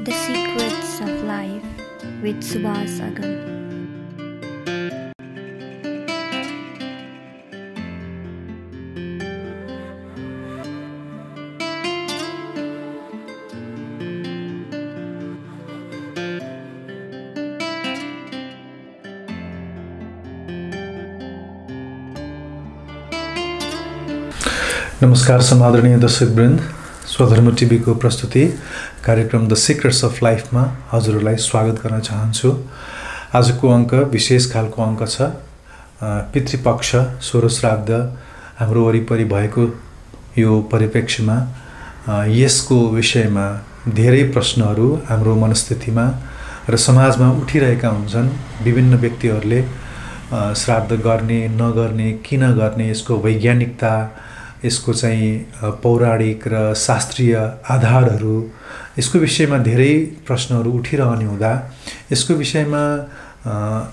The Secrets of Life with Subhas Agam. नमस्कार समादरणीय दर्शकवृन्द, स्वधर्म टिभीको प्रस्तुति कार्यक्रम द सिक्रेट्स अफ लाइफमा हजुरहरूलाई स्वागत गर्न चाहन्छु। आजको अङ्क विशेष खालको अङ्क छ। पितृपक्ष सोह्र श्राद्ध हाम्रो वरिपरि भएको यो परिप्रेक्ष्यमा यसको विषयमा धेरै प्रश्नहरू हाम्रो मनस्थितिमा र समाजमा उठिरहेका हुन्छन्। विभिन्न व्यक्तिहरूले श्राद्ध गर्ने नगर्ने, किन गर्ने, यसको वैज्ञानिकता, यसको चाहिँ पौराणिक र शास्त्रीय आधारहरू, यसको विषयमा धेरै प्रश्नहरू उठिरहने हुँदा यसको विषयमा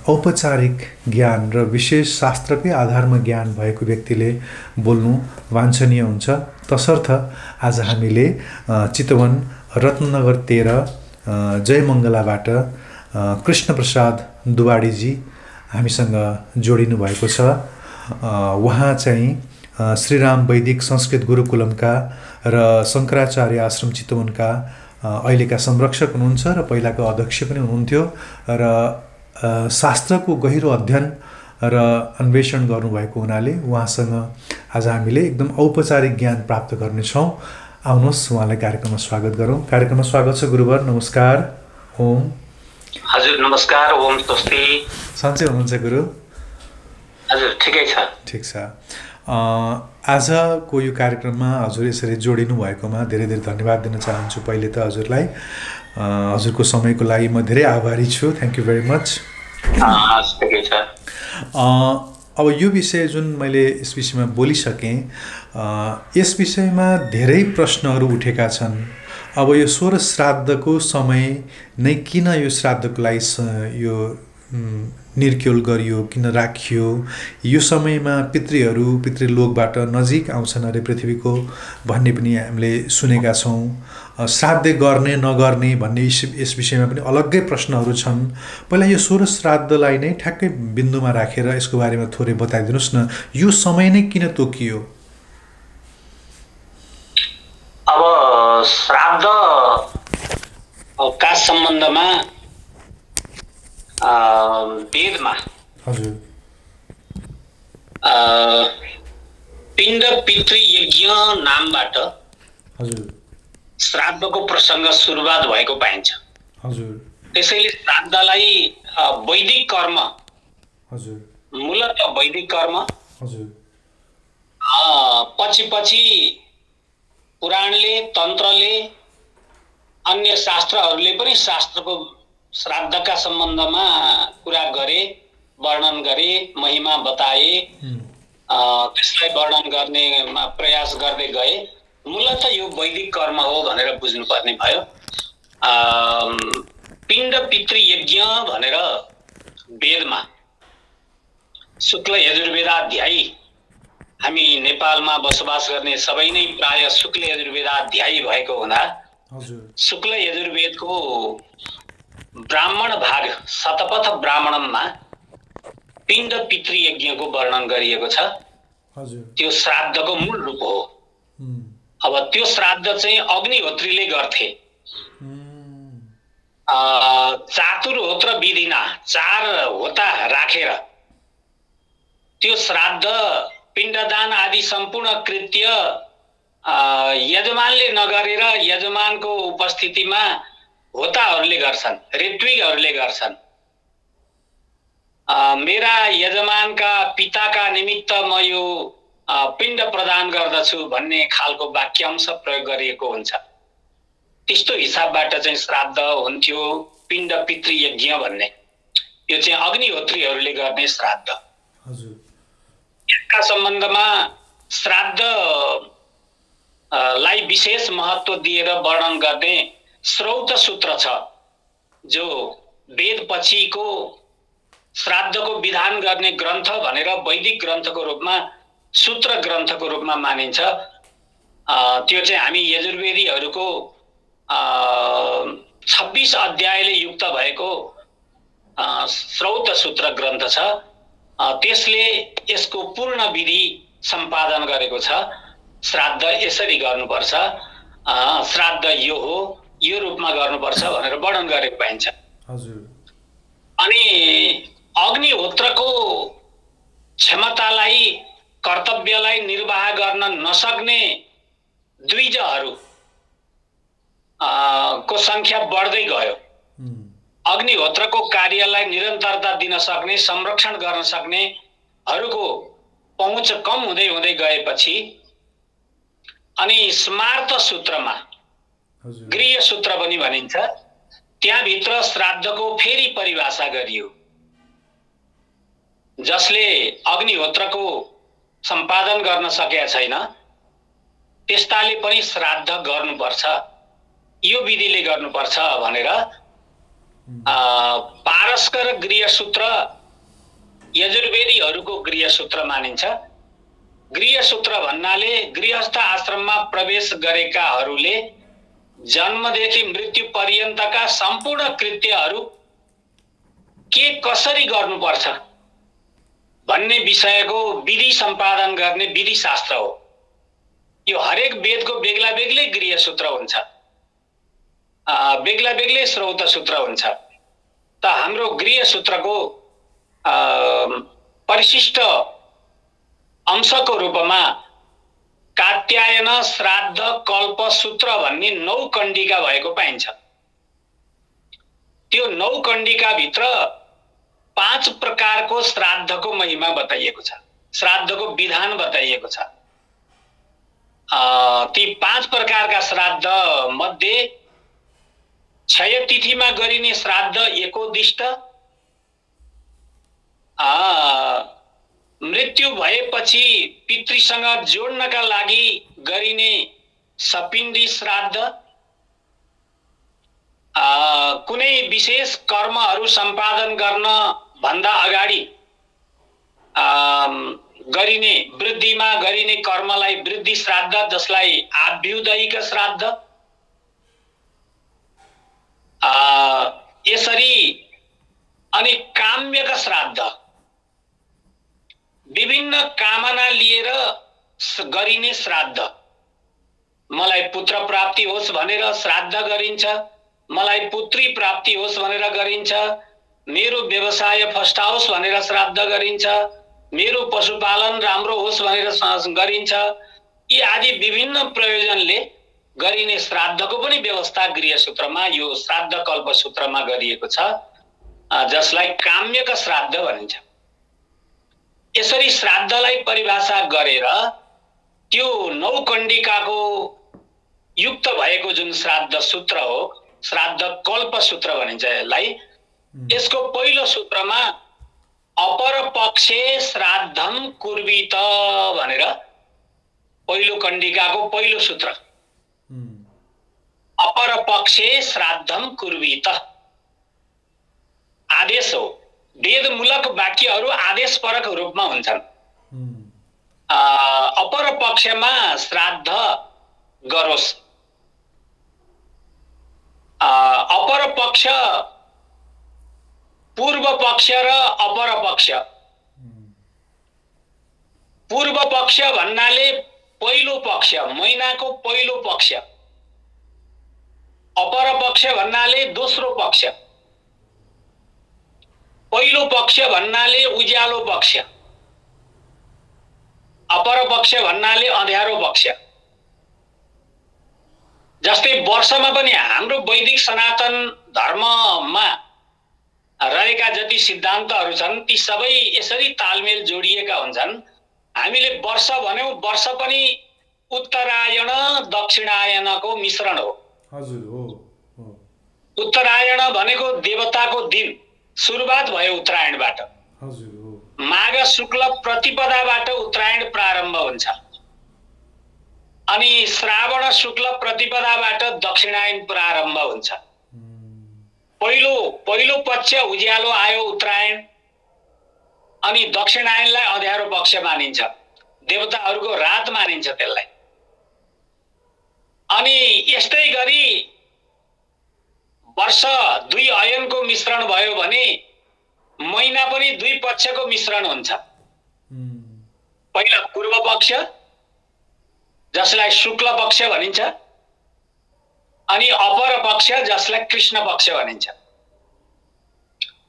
औपचारिक ज्ञान र विशेष शास्त्रकै आधारमा ज्ञान भएको व्यक्तिले बोल्नु वाञ्छनीय हुन्छ। तसर्थ आज हामीले चितवन रत्नगर 13 जयमङ्गलाबाट कृष्णप्रसाद दुवाडीजी हामीसँग जोडिनु भएको छ। उहाँ चाहिँ श्रीराम वैदिक संस्कृत गुरुकुलमका र शङ्कराचार्य आश्रम चितवनका अहिलेका संरक्षक हुनुहुन्छ र पहिलाको अध्यक्ष पनि हुनुहुन्थ्यो र शास्त्रको गहिरो अध्ययन र अन्वेषण गर्नुभएको हुनाले उहाँसँग आज हामीले एकदम औपचारिक ज्ञान प्राप्त गर्नेछौँ। आउनुहोस् उहाँलाई कार्यक्रममा स्वागत गरौँ। कार्यक्रममा स्वागत छ गुरुवर, नमस्कार। ओम। हजुर नमस्कार। ओम स्वस्ति। सन्चै हुनुहुन्छ गुरु? हजुर ठिकै छ। ठिक छ। आजको यो कार्यक्रममा हजुर यसरी जोडिनु भएकोमा धेरै धेरै धन्यवाद दिन चाहन्छु। पहिले त हजुरलाई हजुरको समयको लागि म धेरै आभारी छु। Thank you very much. अब यो विषय जुन मैले यस विषयमा बोलिसकेँ, यस विषयमा धेरै प्रश्नहरू उठेका छन्। अब यो सोह्र श्राद्धको समय नै किन यो श्राद्धको लागि यो निर्क्योल गरियो, किन राखियो? यो समयमा पितृलोकबाट नजिक आउँछन् अरे पृथ्वीको भन्ने पनि हामीले सुनेका छौँ। श्राद्ध गर्ने नगर्ने भन्ने यस विषयमा पनि अलग्गै प्रश्नहरू छन्। पहिला यो सोह्र श्राद्धलाई नै ठ्याक्कै बिन्दुमा राखेर यसको बारेमा थोरै बताइदिनुहोस् न, यो समय नै किन तोकियो? अब श्राद्ध का सम्बन्धमा वेदमा हजुर पिण्ड पितृयज्ञ नामबाट हजुर श्राद्धको प्रसङ्ग सुरुवात भएको पाइन्छ। हजुर त्यसैले श्राद्धलाई वैदिक कर्म, हजुर मूलतः वैदिक कर्म, हजुर पछि पुराणले, तन्त्रले, अन्य शास्त्रहरूले पनि शास्त्रको श्राद्धका सम्बन्धमा कुरा गरे, वर्णन गरे, महिमा बताए, त्यसलाई वर्णन गर्ने प्रयास गर्दै गए। मूलतः यो वैदिक कर्म हो भनेर बुझ्नुपर्ने भयो। पिण्ड पितृयज्ञ भनेर वेदमा शुक्ल यजुर्वेदाध्यायी, हामी नेपालमा बसोबास गर्ने सबै नै प्राय शुक्ल यजुर्वेदाध्यायी भएको हुँदा शुक्ल यजुर्वेदको ब्राह्मण भाग शतपथ ब्राह्मणममा पिण्ड पितृयज्ञको वर्णन गरिएको छ। त्यो श्राद्धको मूल रूप हो। अब त्यो श्राद्ध चाहिँ अग्निहोत्रीले गर्थे। चातुर्होत्र विधिना 4 होता राखेर त्यो श्राद्ध, पिण्डदान आदि सम्पूर्ण कृत्य यजमानले नगरेर यजमानको उपस्थितिमा होताहरूले गर्छन्, ऋत्विकहरूले गर्छन्। मेरा यजमानका पिताका निमित्त म यो पिण्ड प्रदान गर्दछु भन्ने खालको वाक्यांश प्रयोग गरिएको हुन्छ। त्यस्तो हिसाबबाट चाहिँ श्राद्ध हुन्थ्यो, पिण्ड पितृयज्ञ भन्ने। यो चाहिँ अग्निहोत्रीहरूले गर्ने श्राद्ध। यसका सम्बन्धमा श्राद्ध लाई विशेष महत्त्व दिएर वर्णन गर्ने श्रौत सूत्र छ, जो वेद पछिको श्राद्धको विधान गर्ने ग्रन्थ भनेर वैदिक ग्रन्थको रूपमा, सूत्र ग्रन्थको रूपमा मानिन्छ। त्यो चाहिँ हामी यजुर्वेदीहरूको 56 36 अध्यायले युक्त भएको श्रौत सूत्र ग्रन्थ छ। त्यसले यसको पूर्ण विधि सम्पादन गरेको छ। श्राद्ध यसरी गर्नुपर्छ, श्राद्ध यो हो, यो रूपमा गर्नुपर्छ भनेर वर्णन गरेको पाइन्छ। हजुर। अनि अग्निहोत्रको क्षमतालाई, कर्तव्यलाई निर्वाह गर्न नसक्ने द्विजहरू को संख्या बढ्दै गयो। अग्निहोत्रको कार्यलाई निरन्तरता दिन सक्ने, संरक्षण गर्न सक्नेहरूको पहुँच कम हुँदै हुँदै गएपछि अनि स्मार्त सूत्रमा, गृह सूत्र पनि भनिन्छ, त्यहाँभित्र श्राद्धको फेरि परिभाषा गरियो। जसले अग्निहोत्रको सम्पादन गर्न सकेका छैन त्यस्ताले पनि श्राद्ध गर्नुपर्छ, यो विधिले गर्नुपर्छ भनेर पारस्कर गृह सूत्र यजुर्वेदीहरूको गृह सूत्र मानिन्छ। गृह सूत्र भन्नाले गृहस्थ आश्रममा प्रवेश गरेकाहरूले जन्मदेखि मृत्यु पर्यन्तका सम्पूर्ण कृत्यहरू के कसरी गर्नुपर्छ भन्ने विषयको विधि सम्पादन गर्ने विधि शास्त्र हो। यो हरेक वेदको बेग्ला बेग्लै गृह सूत्र हुन्छ, बेग्ला बेग्लै श्रौत सूत्र हुन्छ। त हाम्रो गृह सूत्रको परिशिष्ट अंशको रूपमा कात्यायन, श्राद्ध, कल्प, सूत्र भन्ने 9 कण्डिका भएको पाइन्छ। त्यो 9 कण्डिका भित्र 5 प्रकारको श्राद्धको महिमा बताइएको छ, श्राद्धको विधान बताइएको छ। ती 5 प्रकारका श्राद्ध मध्ये क्षय तिथिमा गरिने श्राद्ध एकोदिष्ट, मृत्यु भएपछि पितृसँग जोड्नका लागि गरिने सपिण्डी श्राद्ध, कुनै विशेष कर्महरू सम्पादन गर्न भन्दा अगाडि गरिने वृद्धिमा गरिने कर्मलाई वृद्धि श्राद्ध, जसलाई आभ्युदयिक श्राद्ध। यसरी अनि काम्यक श्राद्ध, विभिन्न कामना लिएर गरिने श्राद्ध। मलाई पुत्र प्राप्ति होस् भनेर श्राद्ध गरिन्छ, मलाई पुत्री प्राप्ति होस् भनेर गरिन्छ, मेरो व्यवसाय फस्टाओस् भनेर श्राद्ध गरिन्छ, मेरो पशुपालन राम्रो होस् भनेर गरिन्छ। यी आदि विभिन्न प्रयोजनले गरिने श्राद्धको पनि व्यवस्था गृह सूत्रमा, यो श्राद्ध कल्प सूत्रमा गरिएको छ, जसलाई काम्यक श्राद्ध भनिन्छ। यसरी श्राद्धलाई परिभाषा गरेर त्यो 9 कण्डिकाको युक्त भएको जुन श्राद्ध सूत्र हो, श्राद्ध कल्प सूत्र भनिन्छ यसलाई। यसको पहिलो सूत्रमा अपर पक्षे श्राद्धम कुर्वीत भनेर पहिलो कण्डिकाको पहिलो सूत्र, अपर पक्षे श्राद्धम कुर्वीत आदेश हो। वेदमूलक वाक्यहरू आदेशपरक रूपमा हुन्छन्। अपर पक्षमा श्राद्ध गरोस्, अपर पक्ष, पूर्व पक्ष र अपर पक्ष। पूर्व पक्ष भन्नाले पहिलो पक्ष, महिनाको पहिलो पक्ष। अपर पक्ष भन्नाले दोस्रो पक्ष। पहिलो पक्ष भन्नाले उज्यालो पक्ष, अपर पक्ष भन्नाले अँध्यारो पक्ष। जस्तै वर्षमा पनि हाम्रो वैदिक सनातन धर्ममा रहेका जति सिद्धान्तहरू छन् ती सबै यसरी तालमेल जोडिएका हुन्छन्। हामीले वर्ष भन्यौं, वर्ष पनि उत्तरायण दक्षिणायनको मिश्रण हो। हजुर हो। उत्तरायण भनेको देवताको दिन, सुरुवात भयो उत्तरायणबाट। हजुर हो। माघ शुक्ल प्रतिपदाबाट उत्तरायण प्रारम्भ हुन्छ अनि श्रावण शुक्ल प्रतिपदाबाट दक्षिणायन प्रारम्भ हुन्छ। पहिलो पक्ष उज्यालो आयो उत्तरायण, अनि दक्षिणायनलाई अँध्यारो पक्ष मानिन्छ, देवताहरूको रात मानिन्छ त्यसलाई। अनि यस्तै गरी वर्ष 2 अयनको मिश्रण भयो भने महिना पनि 2 पक्षको मिश्रण हुन्छ। पहिला पूर्व पक्ष जसलाई शुक्ल पक्ष भनिन्छ अनि अपर पक्ष जसलाई कृष्ण पक्ष भनिन्छ।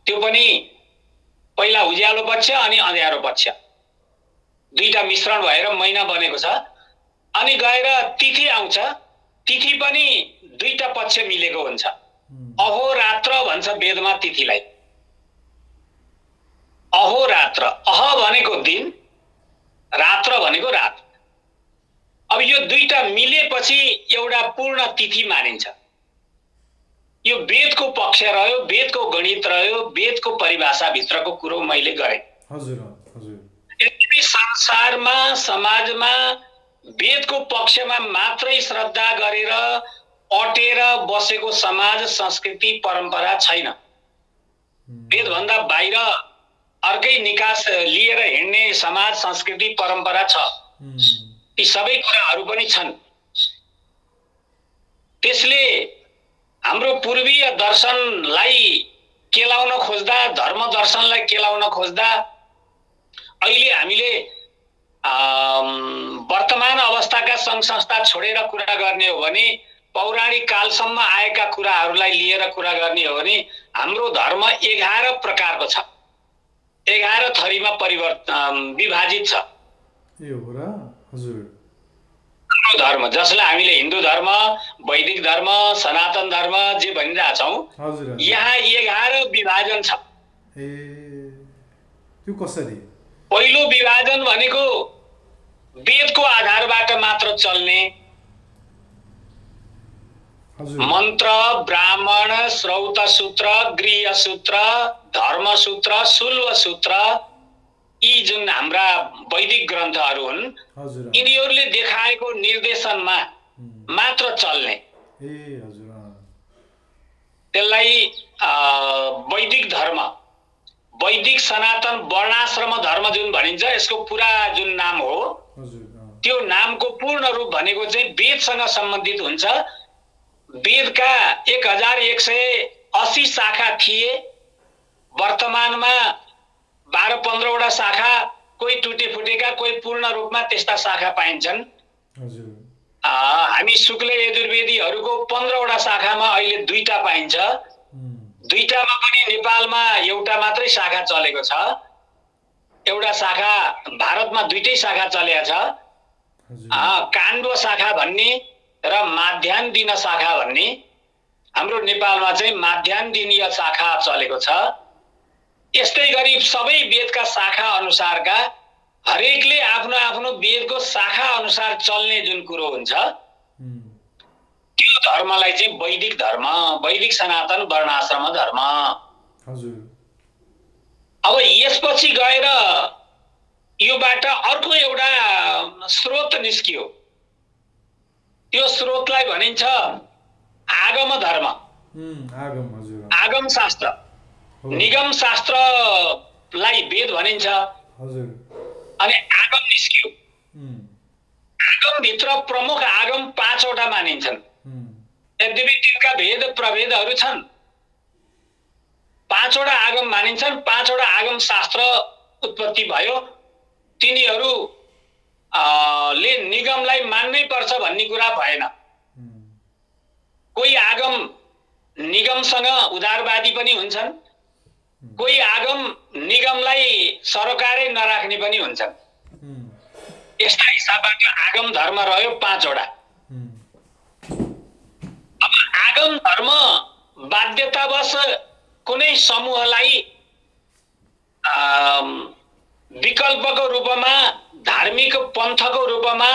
त्यो पनि पहिला उज्यालो पक्ष अनि अँध्यारो पक्ष दुईटा मिश्रण भएर महिना बनेको छ। अनि गएर तिथि आउँछ, तिथि पनि दुईटा पक्ष मिलेको हुन्छ। अहोरात्र भन्छ वेदमा तिथिलाई। अहोरात्र, अह भनेको दिन, रात्र भनेको रात। अब यो दुईटा मिलेपछि एउटा पूर्ण तिथि मानिन्छ। यो वेदको पक्ष रह्यो, वेदको गणित रह्यो, वेदको परिभाषा भित्रको कुरो मैले गरेँ। हजुर हजुर। यदि संसारमा समाजमा वेदको पक्षमा मात्रै श्रद्धा गरेर अटेर बसेको समाज संस्कृति परम्परा छैन। वेदभन्दा बाहिर अर्कै निकास लिएर हिँड्ने समाज संस्कृति परम्परा छ। ती सबै कुराहरू पनि छन्। त्यसले हाम्रो पूर्वीय दर्शनलाई केलाउन खोज्दा, धर्म दर्शनलाई केलाउन खोज्दा अहिले हामीले वर्तमान अवस्थाका सङ्घ संस्था छोडेर कुरा गर्ने हो भने, पौराणिक कालसम्म आएका कुराहरूलाई लिएर कुरा गर्ने हो भने हाम्रो धर्म 11 प्रकारको छ। 11 थरीमा विभाजित छ। ए हो र? हजुर। हाम्रो धर्म जसलाई हामीले हिन्दू धर्म, वैदिक धर्म, सनातन धर्म जे भनिरहेछौँ, यहाँ 11 विभाजन छ। ए त्यो कसरी? पहिलो विभाजन भनेको वेदको आधारबाट मात्र चल्ने मन्त्र, ब्राह्मण, श्रौत सूत्र, गृह सूत्र, धर्म सूत्र, शुल्व सूत्र, यी जुन हाम्रा वैदिक ग्रन्थहरू हुन्, यिनीहरूले देखाएको निर्देशनमा मात्र चल्ने। त्यसलाई वैदिक धर्म, वैदिक सनातन वर्णाश्रम धर्म जुन भनिन्छ, यसको पुरा जुन नाम हो, त्यो नामको पूर्ण रूप भनेको चाहिँ वेदसँग सम्बन्धित हुन्छ। वेदका 1180 शाखा थिए। वर्तमानमा 12-15 वटा शाखा, कोही टुटे फुटेका, कोही पूर्ण रूपमा त्यस्ता शाखा पाइन्छन्। हामी शुक्ल यजुर्वेदीहरूको 15 वटा शाखामा अहिले 2टा पाइन्छ। 2टामा पनि नेपालमा एउटा मात्रै शाखा चलेको छ। एउटा शाखा भारतमा 2टै शाखा चलेको छ, काण्ड शाखा भन्ने र माध्यान्दिन शाखा भन्ने। हाम्रो नेपालमा चाहिँ माध्यान्दिनीय शाखा चलेको छ। यस्तै गरी सबै वेदका शाखा अनुसारका हरेकले आफ्नो आफ्नो वेदको शाखा अनुसार चल्ने जुन कुरो हुन्छ, त्यो धर्मलाई चाहिँ वैदिक धर्म, वैदिक सनातन वर्णाश्रम धर्म। अब यसपछि गएर योबाट अर्को एउटा स्रोत निस्कियो। त्यो स्रोतलाई भनिन्छ आगम धर्म, आगम शास्त्र। निगम शास्त्रलाई वेद भनिन्छ। अनि आगम निस्कियो। आगमभित्र प्रमुख आगम 5 वटा मानिन्छन्। यद्यपि तिनका भेद प्रभेदहरू छन्। 5 वटा आगम मानिन्छन्। 5 वटा आगम शास्त्र उत्पत्ति भयो। तिनीहरू ले निगमलाई मान्नै पर्छ भन्ने कुरा भएन। कोही आगम निगमसँग उदारवादी पनि हुन्छन्, कोही आगम निगमलाई सरोकारै नराख्ने पनि हुन्छन्। यस्ता हिसाबबाट आगम धर्म रह्यो 5 वटा। अब आगम धर्म बाध्यतावश कुनै समूहलाई विकल्पको रूपमा, धार्मिक पन्थको रूपमा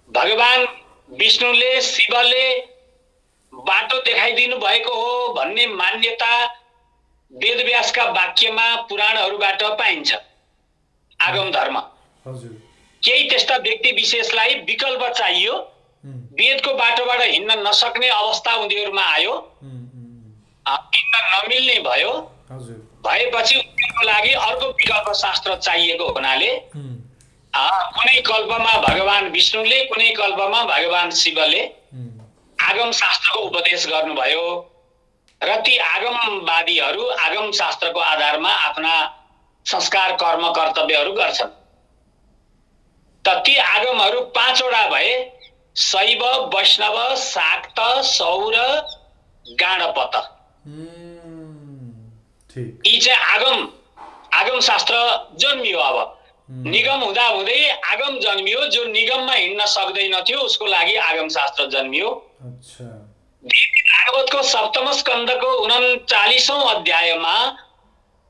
भगवान विष्णुले, शिवले बाटो देखाइदिनु भएको हो भन्ने मान्यता वेदव्यासका वाक्यमा, पुराणहरूबाट पाइन्छ। आगम धर्म केही त्यस्ता व्यक्ति विशेषलाई विकल्प चाहियो, वेदको बाटोबाट हिँड्न नसक्ने अवस्था उनीहरूमा आयो, हिँड्न नमिल्ने भयो। भएपछि उनीहरूको लागि अर्को विकल्प शास्त्र चाहिएको हुनाले कुनै कल्पमा भगवान विष्णुले, कुनै कल्पमा भगवान शिवले आगम शास्त्रको उपदेश गर्नुभयो। र ती आगमवादीहरू आगम शास्त्रको आधारमा आफ्ना संस्कार कर्म कर्तव्यहरू गर्छन्। त ती आगमहरू 5 वटा भए, शैव, वैष्णव, शाक्त, सौर, गाणपत। यी चाहिँ आगम शास्त्र जन्मियो। अब निगम हुँदा हुँदै आगम जन्मियो। जो निगममा हिँड्न सक्दैन थियो उसको लागि आगम शास्त्र जन्मियो। देवी भागवतको सप्तम स्कन्धको 39औं अध्यायमा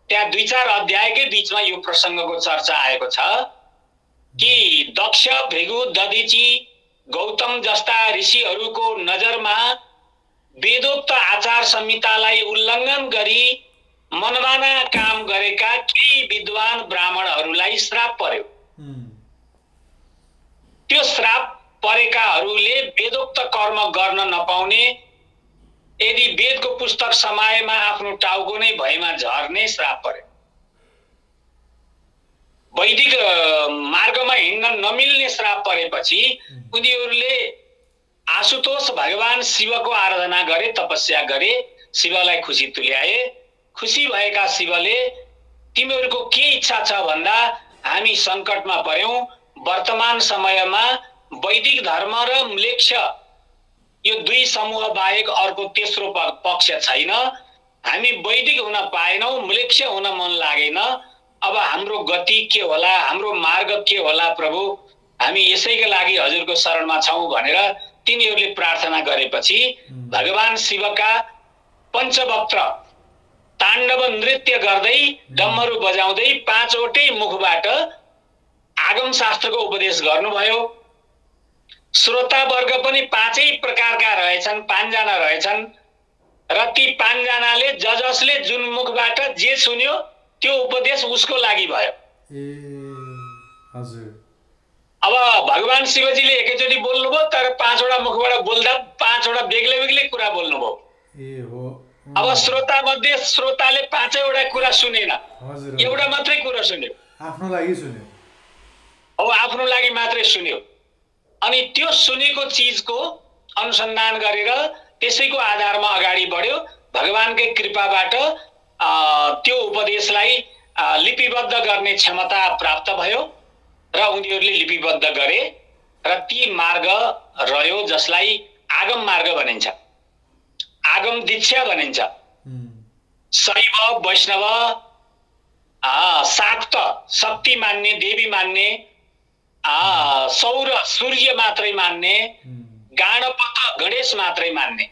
त्यहाँ 2-4 अध्यायकै बीचमा यो प्रसङ्गको चर्चा आएको छ कि दक्ष, भृगु, दधिची, गौतम जस्ता ऋषिहरूको नजरमा वेदोक्त आचार संहितालाई उल्लङ्घन गरी मनमाना काम गरेका केही विद्वान ब्राह्मणहरूलाई श्राप पर्यो। त्यो श्राप परेकाहरूले वेदोक्त कर्म गर्न नपाउने, यदि वेदको पुस्तक समाएमा आफ्नो टाउको नै भएमा झर्ने श्राप पर्यो। वैदिक मार्गमा हिँड्न नमिल्ने श्राप परेपछि उनीहरूले आशुतोष भगवान शिवको आराधना गरे, तपस्या गरे, शिवलाई खुसी तुल्याए। खुसी भएका शिवले तिमीहरूको के इच्छा छ भन्दा हामी सङ्कटमा पर्यौं, वर्तमान समयमा वैदिक धर्म र म्लेच्छ यो 2 समूह बाहेक अर्को तेस्रो पक्ष छैन। हामी वैदिक हुन पाएनौं, म्लेच्छ हुन मन लागेन। अब हाम्रो गति के होला, हाम्रो मार्ग के होला प्रभु, हामी यसैका लागि हजुरको शरणमा छौं भनेर तिनीहरूले प्रार्थना गरेपछि भगवान शिवका पञ्चवक्त्र ताण्डव नृत्य गर्दै, डम्मरू बजाउँदै 5 वटै मुखबाट आगम शास्त्रको उपदेश गर्नुभयो। श्रोतावर्ग पनि 5 प्रकारका रहेछन्, 5 जना रहेछन् र ती 5 जनाले जसले जुन मुखबाट जे सुन्यो त्यो उपदेश उसको लागि भयो। अब भगवान शिवजीले एकैचोटि बोल्नुभयो, तर 5 वटा मुखबाट बोल्दा 5 वटा बेग्लै बेग्लै कुरा बोल्नुभयो। अब श्रोता मध्ये श्रोताले 5 वटा कुरा सुनेन, एउटा मात्रै कुरा सुन्यो, आफ्नो लागि सुन्यो। अब आफ्नो लागि मात्रै सुन्यो। अनि त्यो सुनेको चिजको अनुसन्धान गरेर त्यसैको आधारमा अगाडि बढ्यो। भगवानकै कृपाबाट त्यो उपदेशलाई लिपिबद्ध गर्ने क्षमता प्राप्त भयो र उनीहरूले लिपिबद्ध गरे र ती मार्ग रह्यो जसलाई आगम मार्ग भनिन्छ, आगम दीक्षा भनिन्छ। शैव, वैष्णव, शाक्त शक्ति मान्ने, देवी मान्ने, सौर सूर्य मात्रै मान्ने, गाणपत गणेश मात्रै मान्ने।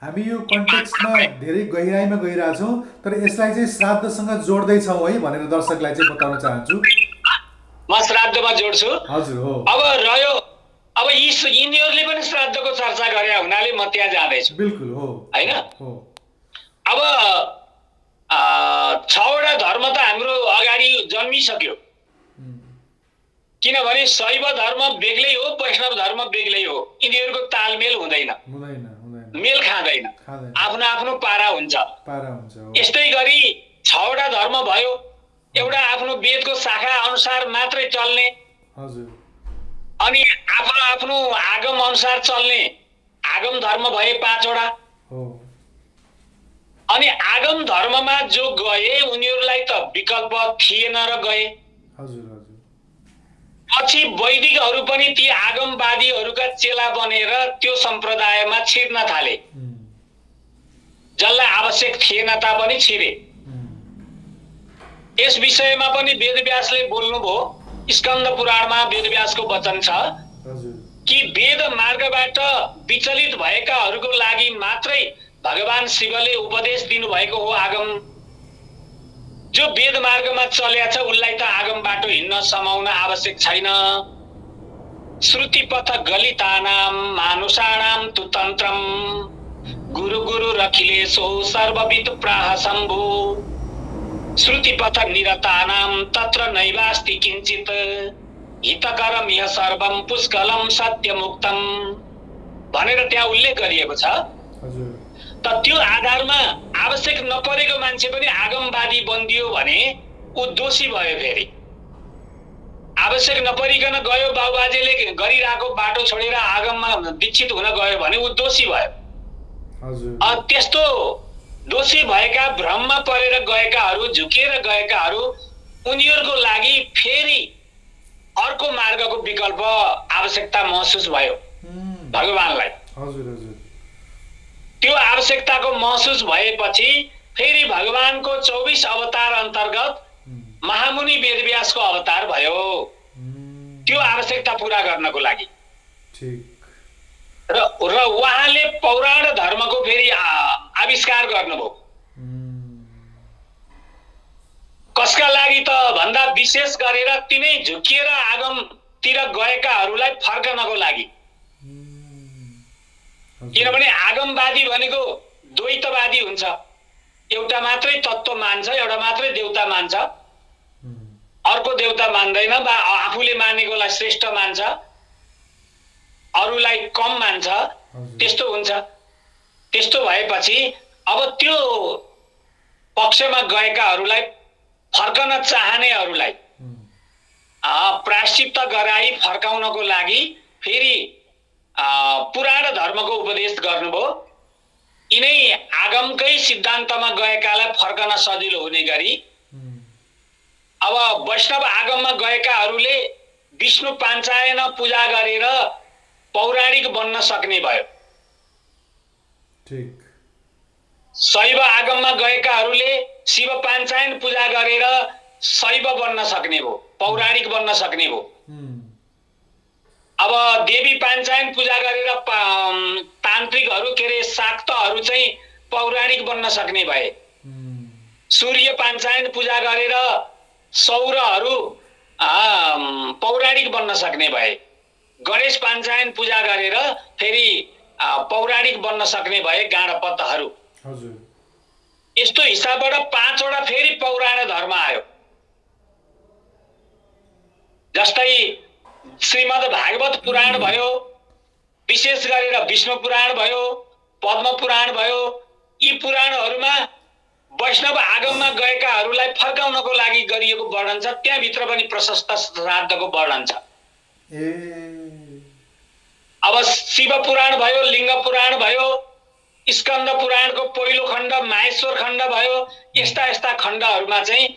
हामी यो कन्टेक्स्टमा धेरै गहिराइमा गइरहेछौँ, तर यसलाई चाहिँ श्राद्धसँग जोड्दै छौँ है भनेर दर्शकलाई चाहिँ बताउन चाहन्छु। म श्राद्धमा जोड्छु। हजुर हो। अब रह्यो, अब यिनीहरूले पनि श्राद्धको चर्चा गरे हुनाले म त्यहाँ जाँदैछु। बिल्कुल हो, हैन? हो। अब 6 वटा धर्म त हाम्रो अगाडि जन्मिसक्यो, किनभने शैव धर्म बेग्लै हो, वैष्णव धर्म बेग्लै हो। यिनीहरूको तालमेल हुँदैन, मेल खाँदैन, आफ्नो आफ्नो पारा हुन्छ। यस्तै गरी 6 वटा धर्म भयो, एउटा आफ्नो वेदको शाखा अनुसार मात्रै चल्ने, अनि आफ्नो आफ्नो आगम अनुसार चल्ने आगम धर्म भए 5 वटा। अनि आगम धर्ममा जो गए उनीहरूलाई त विकल्प थिएन र गए। पछि वैदिकहरू पनि ती आगमवादीहरूका चेला बनेर त्यो सम्प्रदायमा छिर्न थाले, जसलाई आवश्यक थिएन तापनि छिरे। यस विषयमा पनि वेदव्यासले बोल्नुभयो। स्कन्द पुराणमा वेदव्यासको वचन छ कि वेद मार्गबाट विचलित भएकाहरूको लागि मात्रै भगवान शिवले उपदेश दिनुभएको हो आगम। जो वेद मार्गमा चल्या छ उसलाई त आगम बाटो हिँड्न समाउन आवश्यक छैन। श्रुति पथ गलितानाम मानुषाणाम तु तन्त्रम गुरु गुरु रखिलेशो सर्वविद प्राह शम्भु। श्रुति पथ निरतानाम तत्र नैवास्ति किञ्चित् हितकरम यह सर्वम पुष्कलम सत्यमुक्तम भनेर त्यहाँ उल्लेख गरिएको छ। त त्यो आधारमा आवश्यक नपरेको मान्छे पनि आगमवादी बनिदियो भने ऊ दोषी भयो। फेरि आवश्यक नपरिकन गयो, बाबुबाजेले गरिरहेको बाटो छोडेर आगममा दीक्षित हुन गयो भने ऊ दोषी भयो। त्यस्तो दोषी भएका, भ्रममा परेर गएकाहरू, झुकेर गएकाहरू, उनीहरूको लागि फेरि अर्को मार्गको विकल्प आवश्यकता महसुस भयो भगवानलाई। हजुर हजुर। त्यो आवश्यकताको महसुस भएपछि फेरि भगवानको 24 अवतार अन्तर्गत महामुनि वेदव्यासको अवतार भयो त्यो आवश्यकता पूरा गर्नको लागि। र उहाँले पौराण धर्मको फेरि आविष्कार गर्नुभयो। कसका लागि त भन्दा विशेष गरेर तिनै झुकिएर आगमतिर गएकाहरूलाई फर्कनको लागि। किनभने आगमवादी भनेको द्वैतवादी हुन्छ, एउटा मात्रै तत्त्व मान्छ, एउटा मात्रै देवता मान्छ, अर्को देवता मान्दैन, आफूले मानेकोलाई श्रेष्ठ मान्छ, अरूलाई कम मान्छ, त्यस्तो हुन्छ। त्यस्तो भएपछि अब त्यो पक्षमा गएकाहरूलाई फर्कन चाहनेहरूलाई प्रायश्चित्त गराई फर्काउनको लागि फेरि पुराण धर्मको उपदेश गर्नुभयो। यिनै आगमकै सिद्धान्तमा गएकालाई फर्कन सजिलो हुने गरी अब वैष्णव आगममा गएकाहरूले विष्णु पाञ्चायन पूजा गरेर पौराणिक बन्न सक्ने भयो। शैव आगममा गएकाहरूले शिव पाञ्चायन पूजा गरेर शैव बन्न सक्ने भयो, पौराणिक बन्न सक्ने भयो। अब देवी पाञ्चायन पूजा गरेर तान्त्रिकहरू के अरे शाक्तहरू चाहिँ पौराणिक बन्न सक्ने भए। सूर्य पाञ्चायन पूजा गरेर सौरहरू पौराणिक बन्न सक्ने भए। गणेश पाञ्चायन पूजा गरेर फेरि पौराणिक बन्न सक्ने भए गाणपतहरू। यस्तो हिसाबबाट 5 वटा फेरि पौराण धर्म आयो। जस्तै श्रीमद् भागवत पुराण भयो, विशेष गरेर विष्णु पुराण भयो, पद्म पुराण भयो। यी पुराणहरूमा वैष्णव आगममा गएकाहरूलाई फर्काउनको लागि गरिएको वर्णन छ। त्यहाँभित्र पनि प्रशस्त श्राद्धको वर्णन छ। अब शिव पुराण भयो, लिङ्ग पुराण भयो, स्कन्द पुराणको पहिलो खण्ड, माहेश्वर खण्ड भयो। यस्ता यस्ता खण्डहरूमा चाहिँ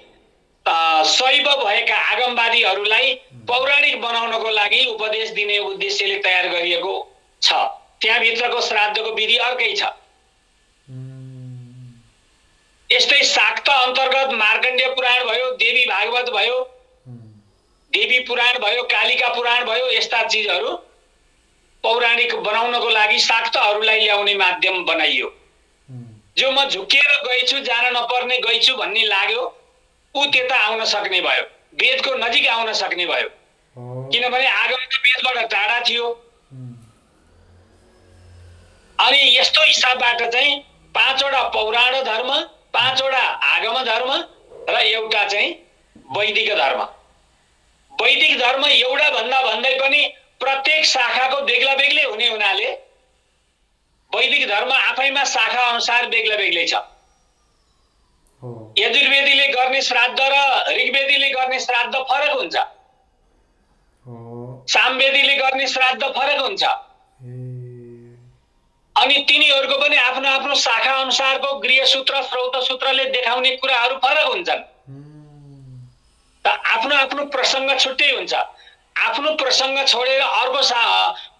शैव भएका आगमवादीहरूलाई पौराणिक बनाउनको लागि उपदेश दिने उद्देश्यले तयार गरिएको छ। त्यहाँभित्रको श्राद्धको विधि अर्कै छ। यस्तै शाक्त अन्तर्गत मार्कण्डेय पुराण भयो, देवी भागवत भयो, देवी पुराण भयो, कालिका पुराण भयो। यस्ता चिजहरू पौराणिक बनाउनको लागि शाक्तहरूलाई ल्याउने माध्यम बनाइयो। जो म झुकेर गएछु, जान नपर्ने गएछु भन्ने लाग्यो, ऊ त्यता आउन सक्ने भयो, वेदको नजिक आउन सक्ने भयो। किनभने आगम त वेदबाट टाढा थियो। अनि यस्तो हिसाबबाट चाहिँ 5 वटा पौराण धर्म, 5 वटा आगम धर्म र एउटा चाहिँ वैदिक धर्म। वैदिक धर्म एउटा भन्दा भन्दै पनि प्रत्येक शाखाको बेग्ला बेग्लै हुने हुनाले वैदिक धर्म आफैमा शाखा अनुसार बेग्ला बेग्लै छ। यजुर्वेदीले गर्ने श्राद्ध र ऋग्वेदीले गर्ने श्राद्ध फरक हुन्छ, सामवेदीले गर्ने श्राद्ध फरक हुन्छ। अनि तिनीहरूको पनि आफ्नो आफ्नो शाखा अनुसारको गृहसूत्र, श्रौत सूत्रले देखाउने कुराहरू फरक हुन्छन्। त आफ्नो आफ्नो प्रसङ्ग छुट्टै हुन्छ। आफ्नो प्रसङ्ग छोडेर अर्को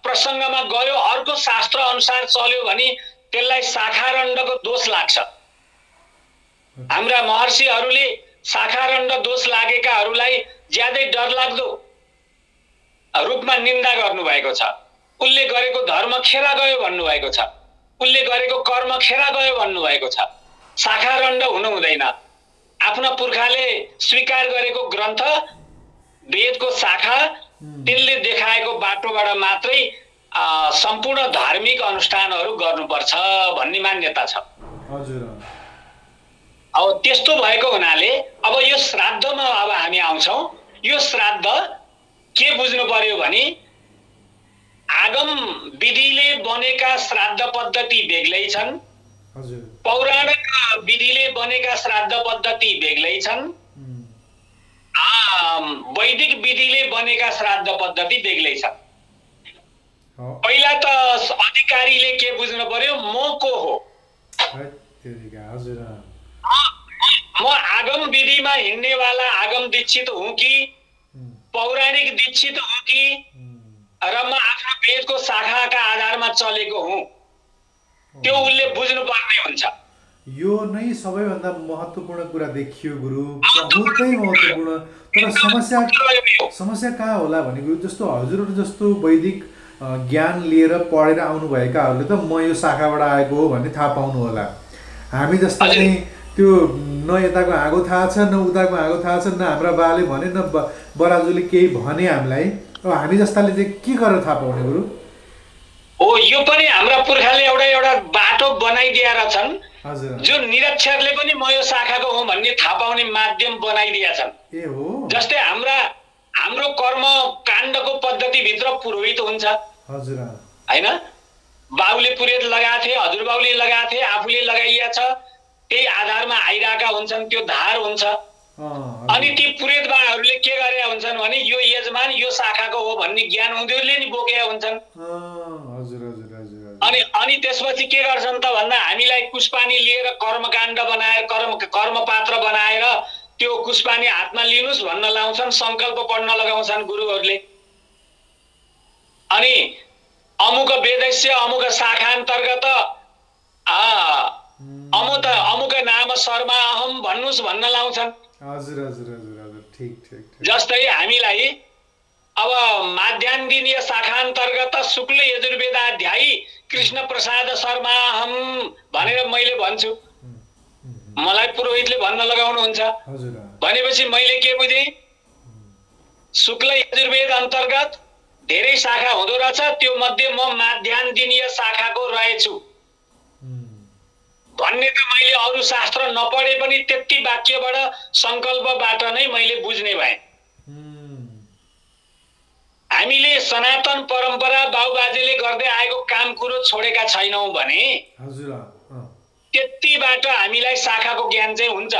प्रसङ्गमा गयो, अर्को शास्त्र अनुसार चल्यो भने त्यसलाई शाखारण्डको दोष लाग्छ। हाम्रा महर्षिहरूले शाखारण्ड दोष लागेकाहरूलाई ज्यादै डरलाग्दो रूपमा निन्दा गर्नुभएको छ। उसले गरेको धर्म खेरा गयो भन्नुभएको छ, उसले गरेको कर्म खेरा गयो भन्नुभएको छ। शाखारण्ड हुनु हुँदैन। आफ्ना पुर्खाले स्वीकार गरेको ग्रन्थ, वेदको शाखा, त्यसले देखाएको बाटोबाट मात्रै सम्पूर्ण धार्मिक अनुष्ठानहरू गर्नुपर्छ भन्ने मान्यता छ। अब त्यस्तो भएको हुनाले अब यो श्राद्धमा अब हामी आउँछौँ। यो श्राद्ध के बुझ्नु पर्यो भने आगम विधिले बनेका श्राद्ध पद्धति बेग्लै छन्, पौराणिक विधिले बनेका श्राद्ध पद्धति बेग्लै छन्, वैदिक विधिले बनेका श्राद्ध पद्धति बेग्लै छ। पहिला त अधिकारीले के बुझ्नु पर्यो, म को हो, हजुर म आगम विधिमा हिँड्नेवाला आगम दीक्षित हुँ कि पौराणिक दीक्षित हुँ कि र म आफ्नो वेदको शाखाका आधारमा चलेको हुँ, त्यो उसले बुझ्नुपर्ने हुन्छ। यो नै सबैभन्दा महत्त्वपूर्ण कुरा देखियो गुरु, बहुतै महत्त्वपूर्ण। तर समस्या कहाँ होला भने गुरु, जस्तो हजुरहरू जस्तो वैदिक ज्ञान लिएर पढेर आउनुभएकाहरूले त म यो शाखाबाट आएको हो भन्ने थाहा पाउनु होला। हामी जस्ता चाहिँ त्यो न यताको हाँगो थाहा छ न उताको हाँगो थाहा छ, न हाम्रा बाले भने न बराजुले केही भने हामीलाई, अब हामी जस्ताले चाहिँ के गरेर थाहा पाउने गुरु? हो, यो पनि हाम्रा पुर्खाले एउटा बाटो बनाइदिएका छन्, जुन निरक्षरले पनि म यो शाखाको हुँ भन्ने थाहा पाउने माध्यम बनाइदिएका छन्। ए हो, जस्तै हाम्रो कर्म काण्डको पद्धतिभित्र पुरोहित हुन्छ, हजुर हैन? बाउले पुरोहित लगाएको थिए, हजुरबाउले लगाएको थिए, आफूले लगाइया छ, त्यही आधारमा आइरहेका हुन्छन्, त्यो धार हुन्छ। अनि ती पुरोहित बाहरूले के गरेका हुन्छन् भने यो यजमान यो शाखाको हो भन्ने ज्ञान उनीहरूले नि बोकेका हुन्छन्। अनि त्यसपछि के गर्छन् त भन्दा हामीलाई कुशपानी लिएर कर्मकाण्ड बनाएर कर्मपात्र बनाएर त्यो कुशपानी हातमा लिनुस् भन्न लाउँछन्, संकल्प पढ्न लगाउँछन् गुरुहरूले। अनि अमुक वेदस्य अमुक शाखा अन्तर्गत अमुक नाम शर्मा अहम भन्नुस् भन्न लाउँछन्। ठीक। जस्तै हामीलाई अब माध्यान्दिनीय शाखा अन्तर्गत शुक्ल यजुर्वेदाध्यायी कृष्ण प्रसाद शर्मा अहम भनेर मैले भन्छु, मलाई पुरोहितले भन्न लगाउनुहुन्छ। भनेपछि मैले के बुझेँ, शुक्ल यजुर्वेद अन्तर्गत धेरै शाखा हुँदो रहेछ, त्यो मध्ये म माध्यान्दिनीय शाखाको रहेछु भन्ने त मैले अरू शास्त्र नपढे पनि त्यति वाक्यबाट संकल्पबाट नै मैले बुझ्ने भएँ। हामीले सनातन परम्परा बाबुबाजेले गर्दै आएको काम कुरो छोडेका छैनौँ भने त्यतिबाट हामीलाई शाखाको ज्ञान चाहिँ हुन्छ।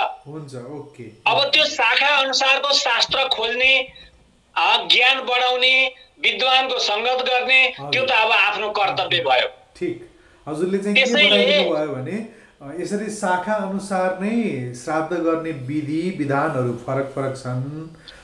ओके। अब त्यो शाखा अनुसारको शास्त्र खोज्ने, ज्ञान बढाउने, विद्वानको संगत गर्ने, त्यो त अब आफ्नो कर्तव्य भयो। ठीक। हजुरले चाहिँ के बताइदिनु भयो भने यसरी शाखा अनुसार नै श्राद्ध गर्ने विधि विधानहरू फरक छन्।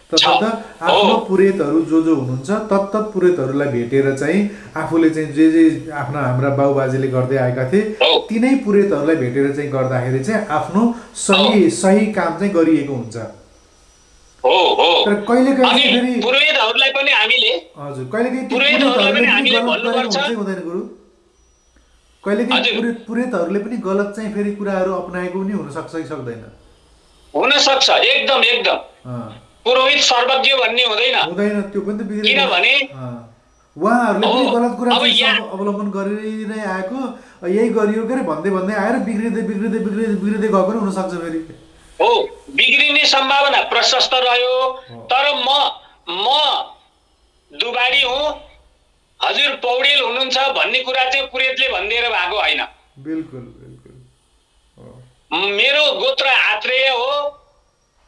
तसर्थ आफ्नो पुरोहितहरू जो हुनुहुन्छ तत्त पुरोहितहरूलाई भेटेर चाहिँ आफूले चाहिँ जे हाम्रा बाबुबाजेले गर्दै आएका थिए तिनै पुरोहितहरूलाई भेटेर चाहिँ गर्दाखेरि चाहिँ आफ्नो सही काम चाहिँ गरिएको हुन्छ। तर कहिलेकाहीँ फेरि पुरोहितहरूलाई पनि हामीले हुँदैन गुरु, कहिलेकाहीँ पुरोहितहरूले पनि गलत चाहिँ फेरि कुराहरू अपनाएको पनि हुनसक्छ कि सक्दैन? हुनसक्छ, एकदम पुरोहित सर्वज्ञ भन्ने हुँदैन, त्यो पनि त किनभने उहाँहरूले पनि गलत कुरा अवलम्बन गरिनै आएको, यही गरियो के भन्दै आएर बिग्रिँदै गएको पनि हुनसक्छ फेरि। हो, बिग्रिने सम्भावना प्रशस्त रह्यो। तर म दुबाडी हुँ, हजुर पौडेल हुनुहुन्छ भन्ने कुरा चाहिँ पुरोहितले भनिदिएर भएको होइन। बिल्कुल। मेरो गोत्र आत्रेय हो,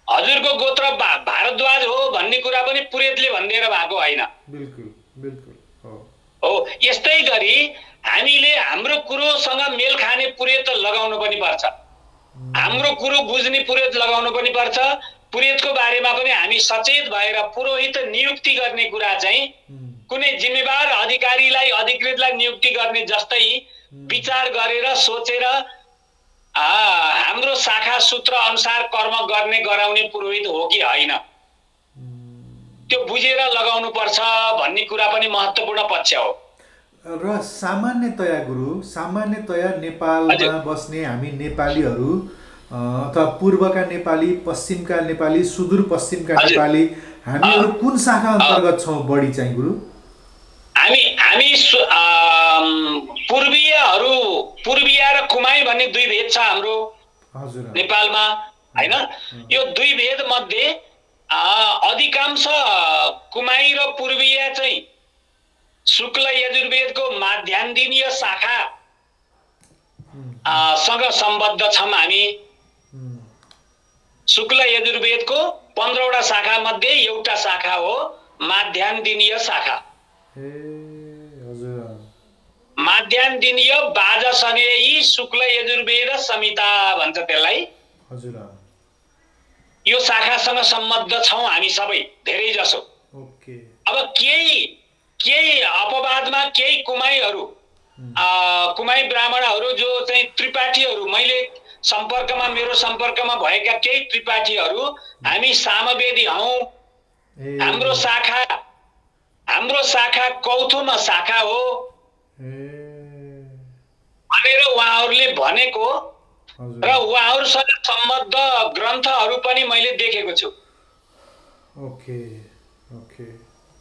हजुरको गोत्र भारद्वाज हो भन्ने कुरा पनि पुरोहितले भनिदिएर भएको होइन। बिल्कुल। हो, यस्तै गरी हामीले हाम्रो कुरोसँग मेल खाने पुरोहित लगाउनु पनि पर्छ, हाम्रो कुरो बुझ्ने पुरोहित लगाउनु पनि पर्छ। पुरोहितको बारेमा पनि हामी सचेत भएर पुरोहित नियुक्ति गर्ने कुरा चाहिँ कुनै जिम्मेवार अधिकारीलाई अधिकृतलाई नियुक्ति गर्ने जस्तै विचार गरेर सोचेर हाम्रो शाखा सूत्र अनुसार कर्म गर्ने गराउने पुरोहित हो कि होइन त्यो बुझेर लगाउनु पर्छ भन्ने कुरा पनि महत्त्वपूर्ण पक्ष हो। र सामान्यतया नेपालमा बस्ने हामी नेपालीहरू अथवा पूर्वका नेपाली, पश्चिमका नेपाली, सुदूरपश्चिमका नेपाली, हामीहरू कुन शाखा अन्तर्गत छौँ बढी चाहिँ गुरु? हामी पूर्वीय र कुमाई भन्ने दुई भेद छ हाम्रो नेपालमा, हैन? यो दुई भेद मध्ये अधिकांश कुमाई र पूर्वीय चाहिँ शुक्ल यजुर्वेदको माध्यान्दिनीय शाखा सँग सम्बद्ध छौँ हामी। शुक्ल यजुर्वेदको 15वटा शाखा मध्ये एउटा शाखा हो माध्यान्दिनीय शाखा। माध्यान्दिनीय वाजसनेयी शुक्ल यजुर्वेद संहिता भन्छ त्यसलाई। हजुर। यो शाखासँग सम्बद्ध छौँ हामी सबै धेरै जसो। ओके। अब केही अपवादमा केही कुमाईहरू कुमाई ब्राह्मणहरू जो चाहिँ त्रिपाठीहरू मैले मेरो सम्पर्कमा भएका केही त्रिपाठीहरू हामी सामवेदी हौँ, हाम्रो शाखा कौथुमा शाखा हो भनेर उहाँहरूले भनेको र उहाँहरूसँग सम्बद्ध ग्रन्थहरू पनि मैले देखेको छु। Okay okay.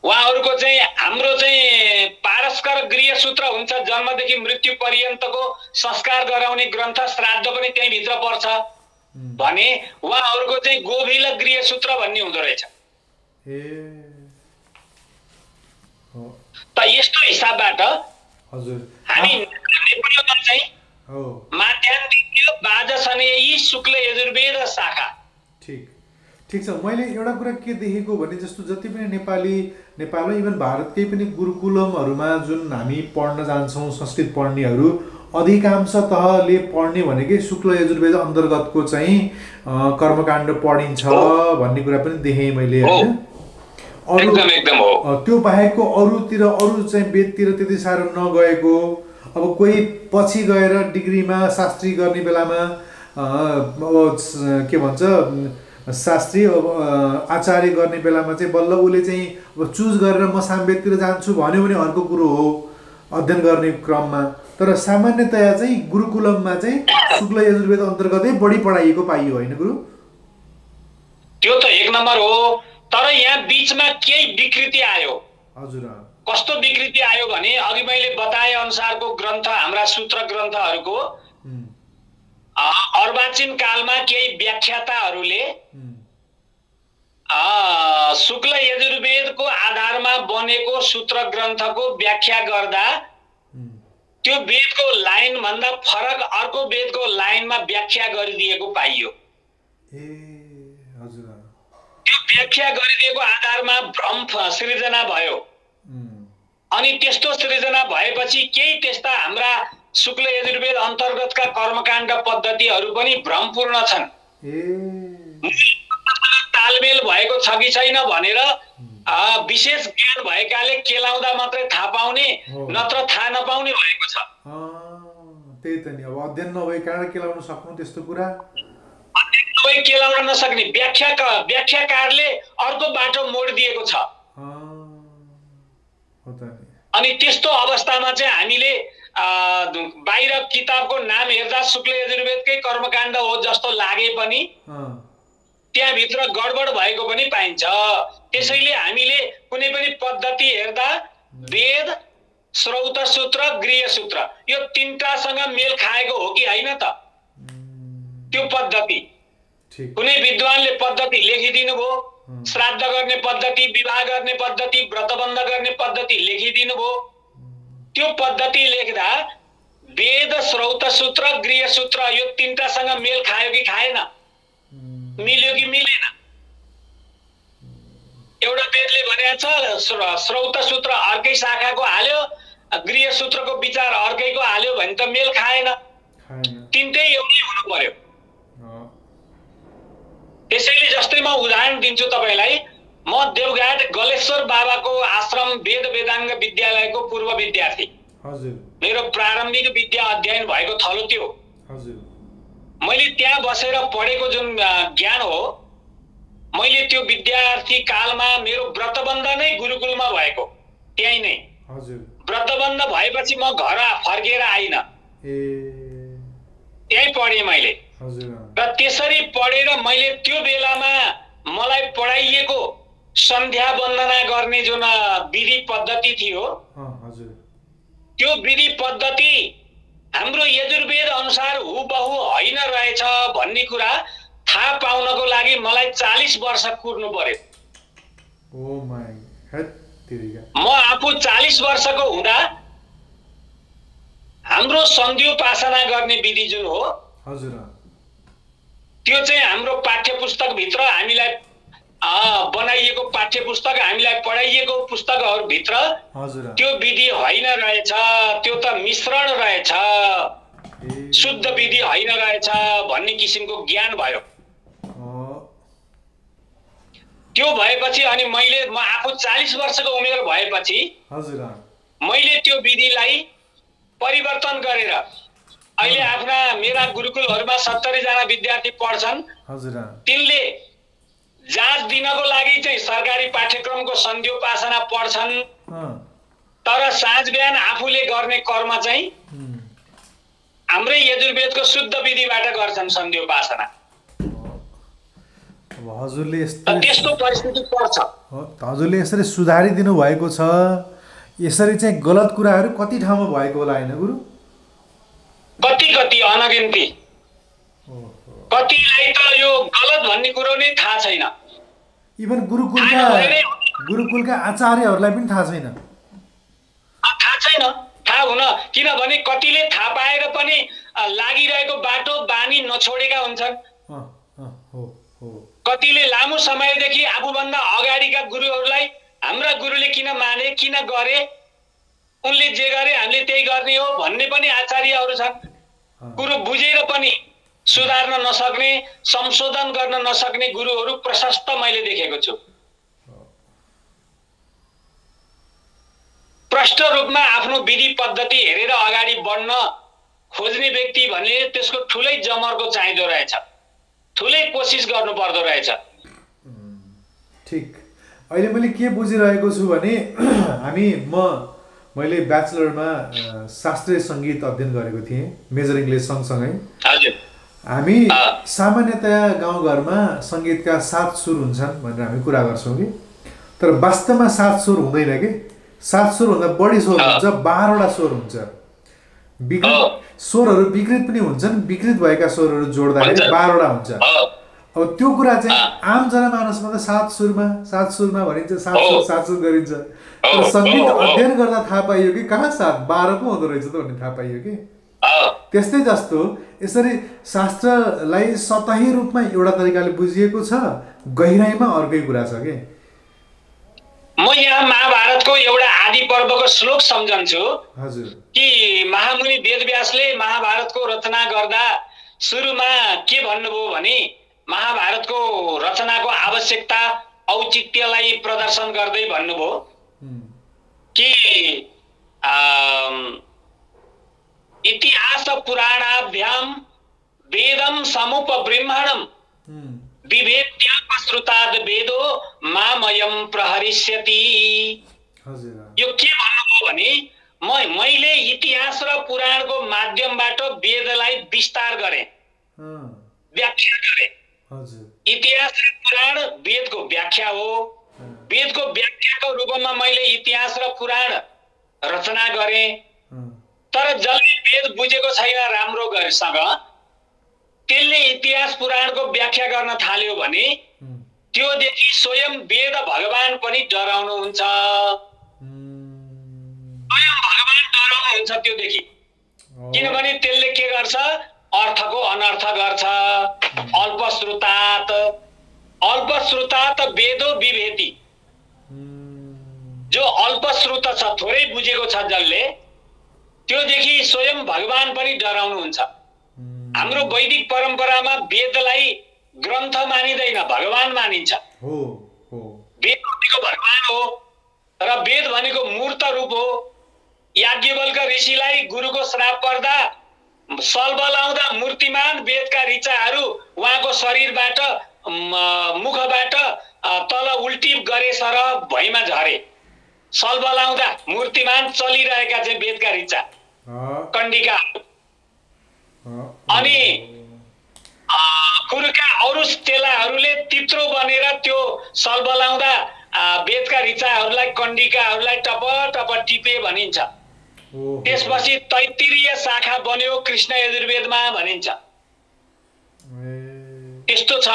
उहाँहरूको चाहिँ हाम्रो चाहिँ पारस्कर गृहसूत्र हुन्छ, जन्मदेखि मृत्यु पर्यन्तको संस्कार गराउने ग्रन्थ, श्राद्ध पनि त्यही भित्र पर्छ भने उहाँहरूको चाहिँ गोभिल गृहसूत्र भन्ने हुँदो रहेछ। त यस्तो हिसाबबाट हजुर हामी नेपालीमा चाहिँ माध्यान्दिनीय वाजसनेयी शुक्ल यजुर्वेद शाखा। ठिक छ। मैले एउटा कुरा के देखेको भने जस्तो जति पनि नेपालमा इभन भारतकै पनि गुरुकुलमहरूमा जुन हामी पढ्न जान्छौँ संस्कृत पढ्नेहरू अधिकांश तहले पढ्ने भनेकै शुक्ल यजुर्वेद अन्तर्गतको चाहिँ कर्मकाण्ड पढिन्छ भन्ने कुरा पनि देखेँ मैले होइन। त्यो बाहेकको अरू चाहिँ वेदतिर त्यति साह्रो नगएको, अब कोही पछि गएर डिग्रीमा शास्त्री गर्ने बेलामा के भन्छ शास्त्री आचार्य गर्ने बेलामा चाहिँ बल्ल उसले चाहिँ अब चुज गरेर म सामवेदतिर जान्छु भन्यो भने अर्को कुरो हो अध्ययन गर्ने क्रममा। तर सामान्यतया चाहिँ गुरुकुलममा चाहिँ शुक्ल यजुर्वेद अन्तर्गतै बढी पढाइएको पाइयो होइन गुरु? त्यो त एक नम्बर हो, तर यहाँ बीचमा केही विकृति आयो। हजुर। कस्तो विकृति आयो भने अघि मैले बताए अनुसारको ग्रन्थ, हाम्रा सूत्र ग्रन्थहरूको अर्वाचीन कालमा केही व्याख्याताहरूले शुक्ल यजुर्वेदको आधारमा बनेको सूत्र ग्रन्थको व्याख्या गर्दा त्यो वेदको लाइन भन्दा फरक अर्को वेदको लाइनमा व्याख्या गरिदिएको पाइयो। त्यो व्याख्या गरिदिएको आधारमा भ्रम सृजना भयो। अनि त्यस्तो सृजना भएपछि केही त्यस्ता हाम्रा शुक्ल यजुर्वेद अन्तर्गतका कर्मकाण्ड पद्धतिहरू पनि भ्रमपूर्ण छन्। तालमेल भएको छ कि छैन भनेर विशेष ज्ञान भएकाले केलाउँदा मात्रै थाहा पाउने, नत्र थाहा नपाउने भएको छ। त्यही त नि, अब अध्ययन नभए कारण केलाउन सक्नु त्यस्तो कुरा केलाउन नसक्ने व्याख्याकारले अर्को बाटो मोडिदिएको छ। अनि त्यस्तो अवस्थामा चाहिँ हामीले बाहिर किताबको नाम हेर्दा शुक्ल यजुर्वेदकै कर्मकाण्ड हो जस्तो लागे पनि त्यहाँभित्र गडबड भएको पनि पाइन्छ। त्यसैले हामीले कुनै पनि पद्धति हेर्दा वेद, श्रौत सूत्र, गृह सूत्र यो तीनटासँग मेल खाएको हो कि होइन त त्यो पद्धति। कुनै विद्वानले पद्धति लेखिदिनु भयो, श्राद्ध गर्ने पद्धति, विवाह गर्ने पद्धति, व्रतबन्ध गर्ने पद्धति लेखिदिनु भयो। त्यो पद्धति लेख्दा वेद, श्रौत सूत्र, गृह सूत्र यो तीनटासँग मेल खायो कि खाएन, मिल्यो कि मिलेन? एउटा वेदले भनेको छ श्रौत सूत्र अर्कै शाखाको हाल्यो, गृह सूत्रको विचार अर्कैको हाल्यो भने त मेल खाएन, तीनटै एउटै हुनु पर्यो। त्यसैले जस्तै म उदाहरण दिन्छु तपाईलाई, म देवघाट गलेश्वर बाबाको आश्रम वेद वेदाङ्ग विद्यालयको पूर्व विद्यार्थी। मेरो प्रारम्भिक विद्या अध्ययन भएको थलो त्यो। मैले त्यहाँ बसेर पढेको जुन ज्ञान हो, मैले त्यो विद्यार्थी कालमा मेरो व्रतबन्ध नै गुरुकुलमा भएको, त्यही नै व्रतबन्ध भएपछि म घर फर्केर आइन, त्यही पढेँ मैले। र त्यसरी पढेर मैले त्यो बेलामा मलाई पढाइएको सन्ध्या वन्दना गर्ने जुन विधि पद्धति थियो, त्यो विधि पद्धति हाम्रो यजुर्वेद अनुसार हुबहु होइन रहेछ भन्ने कुरा थाहा पाउनको लागि मलाई 40 वर्ष कुर्नु पर्यो। म आफू 40 वर्षको हुँदा हाम्रो सन्ध्योपासना गर्ने विधि जुन हो त्यो चाहिँ हाम्रो पाठ्य पुस्तक भित्र हामीलाई बनाइएको पाठ्य पुस्तक, हामीलाई पढाइएको पुस्तकहरूभित्र हजुर त्यो विधि होइन रहेछ, त्यो त मिश्रण रहेछ, शुद्ध विधि होइन रहेछ भन्ने किसिमको ज्ञान भयो। त्यो भएपछि अनि म आफू 40 वर्षको उमेर भएपछि हजुर मैले त्यो विधिलाई परिवर्तन गरेर अहिले आफ्ना मेरा गुरुकुलहरूमा 70 जना विद्यार्थी पढ्छन्। हजुर तिनले जाँच दिनको लागि चाहिँ सरकारी पाठ्यक्रमको सन्ध्योपासना पढ्छन्, तर साँझ बिहान आफूले गर्ने कर्म चाहिँ हाम्रै यजुर्वेदको शुद्ध विधिबाट गर्छन् सन्ध्योपासना। हजुरले त्यस्तो परिस्थिति पर्छ। हजुरले यसरी सुधारिदिनु भएको छ। यसरी चाहिँ गलत कुराहरू कति ठाउँमा भएको होला हैन गुरु? कति अनगिन्ती। कतिलाई त यो गलत भन्ने कुरो नै थाहा छैन। इभन गुरुकुलका आचार्यहरूलाई पनि थाहा छैन। थाहा छैन, थाहा हुन, किनभने कतिले थाहा पाएर पनि लागिरहेको बाटो बानी नछोडेका हुन्छन्। कतिले लामो समयदेखि आफूभन्दा अगाडिका गुरुहरूलाई हाम्रा गुरुले किन माने, किन गरे, उनले जे गरे हामीले त्यही गर्ने हो भन्ने पनि आचार्यहरू छन्। कुरो बुझेर पनि सुधार्न नसक्ने, संशोधन गर्न नसक्ने गुरुहरू प्रशस्त मैले देखेको छु। प्रष्ट रूपमा आफ्नो विधि पद्धति हेरेर अगाडि बढ्न खोज्ने व्यक्ति भने त्यसको ठुलै जमर्को चाहिँदो रहेछ, ठुलै कोसिस गर्नु पर्दो रहेछ। ठिक। अहिले मैले के बुझिरहेको छु भने मैले ब्याचलरमा शास्त्रीय सङ्गीत अध्ययन गरेको थिएँ, मेजर इङ्ग्लिस सँगसँगै। हामी सामान्यतया गाउँघरमा सङ्गीतका 7 सुर हुन्छन् भनेर हामी कुरा गर्छौँ कि, तर वास्तवमा 7 सुर हुँदैन कि। 7 सुरभन्दा बढी स्वर हुन्छ, 12वटा स्वर हुन्छ। स्वरहरू विकृत पनि हुन्छन्, विकृत भएका स्वरहरू जोड्दाखेरि 12वटा हुन्छ। अब त्यो कुरा चाहिँ आम जनमानसमा त 7 सुरमा भनिन्छ, 7 सुर गरिन्छ। तर सङ्गीत अध्ययन गर्दा थाहा पाइयो कि कहाँ 7, 12 पो हुँदो रहेछ त भन्ने थाहा पाइयो कि। त्यस्तै जस्तो यसरी शास्त्रलाई सतही रूपमा एउटा तरिकाले बुझिएको छ, गहिराइमा अर्कै कुरा छ कि। म यहाँ महाभारतको एउटा आदि पर्वको श्लोक सम्झन्छु। हजुर। कि महामुनि वेदव्यासले महाभारतको रचना गर्दा सुरुमा के भन्नुभयो भने महाभारतको रचनाको आवश्यकता औचित्यलाई प्रदर्शन गर्दै भन्नुभयो कि इतिहास पुराणाभ्याम वेदम समुपब्रह्मणम विभेद्यापश्रुताद वेदो मामयम प्रहरिष्यति। यो के भन्नुभयो भने मैले इतिहास र पुराणको माध्यमबाट वेदलाई विस्तार गरेँ, व्याख्या गरेँ। इतिहास र पुराण वेदको व्याख्या हो। वेदको व्याख्याको रूपमा मैले इतिहास र पुराण रचना गरेँ। तर जसले वेद बुझेको छैन राम्रोसँग, त्यसले इतिहास पुराणको व्याख्या गर्न थाल्यो भने त्योदेखि स्वयं वेद भगवान पनि डराउनुहुन्छ। स्वयं भगवान डराउनुहुन्छ त्योदेखि, किनभने त्यसले के गर्छ, अर्थको अनर्थ गर्छ। अल्पश्रुतात वेदो विभेति। जो अल्पश्रुत छ, थोरै बुझेको छ जसले, त्योदेखि स्वयं भगवान पनि डराउनुहुन्छ। हाम्रो वैदिक परम्परामा वेदलाई ग्रन्थ मानिँदैन, भगवान मानिन्छ। वेद भनेको भगवान हो र वेद भनेको मूर्त रूप हो। याज्ञवल्क ऋषिलाई गुरुको श्राप पर्दा सल्बल आउँदा मूर्तिमान वेदका ऋचाहरू उहाँको शरीरबाट मुखबाट तल उल्टी गरेछ र भैमा झरे। सल्बल आउँदा मूर्तिमान चलिरहेका चाहिँ वेदका ऋचा कण्डिका। अनि कुरुका अरू चेलाहरूले तित्रो बनेर त्यो सल्बल आउँदा वेदका ऋचाहरूलाई कण्डिकाहरूलाई टप टप टिपे भनिन्छ। त्यसपछि तैत्तिरीय शाखा बन्यो कृष्ण यजुर्वेदमा भनिन्छ। त्यस्तो छ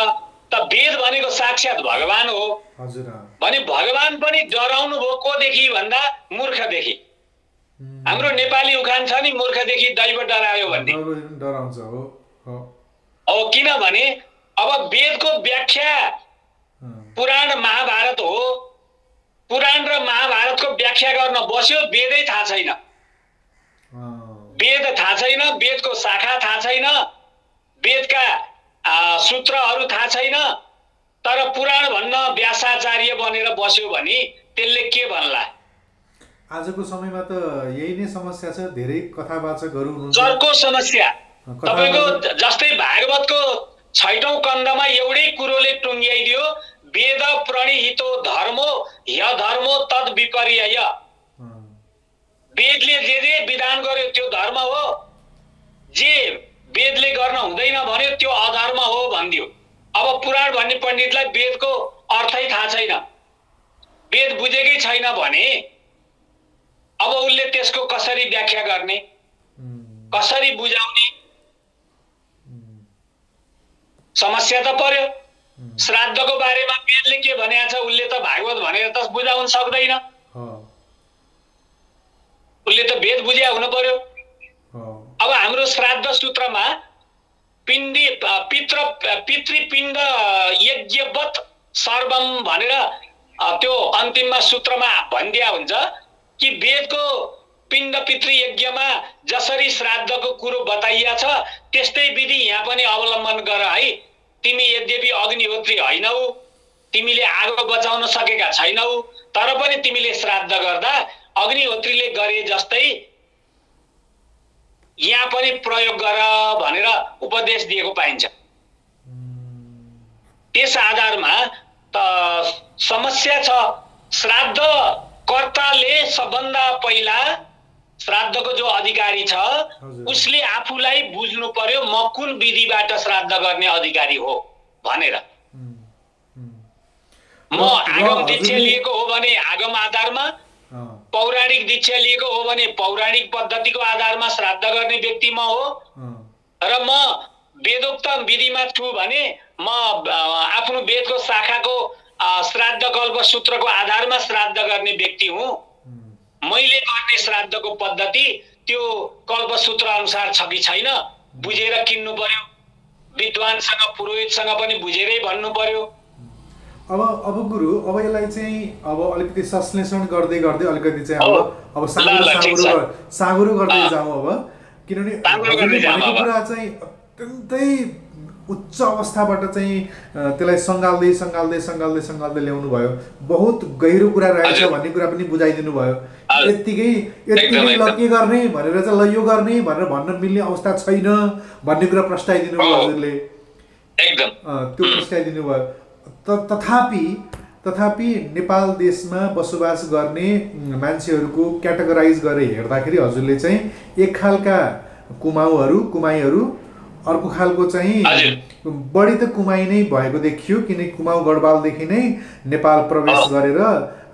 त। वेद भनेको साक्षात भगवान हो भने भगवान पनि डराउनु भयो कोदेखि भन्दा मूर्खदेखि। हाम्रो नेपाली उखान छ नि, मूर्खदेखि दैव डरायो भन्ने। किनभने अब वेदको व्याख्या पुराण महाभारत हो, पुराण र महाभारतको व्याख्या गर्न बस्यो, वेदै थाहा छैन, वेद थाहा छैन, वेदको शाखा थाहा छैन, वेदका सूत्रहरू थाहा छैन, तर पुराण भन्न व्यासाचार्य बनेर बस्यो भने त्यसले के भन्ला? आजको समयमा त यही नै समस्या छ। धेरै कथावाचकहरू हुनुहुन्छ, चर्को समस्या। तपाईको जस्तै भागवतको 6औं कन्दमा एउटै कुरोले टुङ्ग्याइदियो, वेद प्रणिहितो धर्मो ह्यधर्मो तद् विपर्यय। वेदले जे विधान गर्यो त्यो धर्म हो, जे वेदले गर्न हुँदैन भन्यो त्यो अधर्म हो भनिदियो। अब पुराण भन्ने पण्डितलाई वेदको अर्थै थाहा छैन, वेद बुझेकै छैन भने अब उसले त्यसको कसरी व्याख्या गर्ने, कसरी बुझाउने? समस्या त पर्यो। श्राद्धको बारेमा वेदले के भनेको छ उसले त भागवत भनेर त बुझाउन सक्दैन, उसले त वेद बुझ्या हुनु पर्यो। अब हाम्रो श्राद्ध सूत्रमा पितृपिण्ड यज्ञवत सर्वम भनेर त्यो अन्तिममा सूत्रमा भनिदिया हुन्छ कि वेदको पिण्ड पितृ यज्ञमा जसरी श्राद्धको कुरो बताइया छ त्यस्तै विधि यहाँ पनि अवलम्बन गर है। तिमी यद्यपि अग्निहोत्री हैनौ, तिमीले आगो बचाउन सकेका छैनौ, तर पनि तिमीले श्राद्ध गर्दा अग्निहोत्रीले गरे जस्तै यहाँ पनि प्रयोग गर भनेर उपदेश दिएको पाइन्छ। त्यस आधारमा त समस्या छ। श्राद्ध कर्ताले सबभन्दा पहिला श्राद्धको जो अधिकारी छ उसले आफूलाई बुझ्नु पर्यो म कुन विधिबाट श्राद्ध गर्ने अधिकारी हो भनेर। म आगम दीक्षा लिएको हो भने आगम आधारमा, पौराणिक दीक्षा लिएको हो भने पौराणिक पद्धतिको आधारमा श्राद्ध गर्ने व्यक्ति म हो, र म वेदोक्त विधिमा छु भने म आफ्नो वेदको शाखाको श्राद्ध कल्प सूत्रको आधारमा श्राद्ध गर्ने व्यक्ति हुँ। मैले गर्ने श्राद्धको पद्धति त्यो कल्प सूत्र अनुसार छ कि छैन बुझेर किन्नु पर्यो, विद्वानसँग पुरोहितसँग पनि बुझेरै भन्नु पर्यो। अब गुरु, अब यसलाई चाहिँ अब अलिकति संश्लेषण गर्दै गर्दै अलिकति चाहिँ अब साँगुरो गर्दै जाउँ। अब किनभने भनेको कुरा चाहिँ अत्यन्तै उच्च अवस्थाबाट चाहिँ त्यसलाई सङ्घाल्दै ल्याउनु भयो। बहुत गहिरो कुरा रहेछ भन्ने कुरा पनि बुझाइदिनु भयो। यत्तिकै ल के गर्ने भनेर चाहिँ ल यो गर्ने भनेर भन्न मिल्ने अवस्था छैन भन्ने कुरा प्रस्ताइदिनु भयो हजुरले, एकदम त्यो प्रस्ताइदिनु भयो। तथापि नेपाल देशमा बसोबास गर्ने मान्छेहरूको क्याटेगोराइज गरेर हेर्दाखेरि हजुरले चाहिँ एक खालका कुमाईहरू, अर्को खालको चाहिँ बढी त कुमाई नै भएको देखियो, किनकि कुमाऊ गढवालदेखि नै नेपाल प्रवेश गरेर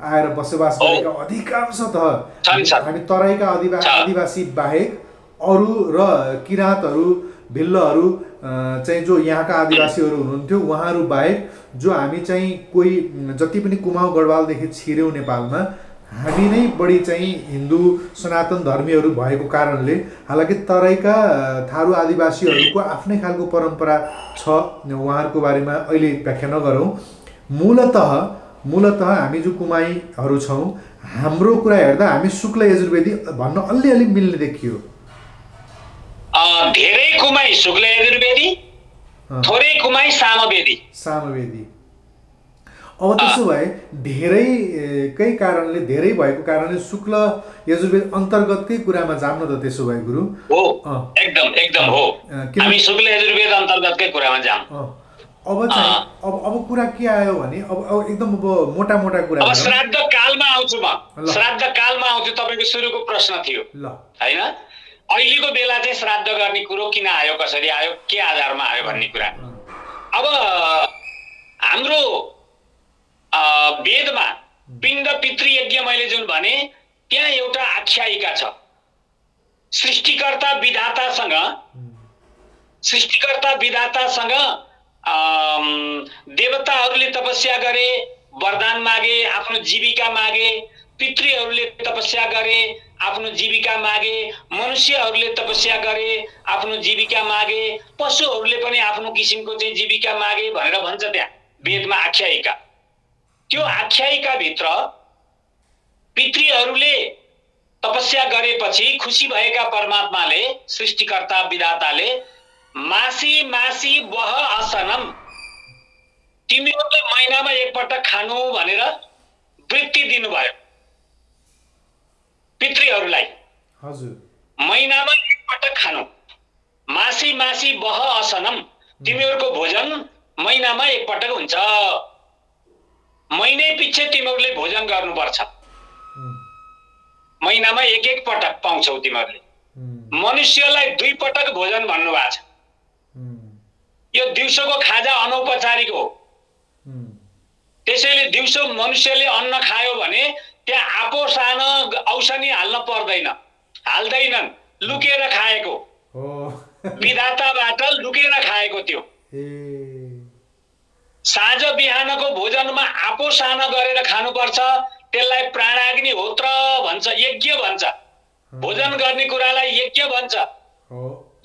आएर बसोबास गरेका अधिकांश हामी तराईका आदिवासी बाहेक अरू र किराँतहरू भिल्लहरू चाहिँ जो यहाँका आदिवासीहरू हुनुहुन्थ्यो उहाँहरू बाहेक जो हामी चाहिँ कोही जति पनि कुमाऊ गढवालदेखि छिर्यौँ नेपालमा हामी नै बढी चाहिँ हिन्दू सनातन धर्मीहरू भएको कारणले, हालाकि तराईका थारू आदिवासीहरूको आफ्नै खालको परम्परा छ, उहाँहरूको बारेमा अहिले व्याख्या नगरौँ। मूलतः हामी जो कुमाईहरू छौँ हाम्रो कुरा हेर्दा हामी शुक्ल यजुर्वेदी भन्न अलिअलि मिल्ने देखियो। धेरै कुमाई शुक्ल यजुर्वेदी, थोरै कुमाई सामवेदी। अब त्यसो भए धेरै भएको कारणले शुक्ल यजुर्वेद अन्तर्गतकै कुरामा जाम न त त्यसो भए गुरु। हो, एकदम हो, हामी शुक्ल यजुर्वेद अन्तर्गतकै कुरामा जाम। अब कुरा के आयो भने अब एकदम मोटा कुरा। अब श्राद्ध कालमा आउँछु म, श्राद्ध कालमा आउँछु। तपाईको सुरुको प्रश्न थियो हैन, अहिलेको बेला चाहिँ श्राद्ध गर्ने कुरो किन आयो, कसरी आयो, के आधारमा आयो भन्ने कुरा। अब हाम्रो वेदमा पिण्ड पितृ यज्ञ मैले जुन भने त्यहाँ एउटा आख्यायिका छ। सृष्टिकर्ता विधातासँग देवताहरूले तपस्या गरे, वरदान मागे, आफ्नो जीविका मागे। पितृहरूले तपस्या गरे, आफ्नो जीविका मागे। मनुष्यहरूले तपस्या गरे, आफ्नो जीविका मागे। पशुहरूले पनि आफ्नो किसिमको चाहिँ जीविका मागे भनेर भन्छ त्यहाँ वेदमा आख्यायिका। त्यो आख्यायिकाभित्र पितृहरूले तपस्या गरेपछि खुसी भएका परमात्माले, सृष्टिकर्ता विधाताले मासी मासी वह आसनम, तिमीहरूले महिनामा एकपटक खानु भनेर वृत्ति दिनुभयो पितृहरूलाई। हजुर, महिनामा एकपटक खानु, मासी मासी वह आसनम, तिमीहरूको भोजन महिनामा एकपटक हुन्छ, महिनै पछि तिमीहरूले भोजन गर्नुपर्छ, महिनामा एक पटक पाउँछौ तिमीहरूले। मनुष्यलाई 2 पटक भोजन भन्नुभएको छ। यो दिउँसोको खाजा अनौपचारिक हो। त्यसैले दिउँसो मनुष्यले अन्न खायो भने त्यहाँ आफो सानो औषधि हाल्न पर्दैन, हाल्दैनन्, लुकेर खाएको विधाताबाट लुकेर खाएको। त्यो साँझ बिहानको भोजनमा आफो सानो गरेर खानुपर्छ। त्यसलाई प्राणाग्नि होत्र भन्छ, यज्ञ भन्छ। भोजन गर्ने कुरालाई यज्ञ भन्छ।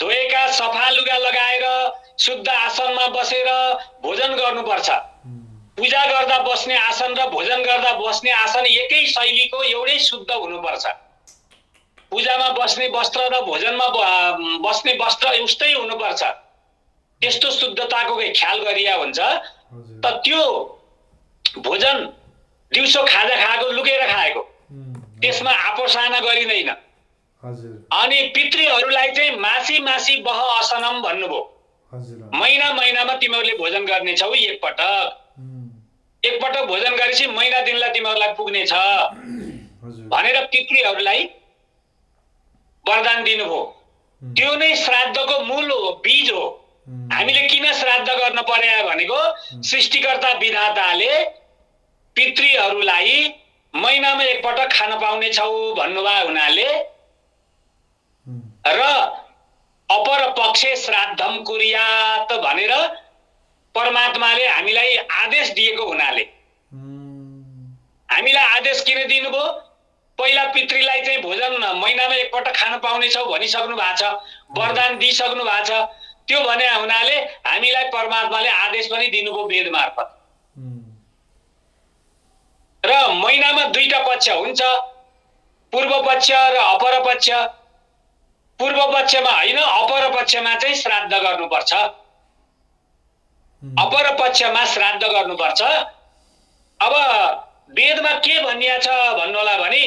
धोएका सफा लुगा लगाएर शुद्ध आसनमा बसेर भोजन गर्नुपर्छ। पूजा गर्दा बस्ने आसन र भोजन गर्दा बस्ने आसन एकै शैलीको, एउटै शुद्ध हुनुपर्छ। पूजामा बस्ने वस्त्र र भोजनमा बस्ने वस्त्र उस्तै हुनुपर्छ। त्यस्तो शुद्धताको ख्याल गरिया हुन्छ। त त्यो भोजन दिउँसो खाजा खाएको लुकेर खाएको, त्यसमा आपोसाना गरिँदैन। अनि पितृहरूलाई चाहिँ मासी मासी बह असनम भन्नुभयो। महिनामा तिमीहरूले भोजन गर्नेछौ एकपटक भोजन गरेपछि महिना दिनलाई तिमीहरूलाई पुग्नेछ भनेर पितृहरूलाई वरदान दिनुभयो। त्यो नै श्राद्धको मूल हो, बीज हो। हामीले किन श्राद्ध गर्न पर्यो भनेको सृष्टिकर्ता विधाताले पितृहरूलाई महिनामा एकपटक खान पाउने छौ भन्नुभयो हुनाले र अपर पक्षे श्राद्धम कुर्यात भनेर परमात्माले हामीलाई आदेश दिएको हुनाले हामीलाई आदेश किन दिनुभयो? पहिला पितृलाई चाहिँ भोजन महिनामा एकपटक खान पाउने छौ भनिसक्नु भएको छ, वरदान दिइसक्नु भएको छ। त्यो भने हुनाले हामीलाई परमात्माले आदेश पनि दिनुभयो वेद मार्फत। र महिनामा 2टा पक्ष हुन्छ, पूर्व पक्ष र अपर पक्ष। पूर्व पक्षमा होइन, अपर पक्षमा चाहिँ श्राद्ध गर्नुपर्छ। अपर पक्षमा श्राद्ध गर्नुपर्छ। अब वेदमा के भनिया छ भन्नुहोला भने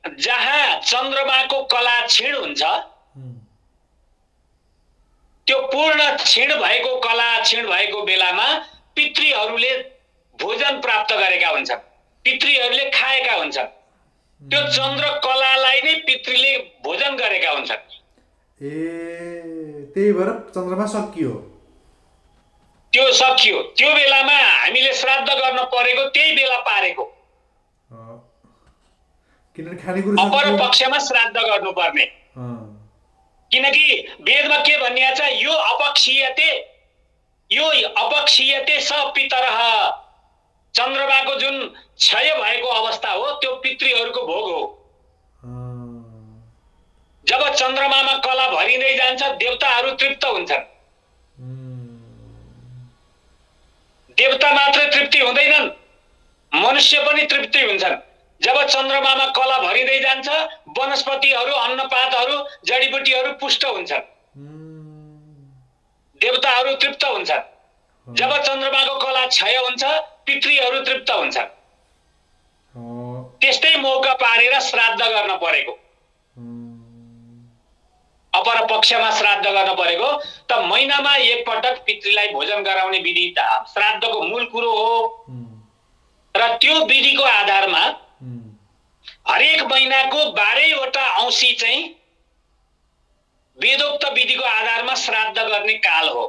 जहाँ चन्द्रमाको कला क्षीण हुन्छ, त्यो पूर्ण क्षीण भएको कला क्षीण भएको बेलामा पितृहरूले भोजन प्राप्त गरेका हुन्छन्, पितृहरूले खाएका हुन्छन्। त्यो चन्द्र कलालाई नै पितृले भोजन गरेका हुन्छन्। त्यही भएर चन्द्रमा सकियो, त्यो सकियो। त्यो बेलामा हामीले श्राद्ध गर्न परेको त्यही बेला पारेको। किनकि खानेकुरा अपर पक्षमा श्राद्ध गर्नुपर्ने। किनकि वेदमा के भनिया छ, यो अपक्षीयते स पितरः, चन्द्रमाको जुन क्षय भएको अवस्था हो त्यो पितृहरूको भोग हो। जब चन्द्रमामा कला भरिँदै जान्छ देवताहरू तृप्त हुन्छन्। देवता मात्र तृप्ति हुँदैनन्, मनुष्य पनि तृप्ति हुन्छन्। जब चन्द्रमामा कला भरिँदै जान्छ वनस्पतिहरू, अन्नपातहरू, जडीबुटीहरू पुष्ट हुन्छन्, देवताहरू तृप्त हुन्छन्। जब चन्द्रमाको कला क्षय हुन्छ पितृहरू तृप्त हुन्छन्। त्यस्तै मौका पारेर श्राद्ध गर्न परेको, अपर पक्षमा श्राद्ध गर्न परेको। त महिनामा एकपटक पितृलाई भोजन गराउने विधि श्राद्धको मूल कुरो हो। र त्यो विधिको आधारमा हरेक महिनाको 12वटा औँसी चाहिँ वेदोक्त विधिको आधारमा श्राद्ध गर्ने काल हो।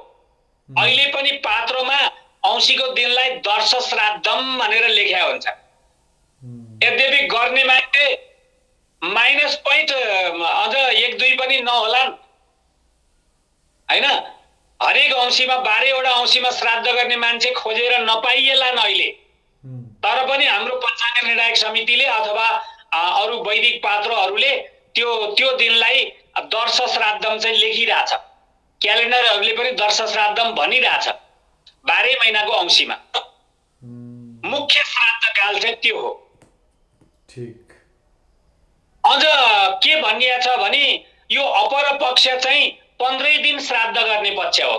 अहिले पनि पात्रोमा औँसीको दिनलाई दर्श श्राद्धम भनेर लेख्या हुन्छ। यद्यपि गर्ने मान्छे माइनस पोइन्ट अझ 1-2 पनि नहोलान् हैन। हरेक औँसीमा 12वटा औँसीमा श्राद्ध गर्ने मान्छे खोजेर नपाइएलान् अहिले। तर पनि हाम्रो पञ्चाङ्ग निर्णायक समितिले अथवा अरू वैदिक पात्रहरूले त्यो दिनलाई दर्श श्राद्धम चाहिँ लेखिरहेछ। क्यालेन्डरहरूले पनि दर्श श्राद्धम भनिरहेछ 12 महिनाको औँसीमा। मुख्य श्राद्ध काल चाहिँ त्यो हो। ठीक। अझ के भनिएको छ भने यो अपर पक्ष चाहिँ 15 दिन श्राद्ध गर्ने पक्ष हो।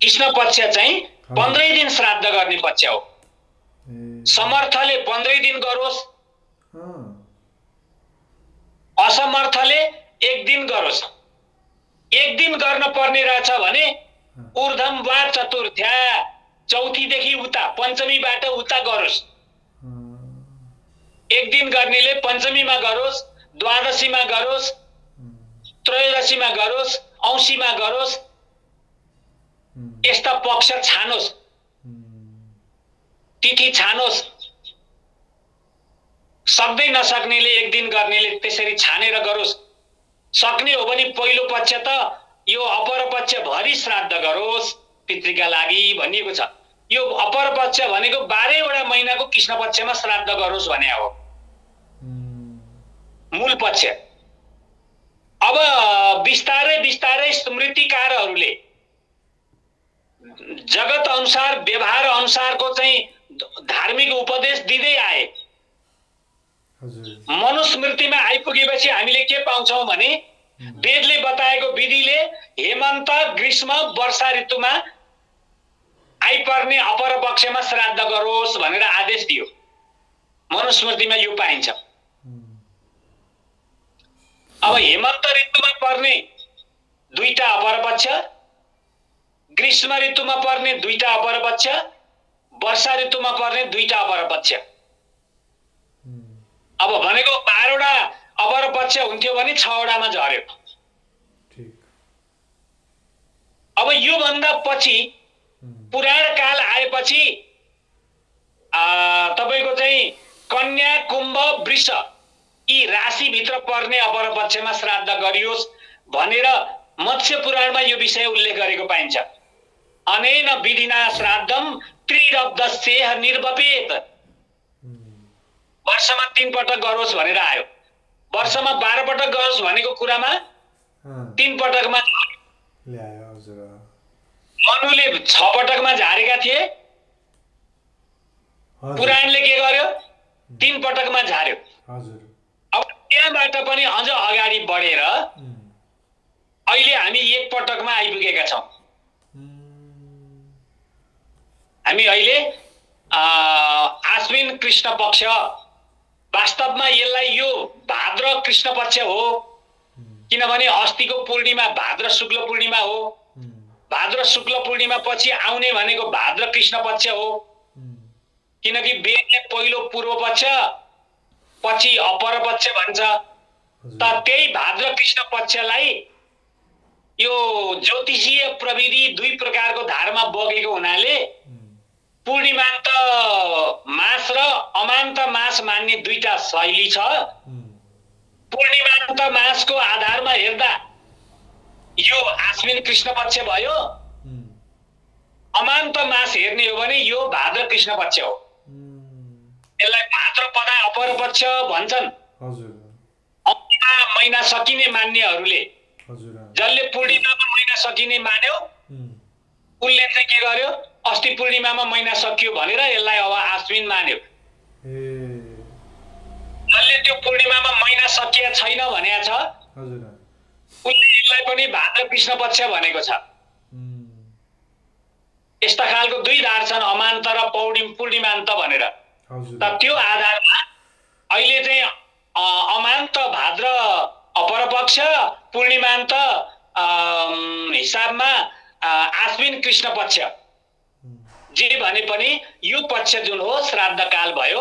कृष्ण पक्ष चाहिँ 15 दिन श्राद्ध गर्ने पक्ष हो। समर्थले 15 दिन गरोस्, असमर्थले 1 दिन गरोस्। 1 दिन गर्न पर्ने रहेछ भने ऊर्ध्म वा चतुर्थ्या, चौथीदेखि उता पञ्चमीबाट उता गरोस्। 1 दिन गर्नेले पञ्चमीमा गरोस्, द्वादशीमा गरोस्, त्रयोदशीमा गरोस्, औँसीमा गरोस्। यस्ता पक्ष छानोस्, तिथि छानोस्। सक्दै नसक्नेले 1 दिन गर्नेले त्यसरी छानेर गरोस्। सक्ने हो भने पहिलो पक्ष त यो अपर पक्ष भरि श्राद्ध गरोस् पितृका लागि भनिएको छ। यो अपर पक्ष भनेको 12 वटा महिनाको कृष्ण पक्षमा श्राद्ध गरोस् भने हो मूल पक्ष। अब बिस्तारै बिस्तारै स्मृतिकारहरूले जगत अनुसार व्यवहार अनुसारको चाहिँ धार्मिक उपदेश दिँदै आए। मनुस्मृतिमा आइपुगेपछि हामीले के पाउँछौँ भने वेदले बताएको विधिले हेमन्त, ग्रीष्म, वर्षा ऋतुमा आइपर्ने अपर पक्षमा श्राद्ध गरोस् भनेर आदेश दियो। मनुस्मृतिमा यो पाइन्छ। अब हेमन्त ऋतुमा पर्ने 2टा अपर पक्ष, ग्रीष्म ऋतुमा पर्ने 2टा अपर पक्ष, वर्षा ऋतुमा पर्ने 2टा अपर पक्ष। अब भनेको 12 वटा अपर पक्ष हुन्थ्यो भने 6 वटामा झर्यो। अब यो भन्दा पछि पुराण काल आएपछि तपाईको चाहिँ कन्या, कुम्भ, वृष यी राशिभित्र पर्ने अपर पक्षमा श्राद्ध गरियोस् भनेर मत्स्य पुराणमा यो विषय उल्लेख गरेको पाइन्छ। अनेन विधिना श्राद्धम त्रिरब्धस्येह निर्वपेत। वर्षमा 3 पटक गरोस् भनेर आयो। वर्षमा 12 पटक गरोस् भनेको कुरामा 3 पटकमा ल्यायो। हजुर। मनुले 6 पटकमा झारेका थिए, पुराणले के गर्यो 3 पटकमा झार्यो। हजुर। अब त्यहाँबाट पनि अझ अगाडि बढेर अहिले हामी 1 पटकमा आइपुगेका छौँ। हामी अहिले आश्विन कृष्ण पक्ष, वास्तवमा यसलाई यो भाद्र कृष्ण पक्ष हो किनभने अस्तिको पूर्णिमा भाद्र शुक्ल पूर्णिमा हो। भाद्र शुक्ल पूर्णिमा पछि आउने भनेको भाद्र कृष्ण पक्ष हो किनकि वेदले पहिलो पूर्व पक्ष पछि अपर पक्ष भन्छ। त त्यही भाद्र कृष्ण पक्षलाई यो ज्योतिषीय प्रविधि 2 प्रकारको धारमा बगेको हुनाले पूर्णिमान्त मास र अमान्त मास मान्ने 2टा शैली छ। पूर्णिमान्त मासको आधारमा हेर्दा यो आश्विन कृष्ण पक्ष भयो। अमान्त मास हेर्ने हो भने यो भाद्र कृष्ण पक्ष हो। यसलाई भाद्रपदा अपर पक्ष भन्छन्। महिना सकिने मान्नेहरूले जसले पूर्णिमामा महिना सकिने मान्यो उसले चाहिँ के गर्यो अस्ति पूर्णिमामा महिना सकियो भनेर यसलाई अब आश्विन मान्यो। जसले त्यो पूर्णिमामा महिना सकिया छैन भनेको छ उसले यसलाई पनि भाद्र कृष्ण पक्ष भनेको छ। यस्ता खालको 2 धार छन् अमान्त र पूर्णिमान्त भनेर। त त्यो आधारमा अहिले चाहिँ अमान्त भाद्र अपर पक्ष, पूर्णिमान्त हिसाबमा आश्विन कृष्ण पक्ष जे भने पनि यो पक्ष जुन हो श्राद्ध काल भयो।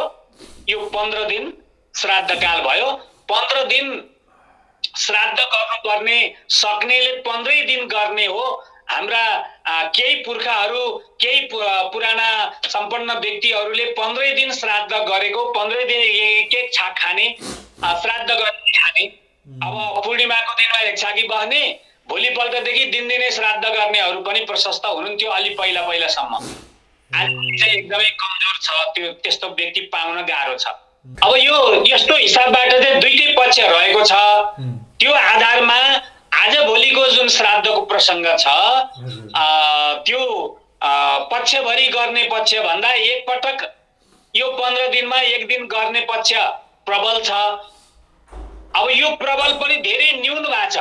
यो 15 दिन श्राद्ध काल भयो। 15 दिन श्राद्ध गर्नुपर्ने सक्नेले 15 दिन गर्ने हो। हाम्रा केही पुर्खाहरू केही पुराना सम्पन्न व्यक्तिहरूले 15 दिन श्राद्ध गरेको 15 दिन एक छाक खाने श्राद्ध गर्ने खाने। अब पूर्णिमाको दिनमा 1 छाकी बस्ने भोलिपल्टदेखि दिनदिनै श्राद्ध गर्नेहरू पनि प्रशस्त हुनुहुन्थ्यो अलि पहिलासम्म। आज चाहिँ एकदमै कमजोर छ, त्यो त्यस्तो व्यक्ति पाउन गाह्रो छ। अब यो यस्तो हिसाबबाट चाहिँ 2टै पक्ष रहेको छ। त्यो आधारमा आज भोलिको जुन श्राद्धको प्रसङ्ग छ त्यो पक्षभरि गर्ने पक्ष भन्दा एकपटक यो 15 दिनमा एक दिन गर्ने पक्ष प्रबल छ। अब यो प्रबल पनि धेरै न्यून भएको छ,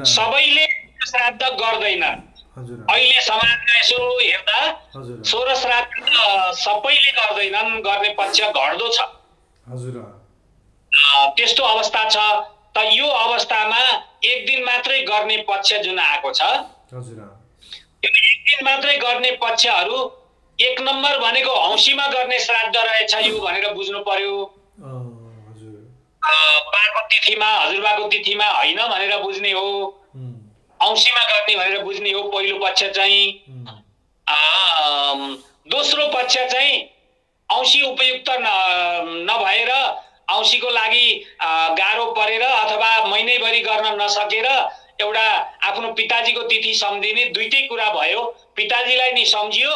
सबैले श्राद्ध गर्दैनन्। अहिले समाजमा यसो हेर्दा 16 श्राद्ध सबैले गर्दैनन्, गर्ने पक्ष घट्दो छ। त्यस्तो अवस्था छ। त यो अवस्थामा एक दिन मात्रै गर्ने पक्ष जुन आएको छ, यो एक दिन मात्रै गर्ने पक्षहरू 1 नम्बर भनेको औँसीमा गर्ने श्राद्ध रहेछ यो भनेर बुझ्नु पर्यो। बाको तिथिमा, हजुरबाको तिथिमा होइन भनेर बुझ्ने हो, औँसीमा गर्ने भनेर बुझ्ने हो पहिलो पक्ष चाहिँ। दोस्रो पक्ष चाहिँ औँसी उपयुक्त नभएर, औँसीको लागि गाह्रो परेर अथवा महिनैभरि गर्न नसकेर एउटा आफ्नो पिताजीको तिथि सम्झिने, दुईटै कुरा भयो। पिताजीलाई नि सम्झियो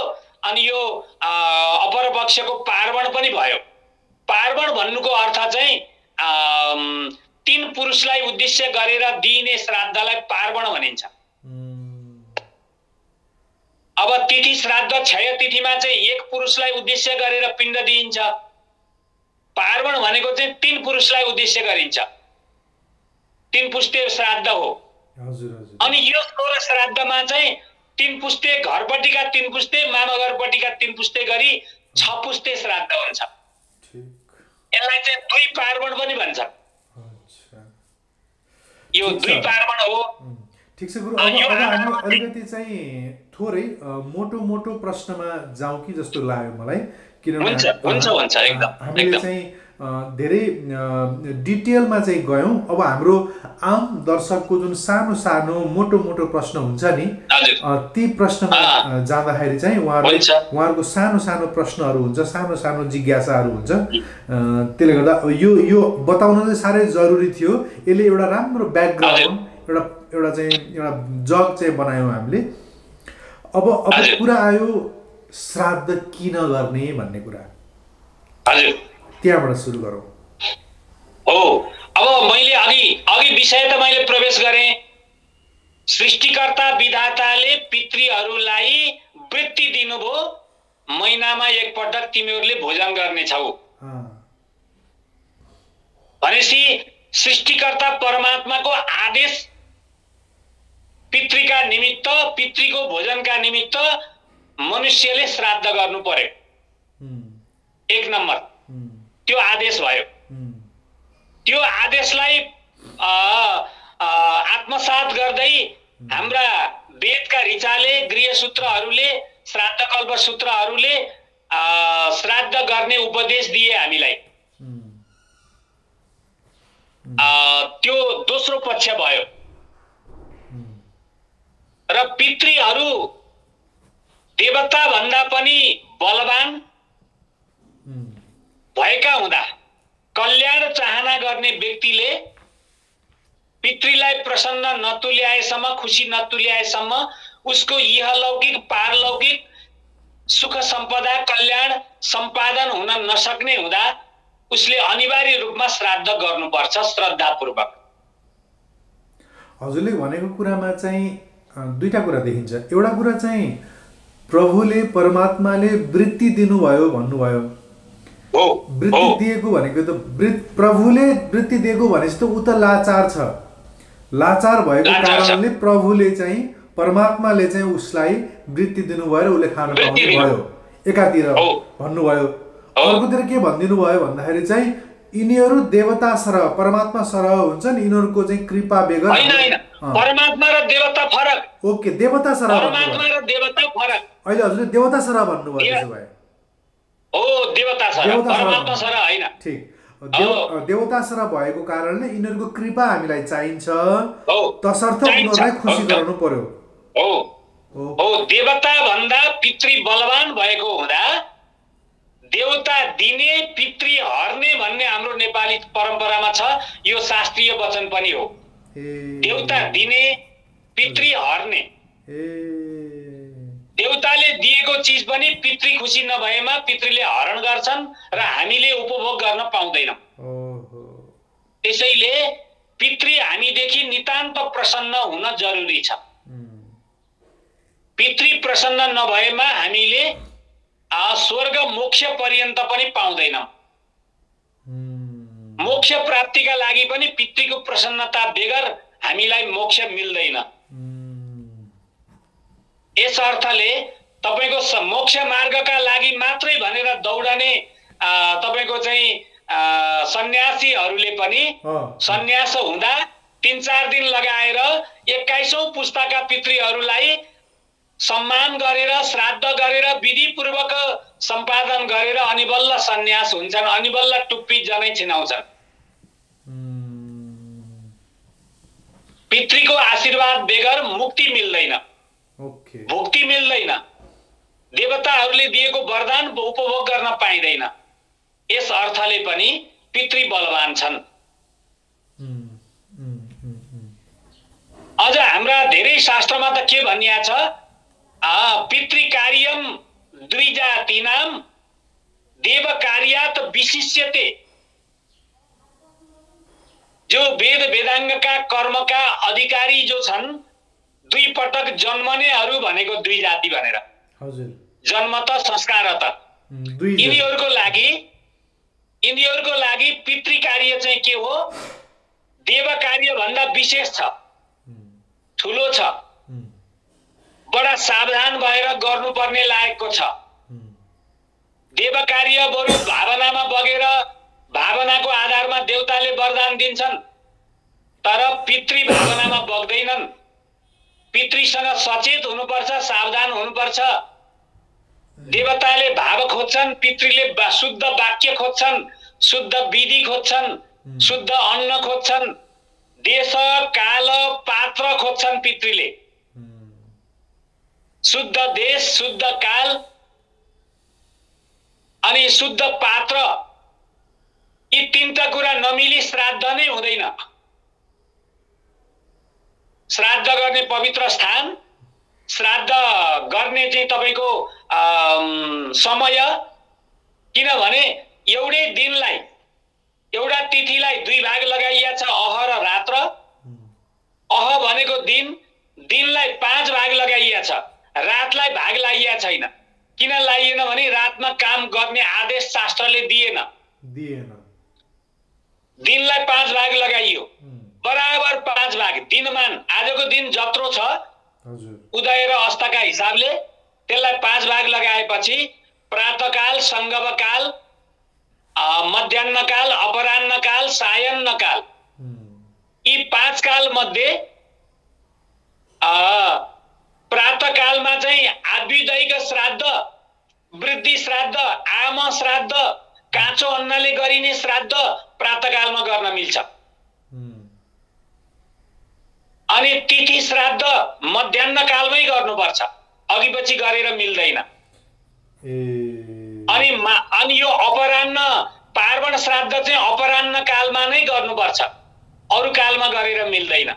अनि यो अपर पक्षको पार्वण पनि भयो। पार्वण भन्नुको अर्थ चाहिँ 3 पुरुषलाई उद्देश्य गरेर दिइने श्राद्धलाई पार्वण भनिन्छ। अब तिथि श्राद्ध क्षय तिथिमा चाहिँ 1 पुरुषलाई उद्देश्य गरेर पिण्ड दिइन्छ। पार्वण भनेको चाहिँ 3 पुरुषलाई उद्देश्य गरिन्छ, 3 पुस्ते श्राद्ध हो। अनि यो 16 श्राद्धमा चाहिँ 3 पुस्ते घरपट्टिका 3 पुस्ते, मामा घरपट्टिका 3 पुस्ते गरी 6 पुस्ते श्राद्ध हुन्छ। यसलाई चाहिँ 2 पार्वण पनि भन्छ। यो 2 पार्वण हो। ठीक छ गुरु। अब हामी अलिकति चाहिँ थोरै मोटो प्रश्नमा जाउँ कि जस्तो लाग्यो मलाई, किनभने हामीले चाहिँ धेरै डिटेलमा चाहिँ गयौँ। अब हाम्रो आम दर्शकको जुन सानो मोटो प्रश्न हुन्छ नि, ती प्रश्नमा जाँदाखेरि चाहिँ उहाँहरूको सानो प्रश्नहरू हुन्छ, सानो जिज्ञासाहरू हुन्छ। त्यसले गर्दा यो बताउन चाहिँ साह्रै जरुरी थियो। यसले एउटा राम्रो ब्याकग्राउन्ड, एउटा जग चाहिँ बनायौँ हामीले। अब कुरा आयो श्राद्ध किन गर्ने भन्ने कुरा। त्यहाँबाट सुरु गरौँ। हो, अब मैले अघि विषय त मैले प्रवेश गरेँ। सृष्टिकर्ता विधाताले पितृहरूलाई वृत्ति दिनुभयो, महिनामा एकपटक तिमीहरूले भोजन गर्नेछौ भनेपछि सृष्टिकर्ता परमात्माको आदेश पितृका निमित्त, पितृको भोजनका निमित्त मनुष्यले श्राद्ध गर्नु पर्यो। 1 नम्बर त्यो आदेश भयो। त्यो आदेशलाई आत्मसात गर्दै हाम्रा वेदका ऋचाले, गृहसूत्रहरूले, श्राद्धकल्प सूत्रहरूले श्राद्ध गर्ने उपदेश दिए हामीलाई। त्यो दोस्रो पक्ष भयो। र पितृहरू देवता भन्दा पनि बलवान भएका हुँदा कल्याण चाहना गर्ने व्यक्तिले पितृलाई प्रसन्न नतुल्याएसम्म, खुसी नतुल्याएसम्म उसको इहलौकिक पारलौकिक सुख सम्पदा कल्याण सम्पादन हुन नसक्ने हुँदा उसले अनिवार्य रूपमा श्राद्ध गर्नुपर्छ श्रद्धापूर्वक। हजुरले भनेको कुरामा चाहिँ 2टा कुरा देखिन्छ। एउटा कुरा चाहिँ प्रभुले, परमात्माले वृत्ति दिनुभयो भन्नुभयो। वृत्ति दिएको भनेको त प्रभुले वृत्ति दिएको भनेपछि त उ त लाचार छ। लाचार भएको कारणले प्रभुले चाहिँ, परमात्माले चाहिँ उसलाई वृत्ति दिनुभयो र उसले खान पाउने भयो, एकातिर भन्नुभयो। अर्कोतिर के भनिदिनु भयो भन्दाखेरि चाहिँ यिनीहरू देवता सरह, परमात्मा सरह हुन्छन्, यिनीहरूको चाहिँ कृपा बेगर। परमात्मा र देवता फरक। ओके, देवता सरह, परमात्मा र देवता फरक। अहिले हजुरले देवता सरह भन्नुभयो त्यसो भए। हो, देवता सरह, परमात्मा सरह हैन। ठीक, देवता सरह भएको कारणले यिनीहरूको कृपा हामीलाई चाहिन्छ, तसर्थ उनीहरूलाई खुसी गराउनु पर्यो। हो, देवता भन्दा पितृ बलवान भएको हुँदा देवता दिने पितृ हर्ने भन्ने हाम्रो नेपाली परम्परामा छ। यो शास्त्रीय वचन पनि हो। देवता दिने, पितृ हर्ने। देवताले दिएको चिज पनि पितृ खुसी नभएमा पितृले हरण गर्छन् र हामीले उपभोग गर्न पाउँदैनौँ। त्यसैले पितृ हामीदेखि नितान्त प्रसन्न हुन जरुरी छ। पितृ प्रसन्न नभएमा हामीले स्वर्ग मोक्ष पर्यन्त पनि पाउँदैनौँ। मोक्ष प्राप्तिका लागि पनि पितृको प्रसन्नता बेगर हामीलाई मोक्ष मिल्दैन। यस अर्थले तपाईको मोक्ष मार्गका लागि मात्रै भनेर दौडने तपाईको चाहिँ सन्यासीहरूले पनि सन्यास हुँदा 3-4 दिन लगाएर 21औं पुस्ताका पितृहरूलाई सम्मान गरेर श्राद्ध गरेर विधिपूर्वक सम्पादन गरेर अनि बल्ल सन्यास हुन्छन्, अनि बल्ल टुप्पी जनै छिनाउँछन्। पितृको आशीर्वाद बेगर मुक्ति मिल्दैन, भुक्ति मिल्दैन, देवताहरूले दिएको वरदान उपभोग गर्न पाइँदैन। यस अर्थले पनि पितृ बलवान छन्। अझ हाम्रा धेरै शास्त्रमा त के भनिया छ, पितृ कार्यम द्विजातिनाम देव कार्यात विशिष्यते। जो वेद वेदाङ्गका कर्मका अधिकारी जो छन्, 2 पटक जन्मनेहरू भनेको 2 जाति भनेर। हजुर, जन्म त संस्कार त यिनीहरूको लागि पितृ कार्य चाहिँ के हो, देव कार्य भन्दा विशेष छ, ठुलो छ, बडा सावधान भएर गर्नुपर्ने लागेको छ। देव कार्य बरु भावनामा बगेर भावनाको आधारमा देवताले वरदान दिन्छन्, तर पितृ भावनामा बग्दैनन्। पितृसँग सचेत हुनुपर्छ, सावधान हुनुपर्छ। देवताले भाव खोज्छन्, पितृले शुद्ध वाक्य खोज्छन्, शुद्ध विधि खोज्छन्, शुद्ध अन्न खोज्छन्, देश काल पात्र खोज्छन्। पितृले शुद्ध देश, शुद्ध काल अनि शुद्ध पात्र, यी 3टा कुरा नमिली श्राद्ध नै हुँदैन। श्राद्ध गर्ने पवित्र स्थान, श्राद्ध गर्ने चाहिँ तपाईको समय, किनभने एउटै दिनलाई, एउटा तिथिलाई 2 भाग लगाइया छ, अह र रात्र। अह भनेको दिन, दिनलाई 5 भाग लगाइया छ, रातलाई भाग लाइया छैन। किन लाइएन भने रातमा काम गर्ने आदेश शास्त्रले दिएन। दिनलाई 5 भाग लगाइयो, बराबर 5 भाग। दिनमान आजको दिन जत्रो छ उदय र अस्तका हिसाबले त्यसलाई 5 भाग लगाएपछि प्रातःकाल, संगमकाल, मध्याह्नकाल, अपराह्नकाल, सायन्नकाल, यी 5 काल मध्ये प्रातःकालमा चाहिँ आभ्युदयिक श्राद्ध, वृद्धि श्राद्ध, आम श्राद्ध, काँचो अन्नले गरिने श्राद्ध प्रातःकालमा गर्न मिल्छ। अनि तिथि श्राद्ध मध्याह्नकालमै गर्नुपर्छ, अघिपछि गरेर मिल्दैन। अनि यो अपराह्न पार्वण श्राद्ध चाहिँ अपराह्न कालमा नै गर्नुपर्छ, अरू कालमा गरेर मिल्दैन।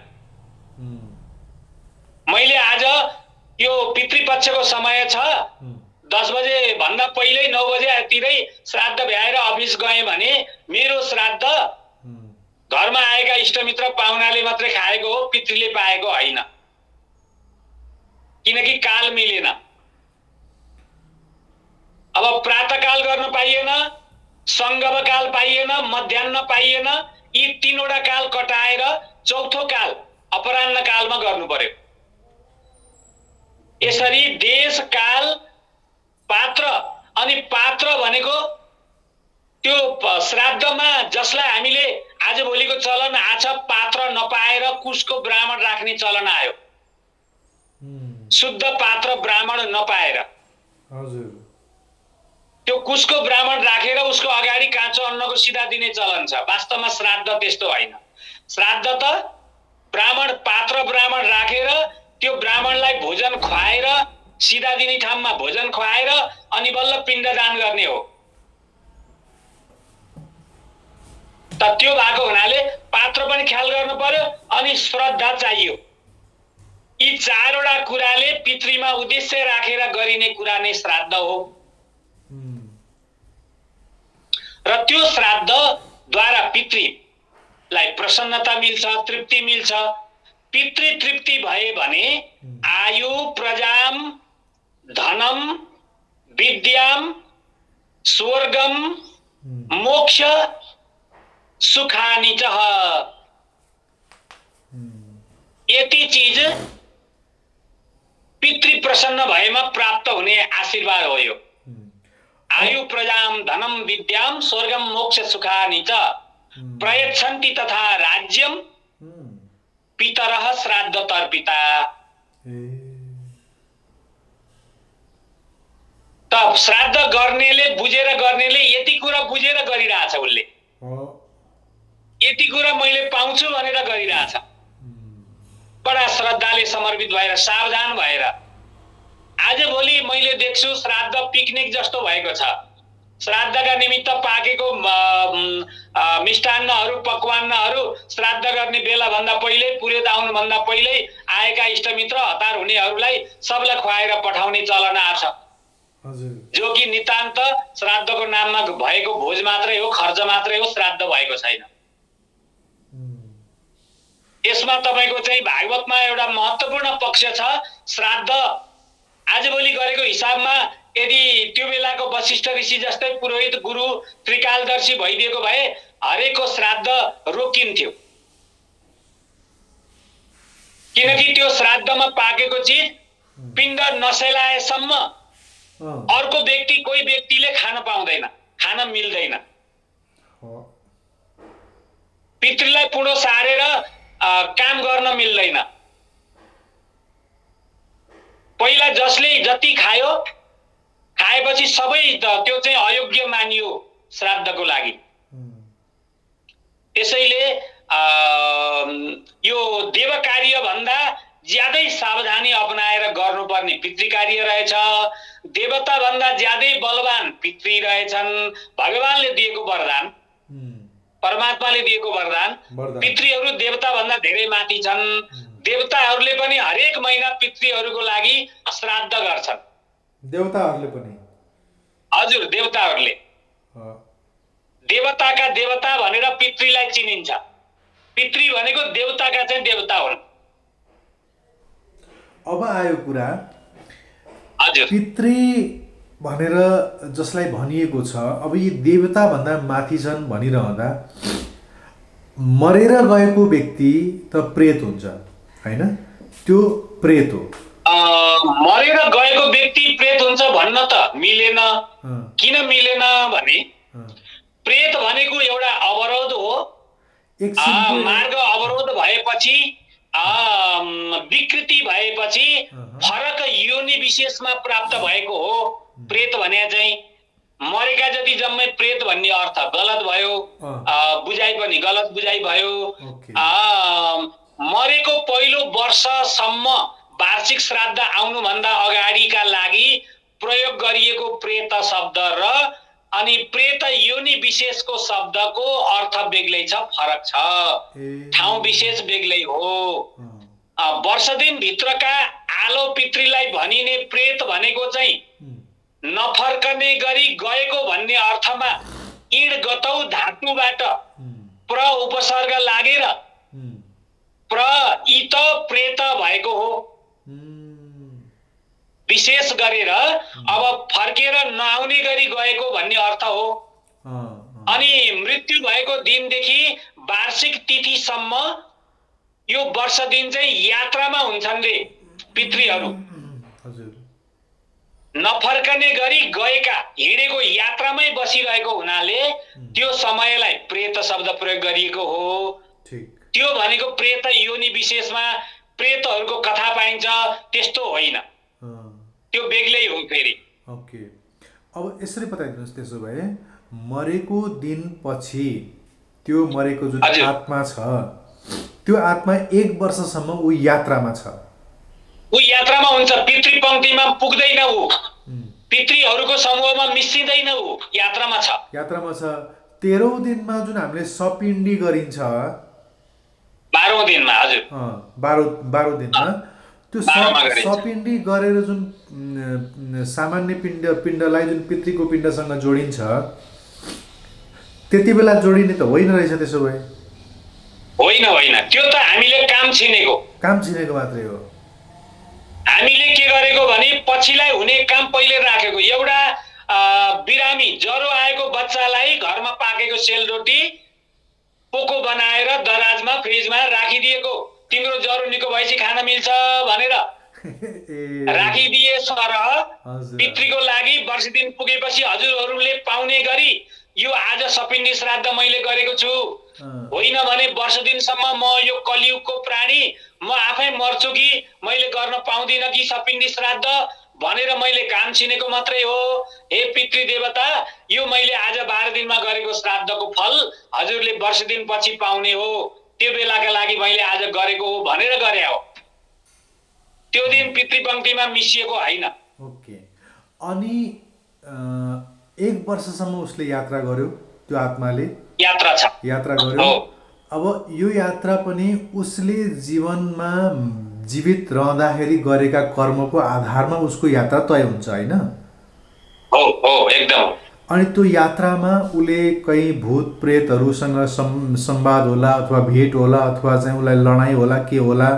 मैले आज यो पितृपक्षको समय छ, 10 बजे भन्दा पहिल्यै 9 बजेतिरै श्राद्ध भ्याएर अफिस गएँ भने मेरो श्राद्ध घरमा आएका इष्टमित्र पाहुनाले मात्रै खाएको हो, पितृले पाएको होइन, किनकि काल मिलेन। अब प्रातःकाल गर्न पाइएन, संगमकाल पाइएन, मध्याह्न पाइएन, यी 3वटा काल कटाएर 4थो काल अपराह्न कालमा गर्नु पर्यो। यसरी देश, काल, पात्र, अनि पात्र भनेको त्यो श्राद्धमा जसलाई हामीले आजभोलिको चलन आछ, पात्र नपाएर कुशको ब्राह्मण राख्ने चलन आयो। शुद्ध पात्र ब्राह्मण नपाएर त्यो कुशको ब्राह्मण राखेर उसको अगाडि काँचो अन्नको सिधा दिने चलन छ। वास्तवमा श्राद्ध त्यस्तो होइन। श्राद्ध त ब्राह्मण, पात्र ब्राह्मण राखेर त्यो ब्राह्मणलाई भोजन खुवाएर, सिधा दिने ठाउँमा भोजन खुवाएर अनि बल्ल पिण्डदान गर्ने हो। त त्यो भएको हुनाले पात्र पनि ख्याल गर्नु पर्यो अनि श्रद्धा चाहियो। यी 4वटा कुराले पितृमा उद्देश्य राखेर गरिने कुरा नै श्राद्ध हो। र त्यो श्राद्धद्वारा पितृलाई प्रसन्नता मिल्छ, तृप्ति मिल्छ। पितृ तृप्ति भए भने आयु, प्रजाम, धनम विद्याम स्वर्गम मोक्ष सुखानि च। यति चीज पितृ प्रसन्न भएमा प्राप्त हुने आशीर्वाद हो यो। आयु प्रजाम धनम विद्याम स्वर्गम मोक्ष सुखानि च प्रयच्छन्ति तथा राज्यम पितरः श्राद्ध तर्पिता। त श्राद्ध गर्नेले बुझेर गर्नेले यति कुरा बुझेर गरिरहेछ, उसले यति कुरा मैले पाउँछु भनेर गरिरहेछ। बडा श्रद्धाले समर्पित भएर सावधान भएर। आजभोलि मैले देख्छु श्राद्ध पिकनिक जस्तो भएको छ। श्राद्धका निमित्त पाकेको मिष्टान्नहरू पकवान्नहरू श्राद्ध गर्ने बेलाभन्दा पहिले, पुरोहित आउनुभन्दा पहिले आएका इष्टमित्र हतार हुनेहरूलाई सबलाई खुवाएर पठाउने चलन आछ, जो कि नितान्त श्राद्धको नाममा भएको भोज मात्रै हो, खर्च मात्रै हो, श्राद्ध भएको छैन। यसमा तपाईको चाहिँ भागवतमा एउटा महत्त्वपूर्ण पक्ष छ। श्राद्ध आजभोलि गरेको हिसाबमा यदि त्यो बेलाको वशिष्ठ ऋषि जस्तै पुरोहित गुरु त्रिकालदर्शी भइदिएको भए हरेकको श्राद्ध रोकिन्थ्यो, किनकि त्यो श्राद्धमा पाकेको चिज पिण्ड नसेलाएसम्म अर्को व्यक्ति, कोही व्यक्तिले खान पाउँदैन, खान मिल्दैन। पितृलाई पुडो सारेर काम गर्न मिल्दैन। पहिला जसले जति खायो, खाएपछि सबै त्यो चाहिँ अयोग्य मानियो श्राद्धको लागि। त्यसैले यो देव कार्य भन्दा ज्यादै सावधानी अपनाएर गर्नुपर्ने पितृ कार्य रहेछ। देवता भन्दा ज्यादै बलवान पितृ रहेछन्। भगवानले दिएको वरदान, परमात्माले दिएको वरदान, पितृहरू देवता भन्दा धेरै माथि छन्। देवताहरूले पनि हरेक महिना पितृहरूको लागि श्राद्ध गर्छन्। देवताहरूले पनि? हजुर, देवताहरूले। देवताका देवता भनेर पितृलाई चिनिन्छ। पितृ भनेको देवताका चाहिँ देवता हुन्। अब आयो कुरा, हजुर, पितृ भनेर जसलाई भनिएको छ, अब यी देवता भन्दा माथि छन् भनिरहँदा मरेर गएको व्यक्ति त प्रेत हुन्छ हैन? त्यो प्रेत हो। मरेर गएको व्यक्ति प्रेत हुन्छ भन्न त मिलेन। किन मिलेन भने प्रेत भनेको एउटा अवरोध हो। मार्ग अवरोध भएपछि, विकृति भएपछि फरक योनि विशेषमा प्राप्त भएको हो प्रेत भने चाहिँ। मरेका जति जम्मै प्रेत भन्ने अर्थ गलत भयो, बुझाइ पनि गलत बुझाइ भयो। मरेको पहिलो वर्षसम्म वार्षिक श्राद्ध आउनुभन्दा अगाडिका लागि प्रयोग गरिएको प्रेत शब्द र अनि प्रेत योनि विशेषको शब्दको अर्थ बेग्लै छ, फरक छ, ठाउँ विशेष बेग्लै हो। वर्ष दिन भित्रका आलो पितृलाई भनिने प्रेत भनेको चाहिँ नफर्कने गरी गएको भन्ने अर्थमा इड गतौ धातुबाट प्र उपसर्ग लागेर प्र इत प्रेत भएको हो। विशेष गरेर अब फर्केर नआउने गरी गएको भन्ने अर्थ हो। अनि मृत्यु भएको दिनदेखि वार्षिक तिथिसम्म यो वर्ष दिन चाहिँ यात्रामा हुन्छन् रे पितृहरू। नफर्कने गरी गएका, हिँडेको यात्रामै बसिरहेको हुनाले त्यो समयलाई प्रेत शब्द प्रयोग गरिएको हो। त्यो भनेको प्रेत योनि विशेषमा प्रेतहरूको कथा पाइन्छ त्यस्तो होइन, त्यो बेग्लै हो फेरि। ओके, अब यसरी बताइदिनुहोस् त्यसो भए मरेको दिन पछि त्यो मरेको जुन आत्मा छ, त्यो आत्मा 1 वर्षसम्म ऊ यात्रामा छ। ऊ यात्रामा हुन्छ, पितृपङ्क्तिमा पुग्दैन, ऊ पितृहरूको समूहमा मिसिँदैन, ऊ यात्रामा छ। यात्रामा छ। 13औं दिनमा जुन हामीले सपिण्डी गरिन्छ, 12औं दिनमा, हजुर 12 दिनमा त्यो सपिण्डी गरेर जुन सामान्य पिण्डलाई जुन पितृको पिण्डसँग जोडिन्छ, त्यति बेला जोडिने त होइन रहेछ। त्यसो भए होइन, त्यो त हामीले काम छिनेको मात्रै हो। हामीले के गरेको भने पछिलाई हुने काम पहिले राखेको। एउटा बिरामी ज्वरो आएको बच्चालाई घरमा पाकेको सेलरोटी पोको बनाएर दराजमा फ्रिजमा राखिदिएको, तिम्रो ज्वरो निको भएपछि खान मिल्छ भनेर राखिदिए सरह पितृको लागि वर्ष दिन पुगेपछि हजुरहरूले पाउने गरी यो आज सपिण्डी श्राद्ध मैले गरेको छु। होइन भने वर्ष दिनसम्म म यो कलियुगको प्राणी म आफै मर्छु कि मैले गर्न पाउँदिन कि सपिण्डी श्राद्ध भनेर मैले काम छिनेको मात्रै हो। हे पितृ देवता, यो मैले आज 12 दिनमा गरेको श्राद्धको फल हजुरले वर्ष दिन पछि पाउने हो, त्यो बेलाका लागि मैले आज गरेको हो भनेर गरे हो। त्यो दिन पितृपङ्क्तिमा मिसिएको होइन। ओके, अनि 1 वर्षसम्म उसले यात्रा गर्यो, त्यो आत्माले यात्रा गर्यो। अब यो यात्रा पनि उसले जीवनमा जीवित रहँदाखेरि गरेका कर्मको आधारमा उसको यात्रा तय हुन्छ होइन? हो एकदम। अनि त्यो यात्रामा उसले कहीँ भूत प्रेतहरूसँग संवाद होला अथवा भेट होला अथवा चाहिँ उसलाई लडाइँ होला, के होला,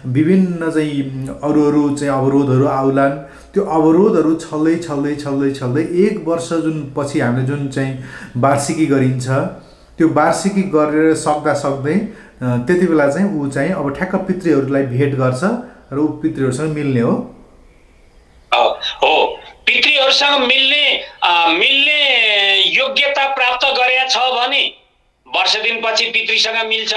विभिन्न चाहिँ अरू चाहिँ अवरोधहरू आउलान्। त्यो अवरोधहरू छल्दै 1 वर्ष जुन पछि हामीले जुन चाहिँ वार्षिकी गरिन्छ, त्यो वार्षिकी गरेर सक्दै त्यति बेला चाहिँ ऊ चाहिँ अब ठ्याक्क पितृहरूलाई भेट गर्छ र ऊ पितृहरूसँग मिल्ने हो। पितृहरूसँग मिल्ने योग्यता प्राप्त गरेका छ भने वर्ष दिनपछि पितृसँग मिल्छ।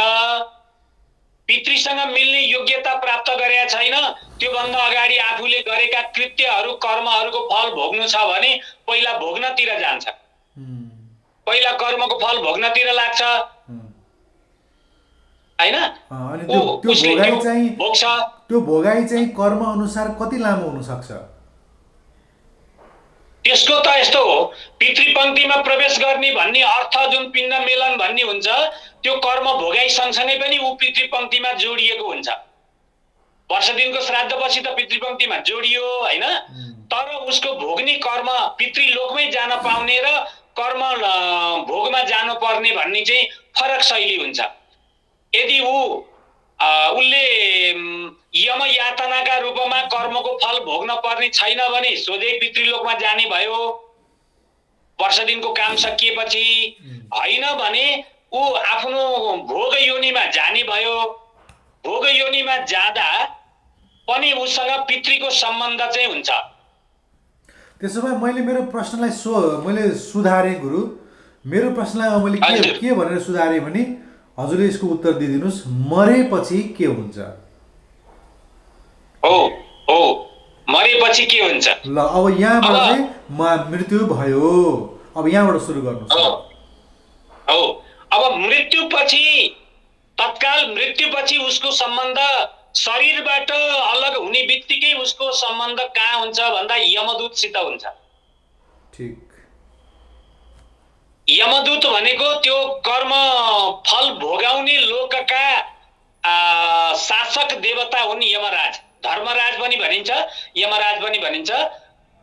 पितृसँग मिल्ने योग्यता प्राप्त गरेका छैन, त्योभन्दा अगाडि आफूले गरेका कृत्यहरू कर्महरूको फल भोग्नु छ भने पहिला भोग्नतिर जान्छ, पहिला कर्मको फल भोग्नतिर लाग्छ हैन? त्यो भोगाई चाहिँ कर्म अनुसार कति लामो हुन सक्छ? त्यसको त यस्तो हो, पितृपङ्क्तिमा प्रवेश गर्ने भन्ने अर्थ जुन पिण्ड मेलन भन्ने हुन्छ, त्यो कर्म भोगाई सँगसँगै पनि ऊ पितृपङ्क्तिमा जोडिएको हुन्छ। वर्ष दिनको श्राद्धपछि त पितृपङ्क्तिमा जोडियो होइन, तर उसको भोग्ने कर्म पितृलोकमै जान पाउने र कर्म भोगमा जानु पर्ने भन्ने चाहिँ फरक शैली हुन्छ। यदि उसले यम यातनाका रूपमा कर्मको फल भोग्न पर्ने छैन भने सोझै पितृलोकमा जाने भयो वर्ष दिनको काम सकिएपछि। होइन भने ऊ आफ्नो भोग योनिमा जाने भयो। भोग योनिमा जाँदा पनि उसँग पितृको सम्बन्ध चाहिँ हुन्छ। त्यसो भए मैले मेरो प्रश्नलाई मैले सुधारेँ गुरु। मेरो प्रश्नलाई मैले के भनेर सुधारेँ भने हजुरले यसको उत्तर दिदिनुस्, मरेपछि के हुन्छ? हो मरेपछि के हुन्छ? ल अब यहाँबाट चाहिँ मृत्यु भयो, अब यहाँबाट सुरु गर्नुहोस्। हो अब मृत्युपछि तत्काल मृत्युपछि उसको सम्बन्ध शरीरबाट अलग हुने बित्तिकै उसको सम्बन्ध कहाँ हुन्छ भन्दा यमदूतसित हुन्छ। ठीक। यमदूत भनेको त्यो कर्म फल भोगाउने लोकका शासक देवता हुन् यमराज। धर्मराज पनि भनिन्छ, यमराज पनि भनिन्छ।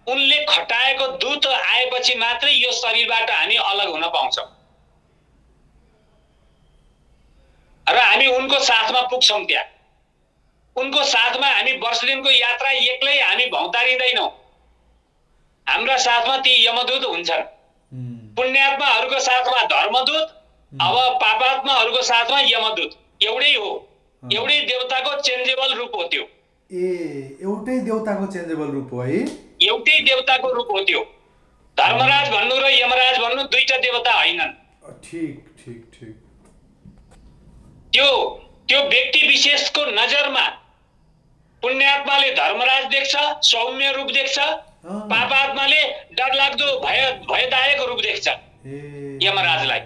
उनले खटाएको दूत आएपछि मात्रै यो शरीरबाट हामी अलग हुन पाउँछौँ र हामी उनको साथमा पुग्छौँ। त्यहाँ उनको साथमा हामी वर्ष दिनको यात्रा एक्लै हामी भौतारिँदैनौँ। हाम्रा साथमा ती यमदूत हुन्छन्। पुण्यात्माहरूको साथमा धर्मदूत, अब पापात्माहरूको साथमा यमदूत। एउटै हो, एउटै देवताको चेन्जेबल रूप हो त्यो। एउटै देवताको चेन्जेबल रूप हो है? एउटै देवताको रूप हो त्यो। धर्मराज भन्नु र यमराज भन्नु दुईटा देवता होइनन्। ठीक ठीक ठीक। त्यो व्यक्ति विशेषको नजरमा पुण्यात्माले धर्मराज देख्छ, सौम्य रूप देख्छ। पापात्माले डरलाग्दो भयदायक रूप देख्छ यमराजलाई।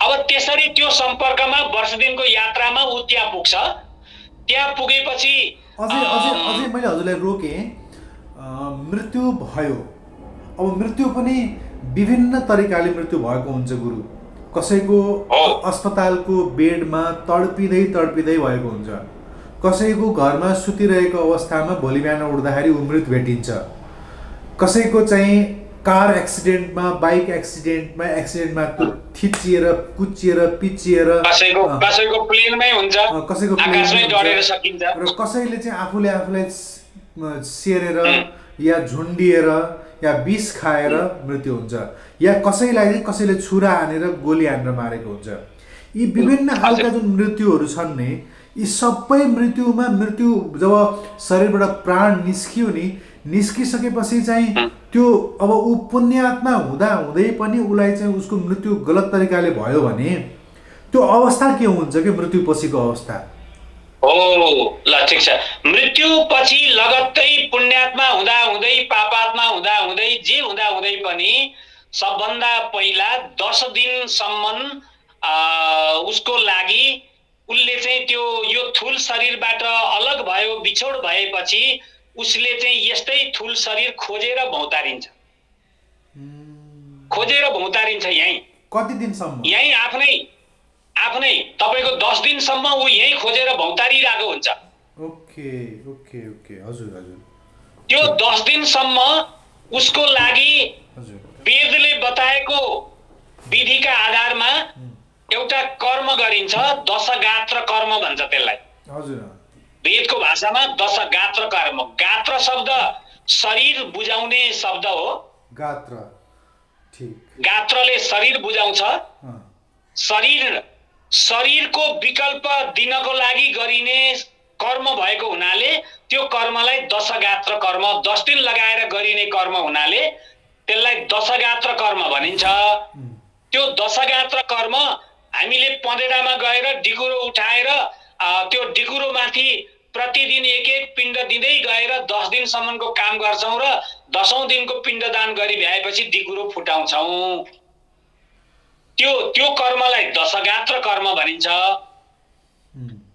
अब त्यसरी त्यो सम्पर्कमा वर्ष दिनको यात्रामा ऊ त्यहाँ पुग्छ। त्यहाँ पुगेपछि अझै मैले हजुरलाई रोकेँ। मृत्यु भयो, अब मृत्यु पनि विभिन्न तरिकाले मृत्यु भएको हुन्छ गुरु। कसैको अस्पतालको बेडमा तडपिँदै भएको हुन्छ, कसैको घरमा सुतिरहेको अवस्थामा भोलि बिहान उठ्दाखेरि ऊ मृत भेटिन्छ, कसैको चाहिँ कार एक्सिडेन्टमा बाइक एक्सिडेन्टमा त्यो थिचिएर कुचिएर पिचिएर कसैको प्लेनमै हुन्छ, कसैको आकाशमै डढेर सकिन्छ, र कसैले चाहिँ आफूलाई सेरेर या झुन्डिएर या विष खाएर मृत्यु हुन्छ, या कसैले छुरा हानेर गोली हानेर मारेको हुन्छ। यी विभिन्न खालका जुन मृत्युहरू छन् नि, यी सबै मृत्यु जब शरीरबाट प्राण निस्कियो नि, निस्किसकेपछि चाहिँ त्यो अब ऊ पुण्यात्मा हुँदै पनि उसलाई चाहिँ उसको मृत्यु गलत तरिकाले भयो भने त्यो अवस्था के हुन्छ कि मृत्यु पछिको अवस्था? हो ल ठिक छ। मृत्यु पछि लगत्तै पुण्यात्मा हुँदै पापात्मा हुँदै जे हुँदै पनि सबभन्दा पहिला 10 दिनसम्म उसको लागि उसले चाहिँ त्यो यो थुल शरीरबाट अलग भयो, बिछोड भएपछि उसले चाहिँ यस्तै थुल शरीर खोजेर भौतारिन्छ यहीँ। कति दिनसम्म? यहीँ आफ्नै तपाईको 10 दिनसम्म ऊ यहीँ खोजेर भौतारिरहेको हुन्छ। ओके हजुर। त्यो 10 दिनसम्म उसको लागि वेदले बताएको विधिका आधारमा एउटा कर्म गरिन्छ, दशगात्र कर्म भन्छ त्यसलाई। हजुर। वेदको भाषामा दशगात्र कर्म। गात्र शब्द शरीर बुझाउने शब्द हो। गात्र, ठीक। गात्रले शरीर बुझाउँछ। शरीरको विकल्प दिनको लागि गरिने कर्म भएको हुनाले त्यो कर्मलाई दशगात्र कर्म, 10 दिन लगाएर गरिने कर्म हुनाले त्यसलाई दशगात्र कर्म भनिन्छ। त्यो दशगात्र कर्म हामीले पँधेरामा गएर डिकुरो उठाएर त्यो डिकुरोमाथि प्रतिदिन एक पिण्ड दिँदै गएर 10 दिनसम्मको काम गर्छौँ र 10औं दिनको पिण्डदान गरी भ्याएपछि डिकुरो फुटाउँछौँ। त्यो कर्मलाई दशगात्र कर्म भनिन्छ।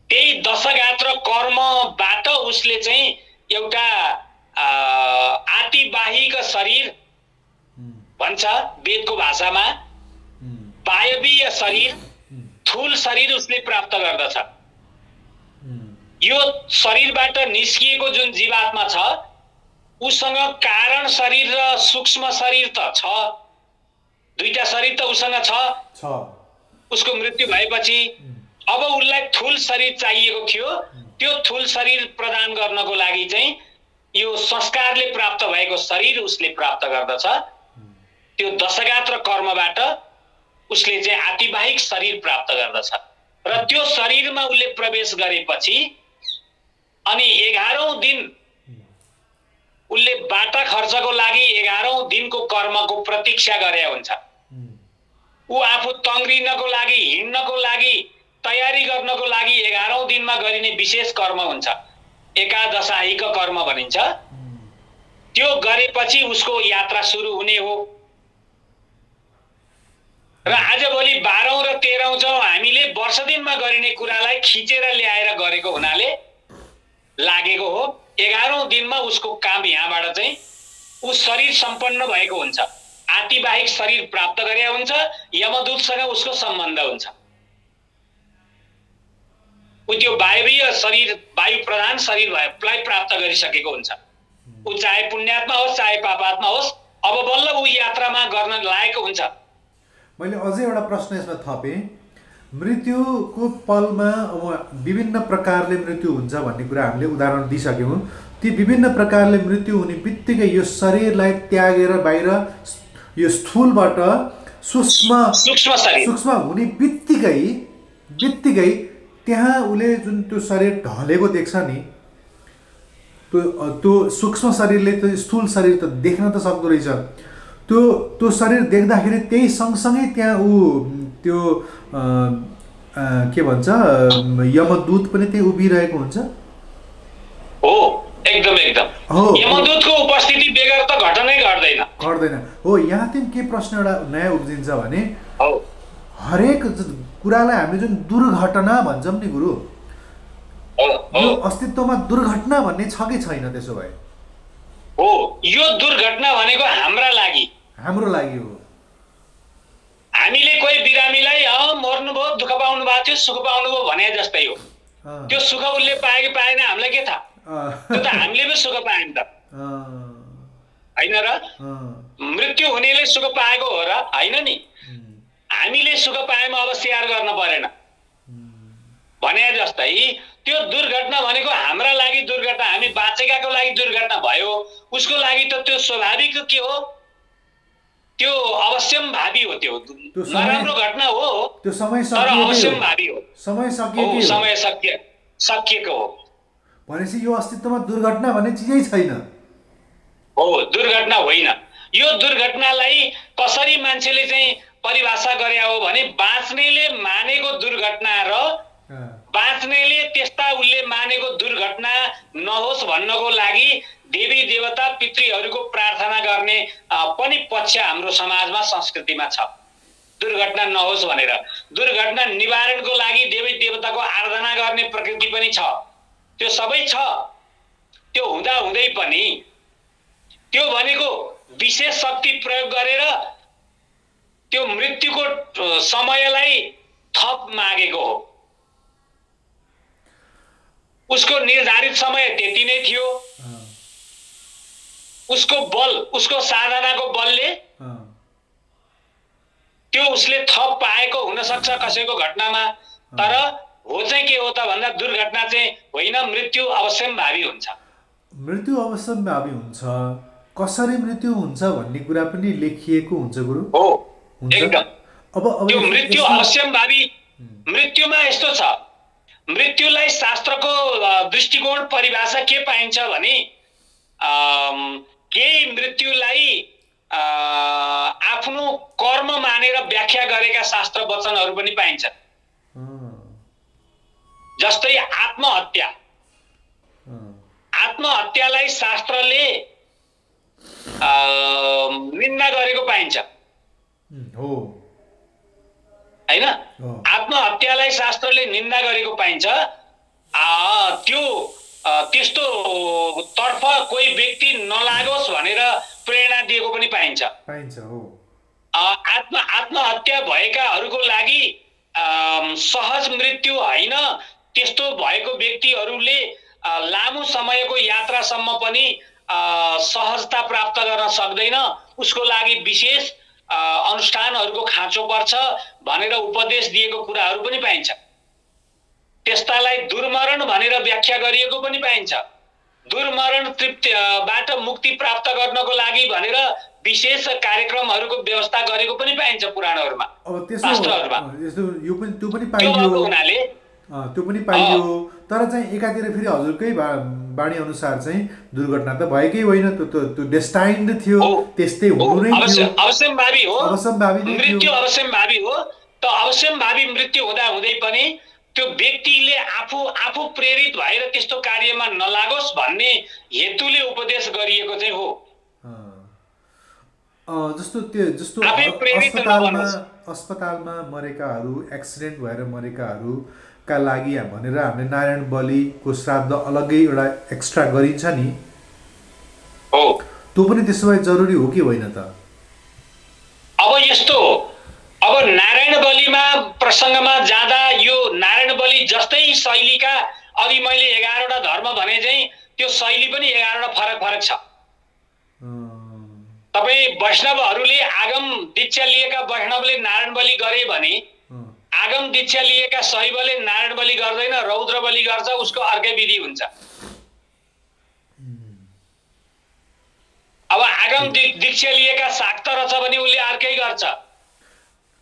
त्यही दशगात्र कर्मबाट उसले चाहिँ एउटा आतिवाहिक शरीर भन्छ वेदको भाषामा, वायवीय शरीर, थुल शरीर उसले प्राप्त गर्दछ। यो शरीरबाट निस्किएको जुन जीवात्मा छ उसँग कारण शरीर र सूक्ष्म शरीर त छ, दुईटा शरीर त उसँग छ। उसको मृत्यु भएपछि अब उसलाई थुल शरीर चाहिएको थियो। त्यो थुल शरीर प्रदान गर्नको लागि चाहिँ यो संस्कारले प्राप्त भएको शरीर उसले प्राप्त गर्दछ। त्यो दशगात्र कर्मबाट उसले चाहिँ आतिवाहिक शरीर प्राप्त गर्दछ र त्यो शरीरमा उसले प्रवेश गरेपछि अनि 11औं दिन उसले बाटा खर्चको लागि 11औं दिनको कर्मको प्रतीक्षा गरे हुन्छ। ऊ आफू तङ्ग्रिनको लागि, हिँड्नको लागि, तयारी गर्नको लागि 11औं दिनमा गरिने विशेष कर्म हुन्छ, एकादशाहिक कर्म भनिन्छ। त्यो गरेपछि उसको यात्रा सुरु हुने हो। र आजभोलि 12औं र 13औं चाहिँ हामीले वर्ष दिनमा गरिने कुरालाई खिचेर ल्याएर गरेको हुनाले लागेको हो। 11औं दिनमा उसको काम यहाँबाट चाहिँ ऊ शरीर सम्पन्न भएको हुन्छ, आतिवाहिक शरीर प्राप्त गरे हुन्छ, यमदूतसँग उसको सम्बन्ध हुन्छ। ऊ त्यो वायवीय शरीर, वायु प्रधान शरीरलाई प्राप्त गरिसकेको हुन्छ। ऊ चाहे पुण्यात्मा होस् चाहे पापात्मा होस्, अब बल्ल ऊ यात्रामा गर्न लागेको हुन्छ। मैले अझै एउटा प्रश्न यसमा थपेँ। मृत्युको पलमा अब विभिन्न प्रकारले मृत्यु हुन्छ भन्ने कुरा हामीले उदाहरण दिइसक्यौँ। ती विभिन्न प्रकारले मृत्यु हुने बित्तिकै यो शरीरलाई त्यागेर बाहिर यो स्थूलबाट सूक्ष्म हुने बित्तिकै त्यहाँ उसले जुन त्यो शरीर ढलेको देख्छ नि, त्यो सूक्ष्म शरीरले त्यो स्थूल शरीर त देख्न त सक्दो रहेछ। त्यो शरीर देख्दाखेरि त्यही सँगसँगै त्यहाँ ऊ त्यो के भन्छ यमदूत पनि त्यही उभिरहेको हुन्छ। हो, एकदम यमदूतको उपस्थिति बेगर त घटनै गर्दैन। हो, यहाँ चाहिँ के प्रश्न एउटा नयाँ उब्जिन्छ भने हरेक कुरालाई हामी जुन दुर्घटना भन्छौँ नि गुरु, यो अस्तित्वमा दुर्घटना भन्ने छ कि छैन? त्यसो भए हो, यो दुर्घटना भनेको हाम्रो लागि हो। हामीले कोही बिरामीलाई मर्नुभयो, दुःख पाउनु भएको थियो, सुख पाउनु भयो भने जस्तै हो। त्यो सुख उसले पाए कि पाएन हामीलाई के थाहा? त्यो त हामीले पो सुख पायौँ त। होइन र? मृत्यु हुनेले सुख पाएको हो र? होइन नि। हामीले सुख पाएमा अब स्याहार गर्न परेन भने जस्तै त्यो दुर्घटना भनेको हाम्रा लागि दुर्घटना, हामी बाँचेकाको लागि दुर्घटना भयो, उसको लागि त त्यो स्वाभाविक के हो, त्यो अवश्यम्भावी हो, त्यो नराम्रो घटना हो, त्यो समय तर अवश्यम्भावी हो, समय सकिएको हो। भनेपछि यो अस्तित्वमा दुर्घटना भन्ने चिजै छैन। हो, दुर्घटना होइन। यो दुर्घटनालाई कसरी मान्छेले चाहिँ परिभाषा गरे हो भने बाँच्नेले मानेको दुर्घटना र बाँच्नेले त्यस्ता उसले मानेको दुर्घटना नहोस् भन्नको लागि देवी देवता पितृहरूको प्रार्थना गर्ने पनि पक्ष हाम्रो समाजमा संस्कृतिमा छ। दुर्घटना नहोस् भनेर दुर्घटना निवारणको लागि देवी देवताको आराधना गर्ने प्रकृति पनि छ, त्यो सबै छ। त्यो हुँदा हुँदै पनि त्यो भनेको विशेष शक्ति प्रयोग गरेर त्यो मृत्युको समयलाई थप मागेको हो। उसको निर्धारित समय त्यति नै थियो। उसको बल, उसको साधनाको बलले त्यो उसले थप पाएको हुन सक्छ कसैको घटनामा। तर हो चाहिँ के हो त भन्दा दुर्घटना चाहिँ होइन, मृत्यु अवश्यम्भावी हुन्छ। मृत्यु अवश्यम्भावी हुन्छ। कसरी मृत्यु हुन्छ भन्ने कुरा पनि लेखिएको हुन्छ गुरु। हो, एकदम। अब त्यो मृत्यु अवश्यम्भावी। मृत्युमा यस्तो छ, मृत्युलाई शास्त्रको दृष्टिकोण परिभाषा के पाइन्छ भने केही मृत्युलाई आफ्नो कर्म मानेर व्याख्या गरेका शास्त्र वचनहरू पनि पाइन्छ। जस्तै आत्महत्या, आत्महत्यालाई शास्त्रले निन्दा गरेको पाइन्छ होइन? आत्महत्यालाई शास्त्रले निन्दा गरेको पाइन्छ। त्यस्तो तर्फ कोही व्यक्ति नलागोस् भनेर प्रेरणा दिएको पनि पाइन्छ। आत्महत्या भएकाहरूको लागि सहज मृत्यु होइन, त्यस्तो भएको व्यक्तिहरूले लामो समयको यात्रासम्म पनि सहजता प्राप्त गर्न सक्दैन, उसको लागि विशेष अनुष्ठानहरूको खाँचो पर्छ भनेर उपदेश दिएको कुराहरू पनि पाइन्छ। त्यस्तालाई दुर्मरण भनेर व्याख्या गरिएको पनि पाइन्छ। दुर्मरण तृप्तिबाट मुक्ति प्राप्त गर्नको लागि भनेर विशेष कार्यक्रमहरूको व्यवस्था गरेको पनि पाइन्छ पुराणहरूमा, शास्त्रहरूमा। त्यो पनि पाइयो। तर चाहिँ एकातिर फेरि हजुरकै बाणी अनुसार चाहिँ दुर्घटना त भएकै होइन, त्यो डेस्टाइन्ड थियो, त्यस्तै हुनु नै थियो। अवश्यम्भावी हो, मृत्यु अवश्यम्भावी हो। त अवश्यम्भावी मृत्यु हुँदा हुँदै पनि त्यो व्यक्तिले आफू प्रेरित भएर त्यस्तो कार्यमा नलागोस् भन्ने हेतुले उपदेश गरिएको चाहिँ हो। जस्तो अस्पतालमा मरेकाहरू, एक्सिडेन्ट भएर मरेकाहरूका लागि भनेर हामीले नारायण बलिको श्राद्ध अलग्गै एउटा एक्स्ट्रा गरिन्छ नि, त्यो पनि त्यसो भए जरुरी हो कि होइन त? अब यस्तो हो, अब नारायण बलिमा प्रसङ्गमा जाँदा यो नारायण बलि जस्तै शैलीका अघि मैले 11वटा धर्म भने चाहिँ त्यो शैली पनि 11वटा फरक छ। तपाईँ वैष्णवहरूले आगम दीक्षा लिएका वैष्णवले नारायण बलि गरे भने आगम दीक्षा लिएका शैवले नारायण बलि गर्दैन, रौद्र बलि गर्छ, उसको अर्कै विधि हुन्छ। अब आगम दीक्षा लिएका शाक्त रहेछ भने उसले अर्कै गर्छ।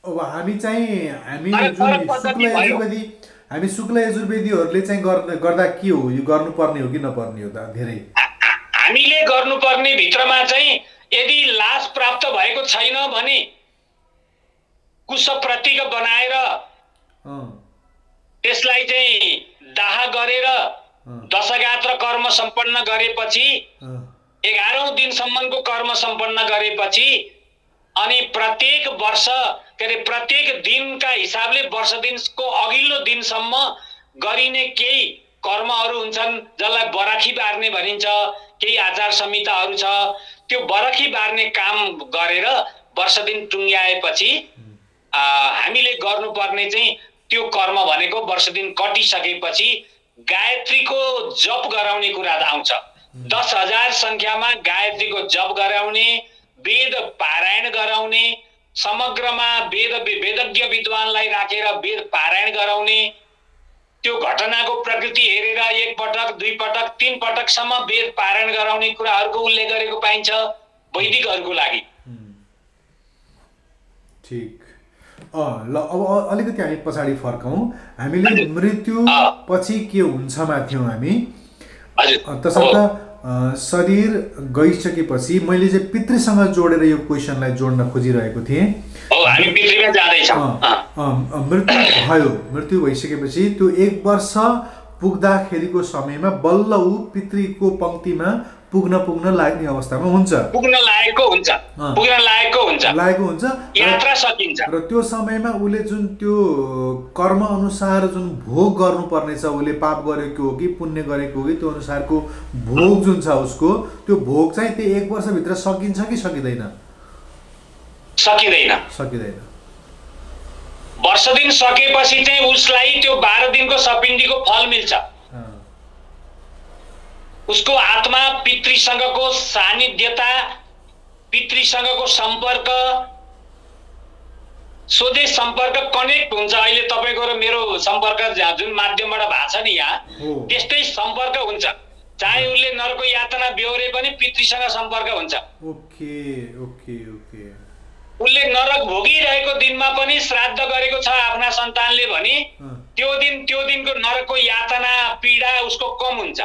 अब हामी शुक्ल यजुर्वेदीहरूले चाहिँ गर्दा के हो, यो गर्नुपर्ने हो कि नपर्ने हो त? धेरै हामीले गर्नुपर्ने भित्रमा चाहिँ यदि लाश प्राप्त भएको छैन भने कुश प्रतीक बनाएर त्यसलाई चाहिँ दाह गरेर दशगात्र कर्म सम्पन्न गरेपछि 11औं दिनसम्मको कर्म सम्पन्न गरेपछि अनि प्रत्येक वर्ष प्रत्येक दिनका हिसाबले वर्ष दिनको अघिल्लो दिनसम्म गरिने केही कर्महरू हुन्छन् जसलाई बराखी बार्ने भनिन्छ। केही आचार संहिताहरू छ, त्यो बराखी बार्ने काम गरेर वर्ष दिन टुङ्ग्याएपछि हामीले गर्नुपर्ने चाहिँ त्यो कर्म भनेको वर्ष दिन कटिसकेपछि गायत्रीको जप गराउने कुरा आउँछ। 10,000 संख्यामा गायत्रीको जप गराउने, वेद पारायण गराउने, समग्रमा वेदज्ञ विद्वानलाई राखेर वेद पारायण गराउने, त्यो घटनाको प्रकृति हेरेर 1 पटक 2 पटक 3 पटकसम्म वेद पारायण गराउने कुराहरूको उल्लेख गरेको पाइन्छ वैदिकहरूको लागि। ठीक। ल अब अलिकति हामी पछाडि फर्कौँ। हामीले मृत्यु पछि के हुन्छमा थियौँ हामी। तसर्थ शरीर गइसकेपछि मैले चाहिँ पितृसँग जोडेर यो क्वेसनलाई जोड्न खोजिरहेको थिएँ। हामी पितृमा जाँदैछौँ। मृत्यु भइसकेपछि त्यो 1 वर्ष पुग्दाखेरिको समयमा बल्ल ऊ पितृको पङ्क्तिमा पुग्न लाग्ने अवस्थामा हुन्छ, पुग्न लागेको हुन्छ, यात्रा सकिन्छ। र त्यो समयमा उसले जुन त्यो कर्म अनुसार जुन भोग गर्नुपर्ने छ, उसले पाप गरेको हो कि पुण्य गरेको हो कि त्यो अनुसारको भोग जुन छ उसको, त्यो भोग चाहिँ त्यो 1 वर्षभित्र सकिन्छ कि सकिँदैन? सकिँदैन। वर्ष दिन सकेपछि चाहिँ उसलाई त्यो 12 दिनको सपिण्डीको फल मिल्छ। उसको आत्मा पितृसँगको सानिध्यता, पितृसँगको सम्पर्क, सोझै सम्पर्क कनेक्ट हुन्छ। अहिले तपाईँको र मेरो सम्पर्क जुन माध्यमबाट भएको छ नि यहाँ, त्यस्तै सम्पर्क हुन्छ। चाहे उसले नरको यातना बेहोरे पनि पितृसँग सम्पर्क हुन्छ। उसले नरक भोगिरहेको दिनमा पनि श्राद्ध गरेको छ आफ्ना सन्तानले भने त्यो दिनको नरकको यातना पीडा उसको कम हुन्छ।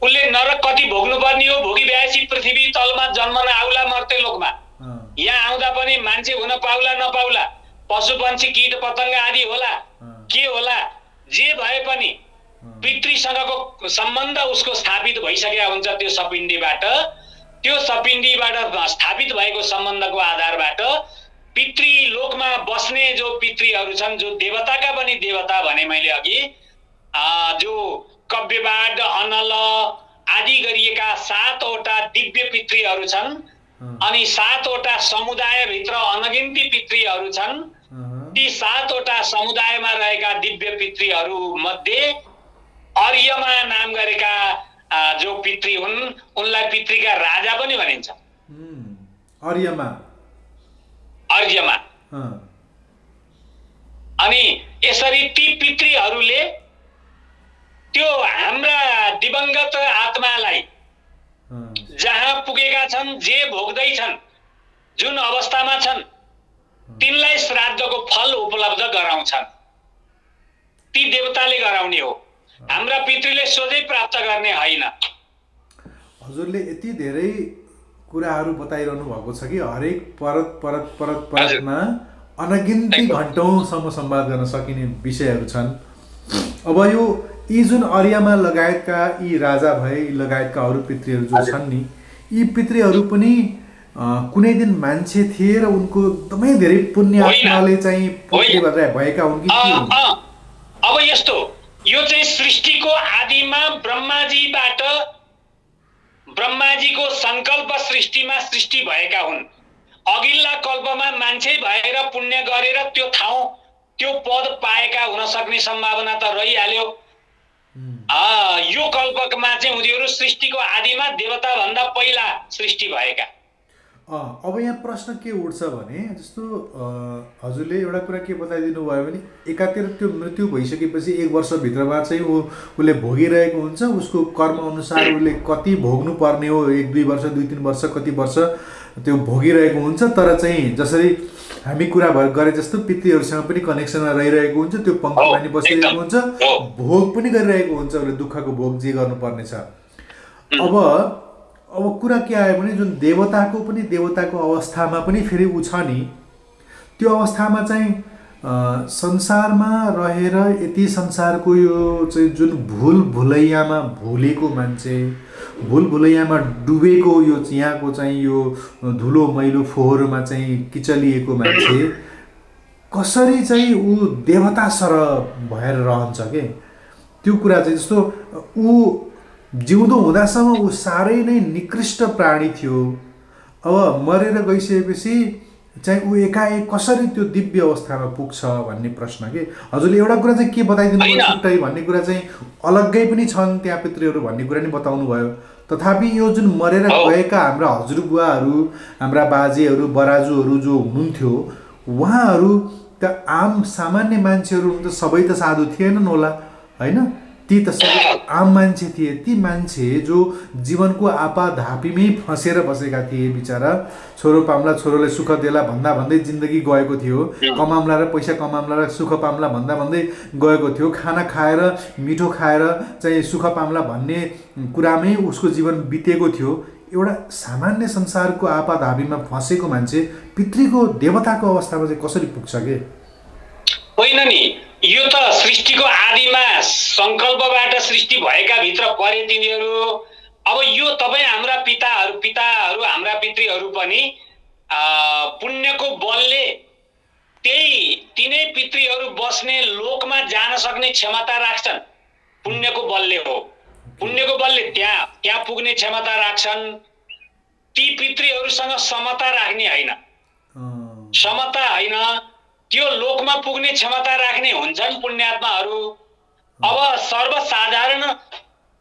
उसले नरक कति भोग्नुपर्ने हो, भोगी भएपछि पृथ्वी तलमा जन्मन आउला मर्ते लोकमा, यहाँ आउँदा पनि मान्छे हुन पाउला नपाउला, पशु पंक्षी कीट पतंग आदि होला, के होला, जे भए पनि पितृसँगको सम्बन्ध उसको स्थापित भइसकेको हुन्छ। त्यो सपिण्डीबाट स्थापित भएको सम्बन्धको आधारबाट पितृलोकमा बस्ने जो पितृहरू छन्, जो देवताका पनि देवता भने मैले अघि, जो कव्यवाड अनल आदि गरिएका 7वटा दिव्य पितृहरू छन्, अनि 7वटा समुदायभित्र अनगिन्ती पितृहरू छन्। ती 7वटा समुदायमा रहेका दिव्य पितृहरू मध्ये अर्यमा नाम गरेका जो पितृ हुन्, उनलाई पितृका राजा पनि भनिन्छ। अर्यमा। अनि यसरी ती पितृहरूले त्यो हाम्रा दिवंगत आत्मालाई जहाँ पुगेका छन्, जे भोग्दैछन्, जुन अवस्थामा छन्, तिनलाई श्राद्धको फल उपलब्ध गराउँछन्। ती देवताले गराउने हो, हाम्रा पितृले सोझै प्राप्त गर्ने होइन। हजुरले यति धेरै कुराहरू बताइरहनु भएको छ कि हरेक परतमा अनगिन्ती घण्टौँसम्म संवाद गर्न सकिने विषयहरू छन्। अब यी जुन अर्यमा लगायतका यी राजा भए लगायतका अरू पितृहरू जो छन् नि, यी पितृहरू पनि कुनै दिन मान्छे थिए र उनको एकदमै धेरै पुण्य आत्माले चाहिँ पुत्री भएका हुन् कि के हुन्? अब यस्तो, यो चाहिँ सृष्टिको आदिमा ब्रह्माजीको संकल्प सृष्टिमा सृष्टि भएका हुन्। अघिल्ला कल्पमा मान्छे भएर पुण्य गरेर त्यो ठाउँ त्यो पद पाएका हुन सक्ने सम्भावना त रहिहाल्यो। यो कल्पमा चाहिँ उनीहरू सृष्टिको आदिमा देवता भन्दा पहिला सृष्टि भएका। अब यहाँ प्रश्न के उठ्छ भने, जस्तो हजुरले एउटा कुरा के बताइदिनु भयो भने, एकातिर त्यो मृत्यु भइसकेपछि 1 वर्षभित्रमा चाहिँ उसले भोगिरहेको हुन्छ, उसको कर्म अनुसार उसले कति भोग्नु पर्ने हो, 1-2 वर्ष 2-3 वर्ष कति वर्ष त्यो भोगिरहेको हुन्छ। तर चाहिँ जसरी हामी कुरा गरे जस्तो पितृहरूसँग पनि कनेक्सनमा रहिरहेको हुन्छ, त्यो पङ्क्तिमा पनि बसिरहेको हुन्छ, भोग पनि गरिरहेको हुन्छ, उसले दुःखको भोग जे गर्नुपर्ने छ। अब कुरा के आयो भने, जुन देवताको अवस्थामा पनि फेरि ऊ छ नि, त्यो अवस्थामा चाहिँ संसारमा रहेर यति संसारको यो चाहिँ जुन भुलैयामा भुलेको मान्छे, भुलैयामा डुबेको यो यहाँको चाहिँ यो धुलो मैलो फोहोरमा चाहिँ किचलिएको मान्छे कसरी चाहिँ ऊ देवता सरह भएर रहन्छ के? त्यो कुरा चाहिँ जस्तो ऊ जिउँदो हुँदासम्म ऊ साह्रै नै निकृष्ट प्राणी थियो। अब मरेर गइसकेपछि चाहिँ ऊ एकाएक कसरी त्यो दिव्य अवस्थामा पुग्छ भन्ने प्रश्न के हजुरले एउटा कुरा चाहिँ के बताइदिनु भयो छुट्टै भन्ने कुरा चाहिँ अलग्गै पनि छन् त्यहाँ पितृहरू भन्ने कुरा नि बताउनु भयो तथापि यो जुन मरेर गएका हाम्रा हजुरबुवाहरू हाम्रा बाजेहरू बराजुहरू जो हुनुहुन्थ्यो उहाँहरू त आम सामान्य मान्छेहरू त सबै त साधु थिएनन् होला होइन ती त सबै आम मान्छे थिए ती मान्छे जो जीवनको आपाधापीमै फँसेर बसेका थिए बिचरा छोरो पाम्ला छोरोले सुख देला भन्दा भन्दै जिन्दगी गएको थियो कमाम्ला र पैसा कमाम्ला र सुख पाम्ला भन्दा भन्दै गएको थियो खाना खाएर मिठो खाएर चाहिँ सुख पाम्ला भन्ने कुरामै उसको जीवन बितेको थियो एउटा सामान्य संसारको आपाधापीमा फँसेको मान्छे पितृको देवताको अवस्थामा चाहिँ कसरी पुग्छ के होइन नि यो त सृष्टिको आदिमा संकल्पबाट सृष्टि भएका भित्र परे तिनीहरू अब यो तपाईँ हाम्रा पिताहरू हाम्रा पितृहरू पनि पुण्यको बलले तिनै पितृहरू बस्ने लोकमा जान सक्ने क्षमता राख्छन् पुण्यको बलले हो पुण्यको बलले त्यहाँ पुग्ने क्षमता राख्छन् ती पितृहरूसँग समता राख्ने होइन समता होइन त्यो लोकमा पुग्ने क्षमता राख्ने हुन्छन् पुण्यात्माहरू अब सर्वसाधारण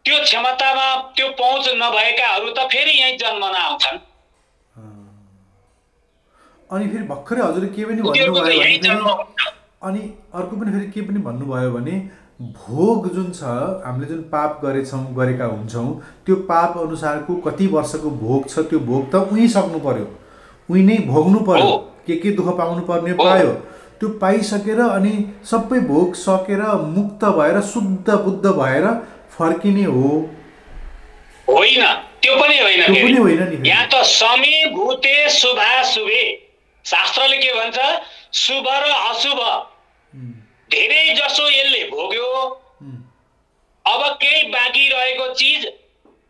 त्यो क्षमतामा त्यो पहुँच नभएकाहरू त फेरि यहीँ जन्मन आउँछन् अनि फेरि भर्खरै हजुरले के पनि भन्नुभयो अनि अर्को पनि फेरि के पनि भन्नुभयो भने भोग जुन छ हामीले जुन पाप गरेका हुन्छौँ त्यो पाप अनुसारको कति वर्षको भोग छ त्यो भोग त उही सक्नु पर्यो उही नै भोग्नु पर्यो के दुःख पाउनु पर्ने पायो त्यो पाइसकेर अनि सबै भोग सकेर मुक्त भएर शुद्ध बुद्ध भएर फर्किने हो होइन त्यो पनि होइन नि यहाँ त समी भूते शुभाशुभे शास्त्रले के भन्छ शुभ र अशुभ धेरै जसो यसले भोग्यो अब केही बाँकी रहेको चिज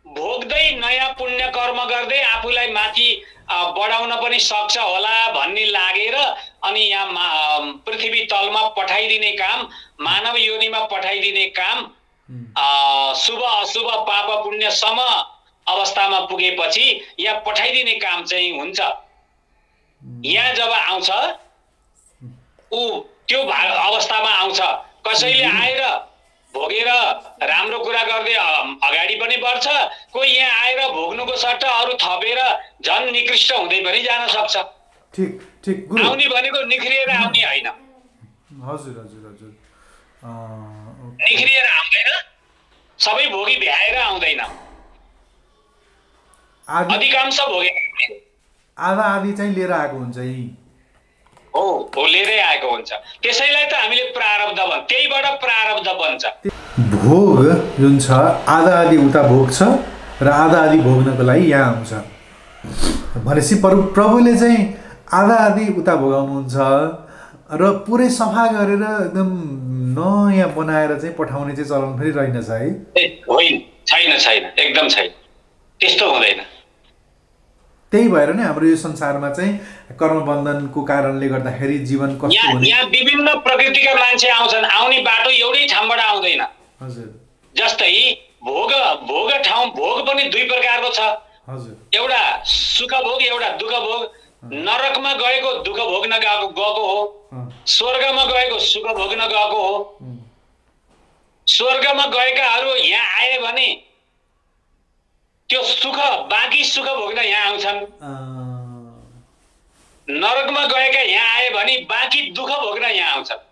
भोग्दै नयाँ पुण्य कर्म गर्दै आफूलाई माथि बढाउन पनि सक्छ होला भन्ने लागेर अनि यहाँ पृथ्वी तलमा पठाइदिने काम मानव योनिमा पठाइदिने काम शुभ अशुभ पाप पुण्य सम अवस्थामा पुगेपछि यहाँ पठाइदिने काम चाहिँ हुन्छ यहाँ जब आउँछ ऊ त्यो अवस्थामा आउँछ कसैले आएर भोगेर राम्रो कुरा गर्दै अगाडि पनि बढ्छ कोही यहाँ आएर भोग्नुको सट्टा अरू थपेर झन् निकृष्ट हुँदै पनि जान सक्छ ठीक आउने भनेको निख्रिएर आउने होइन हजुर निख्रिएर आउँदैन सबै भोगी भ्याएर आउँदैन अधिकांश भोगे आधा आधी चाहिँ लिएर आएको हुन्छ यही हो लिएरै आएको हुन्छ त्यसैलाई त हामीले प्रारब्ध भन्छ त्यहीबाट प्रारब्ध बन्छ भोग जुन छ आधा आधी उता भोग्छ र आधा आधी भोग्नको लागि यहाँ आउँछ भनेपछि प्रभुले चाहिँ आधा आधी उता भोगाउनुहुन्छ र पुरै सफा गरेर एकदम नयाँ बनाएर चाहिँ पठाउने चाहिँ चलन फेरि रहेनछ है होइन छैन एकदम छैन त्यस्तो हुँदैन त्यही भएर नै हाम्रो यो संसारमा चाहिँ कर्मबन्धनको कारणले गर्दाखेरि जीवन कस्तो हुने यहाँ विभिन्न प्रकृतिका मान्छे आउँछन् आउने बाटो एउटै ठाउँबाट आउँदैन हजुर जस्तै भोग ठाउँ भोग पनि दुई प्रकारको छ हजुर एउटा सुख भोग एउटा दुःख भोग नरकमा गएको दुःख भोग्न गएको हो स्वर्गमा गएको सुख भोग्न गएको हो स्वर्गमा गएकाहरू यहाँ आए भने त्यो सुख बाँकी सुख भोग्न यहाँ आउँछन् नरकमा गएका यहाँ आए भने बाँकी दुःख भोग्न यहाँ आउँछन्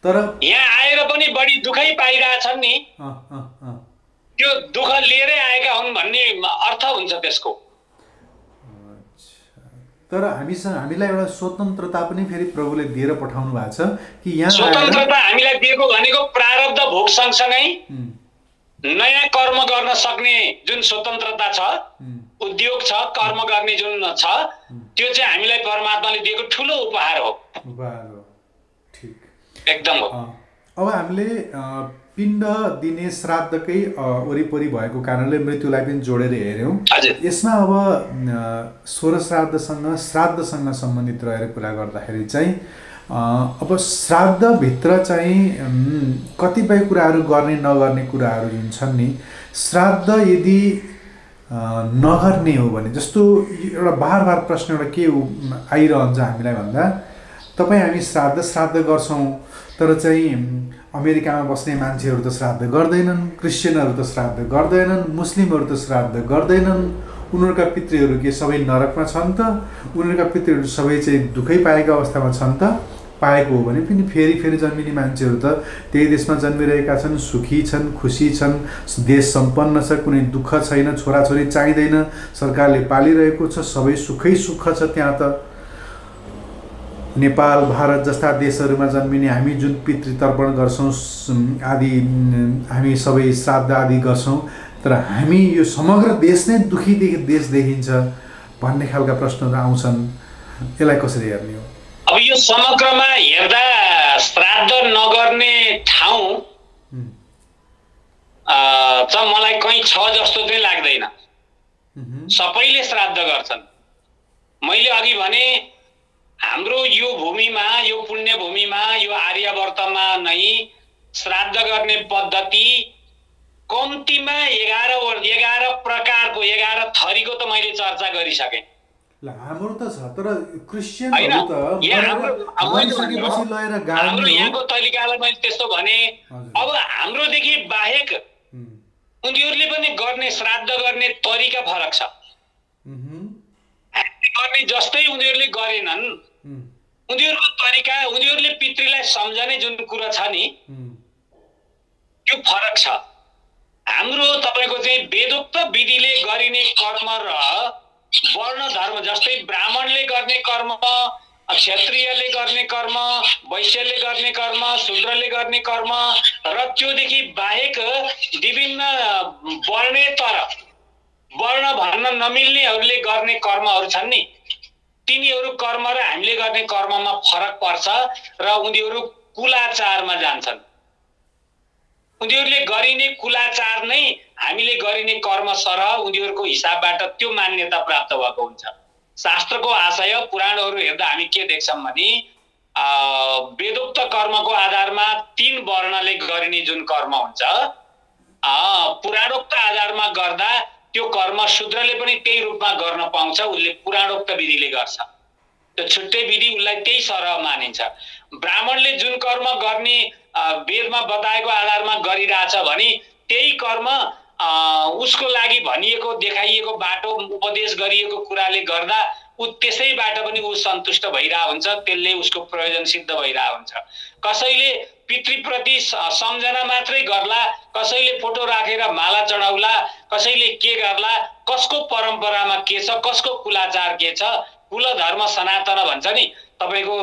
तर यहाँ आएर पनि बढी दुःखै पाइरहेछन् नि त्यो दुःख लिएरै आएका हुन् भन्ने अर्थ हुन्छ त्यसको तर हामीलाई एउटा स्वतन्त्रता पनि फेरि प्रभुले दिएर पठाउनु भएको छ कि यहाँ स्वतन्त्रता हामीलाई दिएको भनेको प्रारब्ध भोग सँगसँगै नयाँ कर्म गर्न सक्ने जुन स्वतन्त्रता छ उद्योग छ कर्म गर्ने जुन छ त्यो चाहिँ हामीलाई परमात्माले दिएको ठुलो उपहार हो ठीक एकदम हो अब हामीले पिण्ड दिने श्राद्धकै वरिपरि भएको कारणले मृत्युलाई पनि जोडेर हेर्यौँ यसमा अब स्वर श्राद्धसँग सम्बन्धित रहेर कुरा गर्दाखेरि चाहिँ अब श्राद्धभित्र चाहिँ कतिपय कुराहरू गर्ने नगर्ने कुराहरू जुन छन् नि श्राद्ध यदि नगर्ने हो भने, जस्तो एउटा बार प्रश्न एउटा के आइरहन्छ हामीलाई भन्दा, तपाईँ हामी श्राद्ध गर्छौँ, तर चाहिँ अमेरिकामा बस्ने मान्छेहरू त श्राद्ध गर्दैनन्, क्रिस्चियनहरू त श्राद्ध गर्दैनन्, मुस्लिमहरू त श्राद्ध गर्दैनन्, उनीहरूका पितृहरू के सबै नरकमा छन् त, उनीहरूका पितृहरू सबै चाहिँ दुःखै पाएका अवस्थामा छन् त, पाएको हो भने पनि फेरि जन्मिने मान्छेहरू त त्यही देशमा जन्मिरहेका छन्, सुखी छन्, खुसी छन्, देश सम्पन्न छ, कुनै दुःख छैन, छोराछोरी चाहिँदैन, सरकारले पालिरहेको छ, सबै सुखै सुख छ त्यहाँ त। नेपाल भारत जस्ता देशहरूमा जन्मिने हामी जुन पितृतर्पण गर्छौँ आदि, हामी सबै श्राद्ध आदि गर्छौँ, तर हामी यो समग्र देश नै दुखी देश देखिन्छ भन्ने खालका प्रश्नहरू आउँछन्। यसलाई कसरी हेर्ने हो? अब यो समग्रमा हेर्दा श्राद्ध नगर्ने ठाउँ चाहिँ मलाई कहीँ छ जस्तो चाहिँ लाग्दैन। सबैले श्राद्ध गर्छन्। मैले अघि भने हाम्रो यो भूमिमा, यो पुण्य भूमिमा, यो आर्यावर्तमा नै श्राद्ध गर्ने पद्धति कम्तीमा 11 प्रकारको, 11 थरीको त मैले चर्चा गरिसकेँ। हाम्रो त छ, तर क्रिस्चियनहरु त हाम्रो यहाँको तरिकालाई मैले त्यस्तो भने। अब हाम्रोदेखि बाहेक उनीहरूले पनि गर्ने, श्राद्ध गर्ने तरिका फरक छ। गर्ने जस्तै उनीहरूले गरेनन्, उनीहरूको तरिका, उनीहरूले पितृलाई सम्झने जुन कुरा छ नि त्यो फरक छ। हाम्रो तपाईको चाहिँ वेदोक्त विधिले गरिने कर्म र वर्ण धर्म, जस्तै ब्राह्मणले गर्ने कर्म, क्षत्रियले गर्ने कर्म, वैश्यले गर्ने कर्म, शूद्रले गर्ने कर्म र त्योदेखि बाहेक विभिन्न वर्णेतर, वर्ण भन्न नमिल्नेहरूले गर्ने कर्महरू छन् नि, तिनीहरू कर्म र हामीले गर्ने कर्ममा फरक पर्छ र उनीहरू कुलाचारमा जान्छन्। उनीहरूले गरिने कुलाचार नै हामीले गरिने कर्म सरह उनीहरूको हिसाबबाट त्यो मान्यता प्राप्त भएको हुन्छ। शास्त्रको आशय, पुराणहरू हेर्दा हामी के देख्छौँ भने वेदोक्त कर्मको आधारमा 3 वर्णले गरिने जुन कर्म हुन्छ, पुराणोक्त आधारमा गर्दा त्यो कर्म शूद्रले पनि त्यही रूपमा गर्न पाउँछ, उसले पुराणोक्त विधिले गर्छ, त्यो छुट्टै विधि, उसलाई त्यही सरह मानिन्छ। ब्राह्मणले जुन कर्म गर्ने वेदमा बताएको आधारमा गरिरहेछ भने त्यही कर्म उसको लागि भनिएको, देखाइएको बाटो, उपदेश गरिएको कुराले गर्दा ऊ त्यसैबाट पनि ऊ सन्तुष्ट भइरहेको हुन्छ, त्यसले उसको प्रयोजन सिद्ध भइरहेको हुन्छ। कसैले पितृप्रति सम्झना मात्रै गर्ला, कसैले फोटो राखेर माला चढाउला, कसैले के गर्ला, कसको परम्परामा के छ, कसको कुलाचार के छ, कुल धर्म सनातन भन्छ नि। तपाईको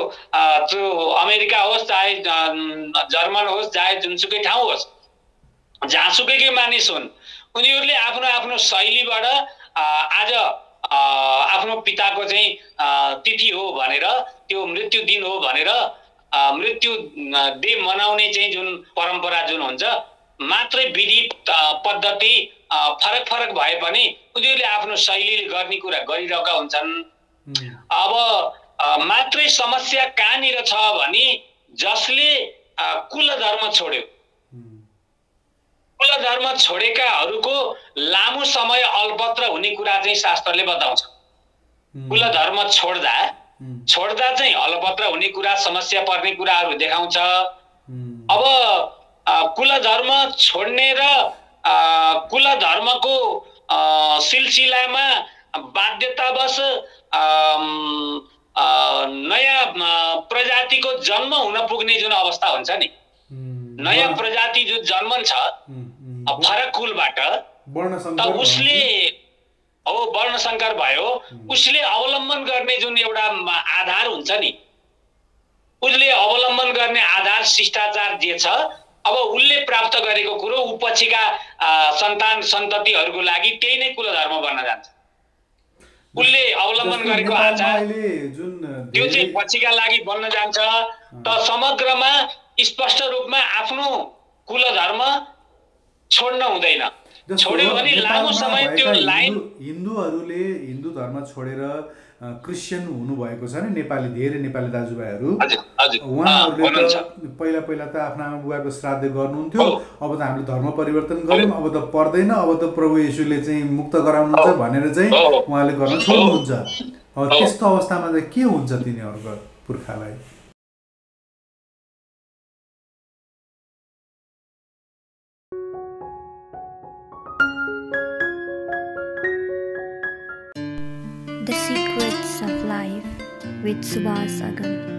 त्यो अमेरिका होस्, चाहे जर्मन होस्, चाहे जुनसुकै ठाउँ होस्, जहाँसुकैकै मानिस हुन्, उनीहरूले आफ्नो आफ्नो शैलीबाट आज आफ्नो पिताको चाहिँ तिथि हो भनेर, त्यो मृत्यु दिन हो भनेर मृत्यु डे मनाउने चाहिँ जुन परम्परा जुन हुन्छ, मात्रै विधि पद्धति फरक फरक भए पनि उनीहरूले आफ्नो शैलीले गर्ने कुरा गरिरहेका हुन्छन्। अब मात्रै समस्या कहाँनिर छ भने जसले कुल धर्म छोड्यो, कुल धर्म छोडेकाहरूको लामो समय अल्पत्र हुने कुरा चाहिँ शास्त्रले बताउँछ। कुल धर्म छोड्दा चाहिँ अल्पत्र हुने कुरा, समस्या पर्ने कुराहरू देखाउँछ। अब कुल धर्म छोड्ने र कुल धर्मको सिलसिलामा बाध्यतावश नयाँ प्रजातिको जन्म हुन पुग्ने जुन अवस्था हुन्छ नि, नयाँ प्रजाति जो जन्मन्छ फरक कुलबाट, त उसले अब वर्णसङ्कर भयो, उसले अवलम्बन गर्ने जुन एउटा आधार हुन्छ नि, उसले अवलम्बन गर्ने आधार शिष्टाचार जे छ, अब उसले प्राप्त गरेको कुरो ऊ पछिका सन्तान सन्ततिहरूको लागि त्यही नै कुल धर्म बन्न जान्छ। उसले अवलम्बन गरेको आचार त्यो चाहिँ पछिका लागि बन्न जान्छ। त समग्रमा स्पष्ट रूपमा आफ्नो कुल धर्म छोड्न हुँदैन। छोड्यो भने लामो समय त्यो लाइन, हिन्दूहरूले हिन्दू धर्म छोडेर क्रिस्चियन हुनुभएको छ नि नेपाली, धेरै नेपाली दाजुभाइहरू, हजुर हजुर उहाँहरूले हुनुहुन्छ। त पहिला त आफ्नो आमा बुबाको श्राद्ध गर्नुहुन्थ्यो, हो। अब त हामीले धर्म परिवर्तन गऱ्यौँ, अब त पर्दैन, अब त प्रभु येशूले चाहिँ मुक्त गराउनुहुन्छ भनेर चाहिँ हो। उहाँले गर्न छोड्नुहुन्छ। अब हो। त्यस्तो अवस्थामा चाहिँ के हुन्छ तिनीहरूको पुर्खालाई? The Secrets of Life with Subhas Agam.